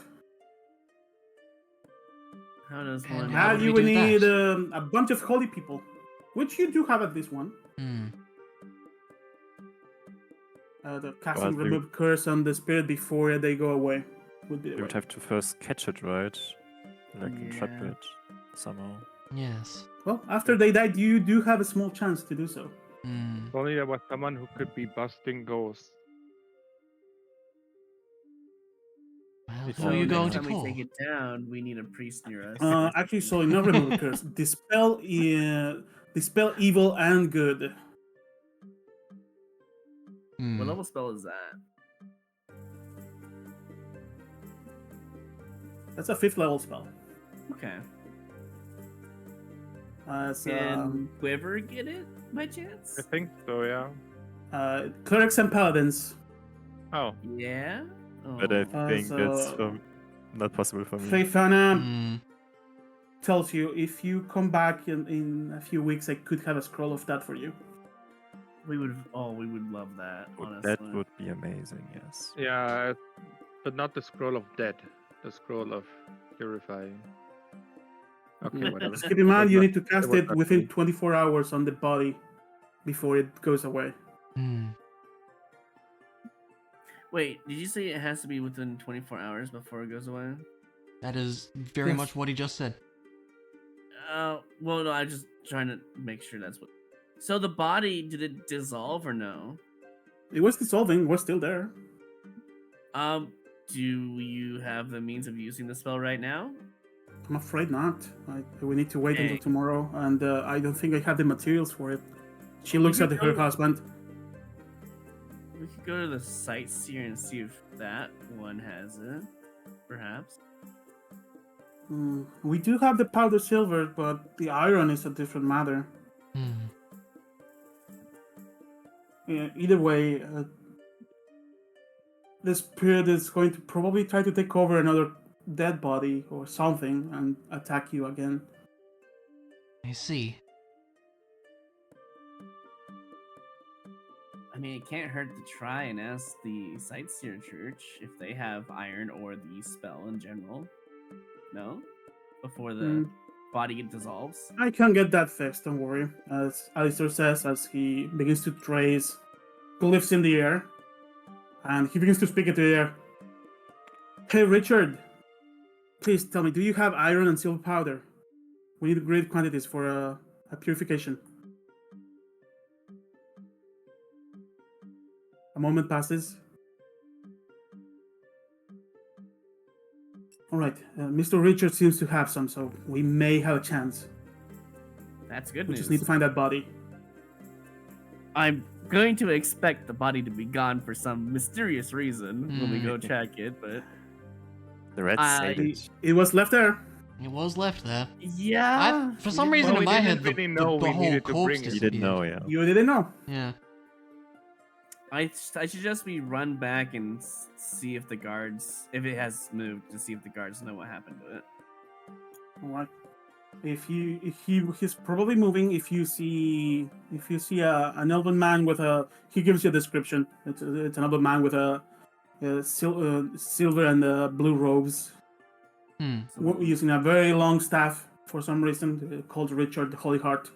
Speaker 4: How does
Speaker 1: And
Speaker 4: one?
Speaker 1: how
Speaker 2: Now
Speaker 1: would
Speaker 2: you
Speaker 1: we
Speaker 2: will
Speaker 1: do
Speaker 2: need
Speaker 1: that?
Speaker 2: a bunch of holy people, which you do have at least one.
Speaker 1: Hmm.
Speaker 2: The casting
Speaker 5: Well, we-
Speaker 2: remove curse on the spirit before they go away would be the
Speaker 5: We
Speaker 2: way.
Speaker 5: would have to first catch it, right? Like entrap
Speaker 4: Yeah.
Speaker 5: it somehow.
Speaker 1: Yes.
Speaker 2: Well, after they died, you do have a small chance to do so.
Speaker 1: Hmm.
Speaker 3: If only there was someone who could be busting ghosts.
Speaker 1: Well, who
Speaker 4: So
Speaker 1: are you
Speaker 4: next
Speaker 1: going to
Speaker 4: time we
Speaker 1: call?
Speaker 4: take it down, we need a priest near us.
Speaker 2: Actually, so not remove curse. Dispel evil and good.
Speaker 1: Hmm.
Speaker 4: What level spell is that?
Speaker 2: That's a 5th level spell.
Speaker 4: Okay.
Speaker 2: So,
Speaker 4: Can Quiver get it by chance?
Speaker 3: I think so, yeah.
Speaker 2: clerics and paladins.
Speaker 3: Oh,
Speaker 4: Yeah.
Speaker 5: But I
Speaker 4: Oh.
Speaker 5: think that's
Speaker 2: So-
Speaker 5: not possible for me.
Speaker 2: Faithana
Speaker 1: Hmm.
Speaker 2: tells you if you come back in a few weeks, I could have a scroll of that for you.
Speaker 4: We would love that, honestly.
Speaker 5: That would be amazing, yes.
Speaker 3: yeah, but not the scroll of dead. The scroll of purifying. Okay, whatever.
Speaker 2: Just keep in mind,
Speaker 3: Was
Speaker 2: you
Speaker 3: not-
Speaker 2: need to cast
Speaker 3: was
Speaker 2: it
Speaker 3: not
Speaker 2: within
Speaker 3: me.
Speaker 2: 24 hours on the body before it goes away.
Speaker 1: Hmm.
Speaker 4: Wait, did you say it has to be within 24 hours before it goes away?
Speaker 1: That is very
Speaker 2: Yes.
Speaker 1: much what he just said.
Speaker 4: Well, no, I'm just trying to make sure that's what. So the body, did it dissolve or no?
Speaker 2: It was dissolving, was still there.
Speaker 4: Do you have the means of using the spell right now?
Speaker 2: I'm afraid not. We need to wait until
Speaker 4: Dang.
Speaker 2: tomorrow, and I don't think I have the materials for it. She looks at her husband.
Speaker 4: We could go to the sightseer and see if that one has it, perhaps.
Speaker 2: We do have the powder silver, but the iron is a different matter.
Speaker 1: Hmm.
Speaker 2: Yeah, either way, the spirit is going to probably try to take over another dead body or something and attack you again.
Speaker 1: I see.
Speaker 4: I mean, it can't hurt to try and ask the sightseer church if they have iron or the spell in general. No? Before the body dissolves?
Speaker 2: I can get that fixed, don't worry. As Alistair says, as he begins to trace glyphs in the air, and he begins to speak into the air. Hey, Richard, please tell me, do you have iron and silver powder? We need great quantities for a purification. A moment passes. All right, Mr. Richard seems to have some, so we may have a chance.
Speaker 4: That's good
Speaker 2: We
Speaker 4: news.
Speaker 2: just need to find that body.
Speaker 4: I'm going to expect the body to be gone for some mysterious reason when we go check it, but
Speaker 5: The rats ate
Speaker 2: It,
Speaker 5: it.
Speaker 2: it was left there.
Speaker 1: It was left there.
Speaker 4: yeah.
Speaker 1: For some reason
Speaker 3: Well,
Speaker 1: in
Speaker 3: we
Speaker 1: my
Speaker 3: didn't
Speaker 1: head,
Speaker 3: really know
Speaker 1: the
Speaker 3: we
Speaker 1: whole
Speaker 3: needed to
Speaker 1: corpse
Speaker 3: bring it.
Speaker 5: You
Speaker 1: disappeared.
Speaker 5: didn't know, yeah.
Speaker 2: You didn't know.
Speaker 1: Yeah.
Speaker 4: I should just be run back and see if the guards, if it has moved, to see if the guards know what happened to it.
Speaker 2: All right. He's probably moving. If you see an elven man with a, he gives you a description. It's an elven man with a silver and blue robes. using a very long staff for some reason, called Richard the Holy Heart.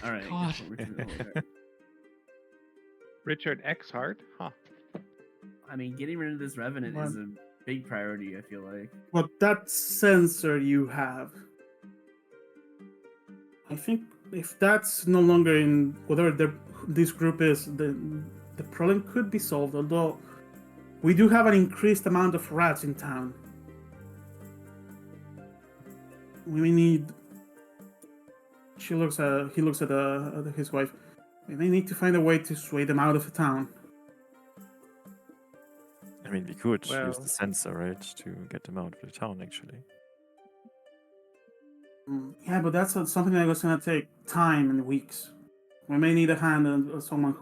Speaker 4: All right.
Speaker 1: God.
Speaker 4: Richard the Holy Heart.
Speaker 3: Richard X Hart? Huh.
Speaker 4: I mean, getting rid of this revenant
Speaker 2: What?
Speaker 4: is a big priority, I feel like.
Speaker 2: But that sensor you have, I think if that's no longer in whatever this group is, the problem could be solved. Although we do have an increased amount of rats in town. We need. He looks at his wife. We may need to find a way to sway them out of the town.
Speaker 5: I mean, we could use
Speaker 3: Well-
Speaker 5: the sensor, right, to get them out of the town, actually.
Speaker 2: Yeah, but that's something that was gonna take time and weeks. We may need a hand and someone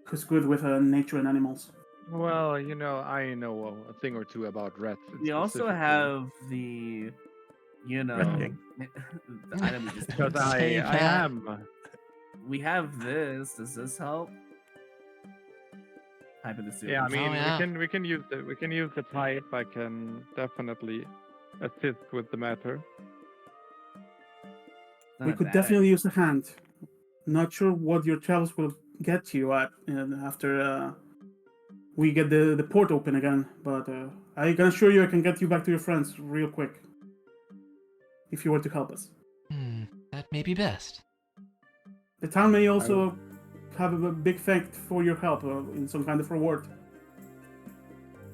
Speaker 2: who's good with nature and animals.
Speaker 3: Well, you know, I know a thing or two about rats.
Speaker 4: We also
Speaker 3: specifically.
Speaker 4: have the, you know,
Speaker 5: King.
Speaker 4: the item we just
Speaker 3: Because
Speaker 4: took.
Speaker 3: I
Speaker 1: that.
Speaker 3: am.
Speaker 4: We have this. Does this help? Type of the suit.
Speaker 3: Yeah, I mean,
Speaker 1: yeah.
Speaker 3: we can use the pipe. I can definitely assist with the matter.
Speaker 4: Not
Speaker 2: We
Speaker 4: a
Speaker 2: could
Speaker 4: bad
Speaker 2: definitely use a hand. Not sure what your travels will get you at after we get the port open again, but I can assure you I can get you back to your friends real quick. If you were to help us.
Speaker 1: That may be best.
Speaker 2: The town may also have a big thank for your help in some kind of reward.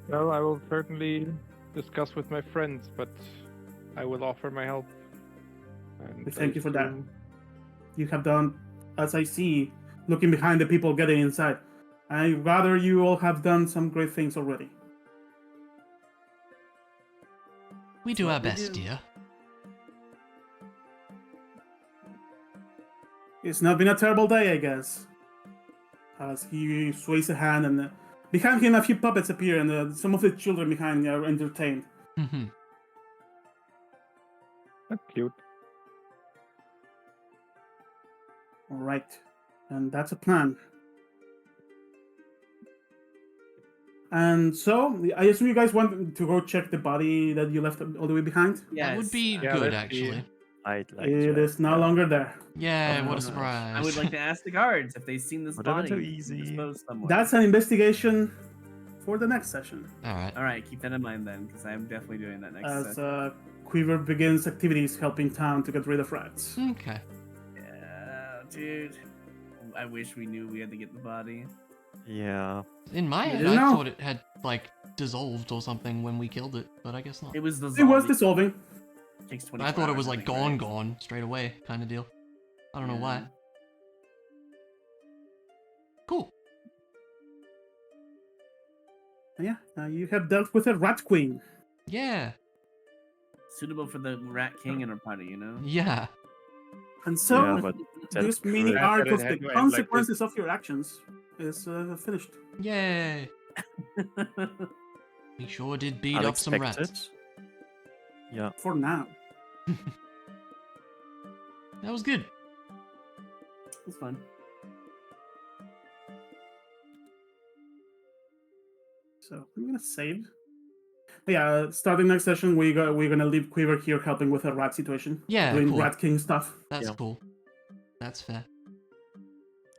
Speaker 3: Well, I will certainly discuss with my friends, but I will offer my help. And
Speaker 2: We thank you for that.
Speaker 3: assume-
Speaker 2: You have done, as I see, looking behind the people getting inside. I rather you all have done some great things already.
Speaker 1: We do
Speaker 4: what
Speaker 1: our
Speaker 4: we
Speaker 1: best,
Speaker 4: do.
Speaker 1: dear.
Speaker 2: It's not been a terrible day, I guess. As he sways a hand, and behind him a few puppets appear, and some of the children behind are entertained.
Speaker 3: That's cute.
Speaker 2: All right, and that's a plan. And so, I assume you guys want to go check the body that you left all the way behind?
Speaker 4: Yes.
Speaker 1: That would be
Speaker 3: Yeah,
Speaker 1: good,
Speaker 3: let's see.
Speaker 1: actually.
Speaker 5: I'd like
Speaker 2: It
Speaker 5: to.
Speaker 2: is no longer there.
Speaker 1: Yeah, what a
Speaker 5: Oh,
Speaker 1: surprise.
Speaker 4: I would like to ask the guards if they've seen this
Speaker 5: Whatever,
Speaker 4: body
Speaker 5: too easy.
Speaker 4: disposed somewhere.
Speaker 2: That's an investigation for the next session.
Speaker 1: Alright.
Speaker 4: All right. Keep that in mind then, because I'm definitely doing that next.
Speaker 2: As
Speaker 4: session.
Speaker 2: Quiver begins activities helping town to get rid of rats.
Speaker 1: Okay.
Speaker 4: Yeah, dude. I wish we knew we had to get the body.
Speaker 5: Yeah.
Speaker 1: In my
Speaker 2: You
Speaker 1: head,
Speaker 2: didn't
Speaker 1: I
Speaker 2: know?
Speaker 1: thought it had, like, dissolved or something when we killed it, but I guess not.
Speaker 4: It was the
Speaker 2: It was
Speaker 4: zombie.
Speaker 2: dissolving.
Speaker 4: Takes 20.
Speaker 1: I thought it was, like, gone straight away, kind of deal. I don't know why. Cool.
Speaker 2: Yeah, you have dealt with a rat queen.
Speaker 1: Yeah.
Speaker 4: Suitable for the Rat King in our party, you know.
Speaker 1: Yeah.
Speaker 2: And so,
Speaker 5: Yeah, but
Speaker 2: this
Speaker 5: that's
Speaker 2: mini
Speaker 5: great.
Speaker 2: arc
Speaker 3: I
Speaker 2: of
Speaker 3: had
Speaker 2: the
Speaker 3: to end like
Speaker 2: consequences of your actions is finished.
Speaker 1: Yay. We sure did beat up some
Speaker 5: Unexpected.
Speaker 1: rats.
Speaker 5: Yeah.
Speaker 2: For now.
Speaker 1: That was good.
Speaker 4: It's fun.
Speaker 2: So I'm gonna save. Yeah, starting next session, we're gonna leave Quiver here helping with a rat situation.
Speaker 1: Yeah,
Speaker 2: doing
Speaker 1: cool.
Speaker 2: Rat King stuff.
Speaker 1: That's
Speaker 5: Yeah.
Speaker 1: cool. That's fair.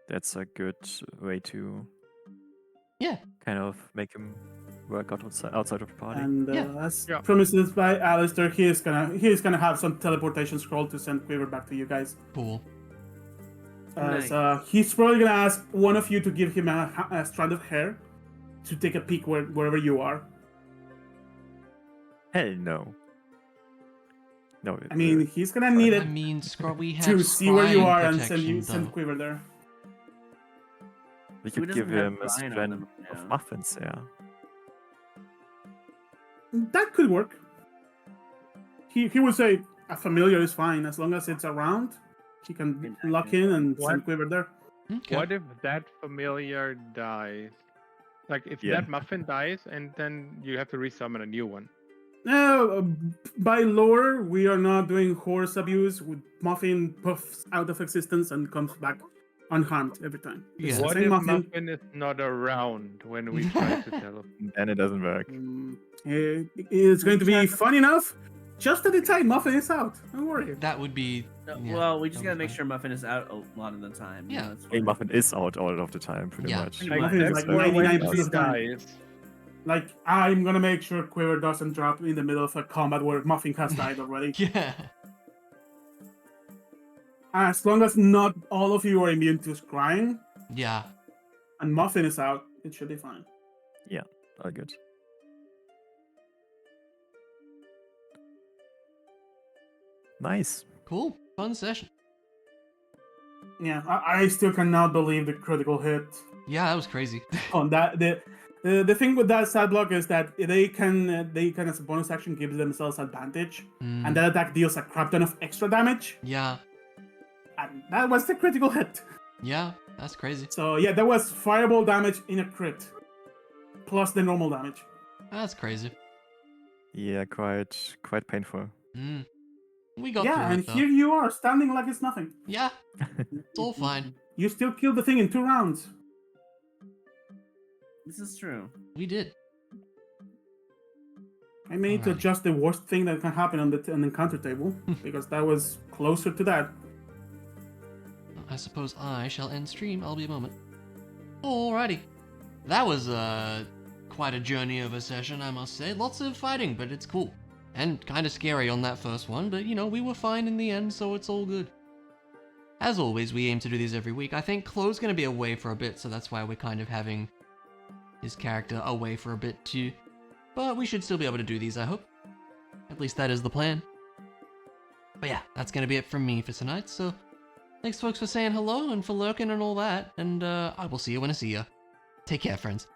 Speaker 5: That's a good way to
Speaker 1: Yeah.
Speaker 5: kind of make him work outside of the party.
Speaker 2: And
Speaker 1: Yeah.
Speaker 2: as
Speaker 3: Yeah.
Speaker 2: promised by Alistair, he is gonna have some teleportation scroll to send Quiver back to you guys.
Speaker 1: Cool.
Speaker 2: As
Speaker 4: Nice.
Speaker 2: he's probably gonna ask one of you to give him a strand of hair to take a peek wherever you are.
Speaker 5: Hell no. No.
Speaker 2: I mean, he's gonna need
Speaker 1: I
Speaker 2: it
Speaker 1: mean, we have
Speaker 2: to see where you
Speaker 1: scrying
Speaker 2: are and
Speaker 1: protection,
Speaker 2: send
Speaker 1: though.
Speaker 2: Quiver there.
Speaker 5: we
Speaker 4: Who
Speaker 5: could
Speaker 4: doesn't
Speaker 5: give
Speaker 4: have
Speaker 5: him a
Speaker 4: Brian on
Speaker 5: strand
Speaker 4: them
Speaker 5: of
Speaker 4: now?
Speaker 5: muffins, yeah.
Speaker 2: That could work. He would say a familiar is fine as long as it's around. He can lock in and send
Speaker 3: What?
Speaker 2: Quiver there.
Speaker 1: Okay.
Speaker 3: What if that familiar dies? Like, if
Speaker 5: Yeah.
Speaker 3: that muffin dies, and then you have to resummon a new one.
Speaker 2: No, by lore, we are not doing horse abuse. Muffin puffs out of existence and comes back unharmed every time. It's
Speaker 1: Yeah.
Speaker 2: the
Speaker 3: What
Speaker 2: same
Speaker 3: if
Speaker 2: muffin.
Speaker 3: Muffin is not around when we try to teleport?
Speaker 5: Then it doesn't work.
Speaker 2: It's going to be fun enough. Just at the time Muffin is out. Don't worry.
Speaker 1: That would be. Yeah,
Speaker 4: Well, we just
Speaker 1: that
Speaker 4: gotta
Speaker 1: would be
Speaker 4: make
Speaker 1: fine.
Speaker 4: sure Muffin is out a lot of the time.
Speaker 1: Yeah.
Speaker 4: That's
Speaker 5: Hey, Muffin is out all of the time, pretty
Speaker 1: Yeah.
Speaker 5: much.
Speaker 4: Pretty
Speaker 2: Muffin is
Speaker 4: much.
Speaker 2: like 99% of
Speaker 3: She
Speaker 2: the time.
Speaker 3: dies.
Speaker 2: Like, I'm gonna make sure Quiver doesn't drop in the middle of a combat where Muffin has died already.
Speaker 1: Yeah.
Speaker 2: As long as not all of you are immune to scrying
Speaker 1: Yeah.
Speaker 2: and Muffin is out, it should be fine.
Speaker 5: All good. Nice.
Speaker 1: Cool. Fun session.
Speaker 2: Yeah, I still cannot believe the critical hit
Speaker 1: Yeah, that was crazy.
Speaker 2: on that. The thing with that stat block is that they can as a bonus action give themselves advantage,
Speaker 1: Mm,
Speaker 2: and that attack deals a crap ton of extra damage,
Speaker 1: yeah.
Speaker 2: and that was the critical hit.
Speaker 1: Yeah. That's crazy.
Speaker 2: So yeah, that was fireball damage in a crit, plus the normal damage.
Speaker 1: That's crazy.
Speaker 5: Yeah, quite painful.
Speaker 1: Mm. We got
Speaker 2: Yeah,
Speaker 1: through
Speaker 2: and
Speaker 1: it though.
Speaker 2: here you are standing like it's nothing.
Speaker 1: Yeah. It's all fine.
Speaker 2: You still killed the thing in 2 rounds.
Speaker 4: This is true.
Speaker 1: We did.
Speaker 2: I may need to
Speaker 1: Alrighty.
Speaker 2: adjust the worst thing that can happen on the encounter table because that was closer to that.
Speaker 1: I suppose I shall end stream. I'll be a moment. Alrighty. That was quite a journey of a session, I must say. Lots of fighting, but it's cool. And kind of scary on that first one, but you know, we were fine in the end, so it's all good. As always, we aim to do these every week. I think Chloe's going to be away for a bit, so that's why we're kind of having his character away for a bit too. But we should still be able to do these, I hope. At least that is the plan. But yeah, that's going to be it from me for tonight, so thanks folks for saying hello and for lurking and all that, and I will see you when I see you. Take care, friends.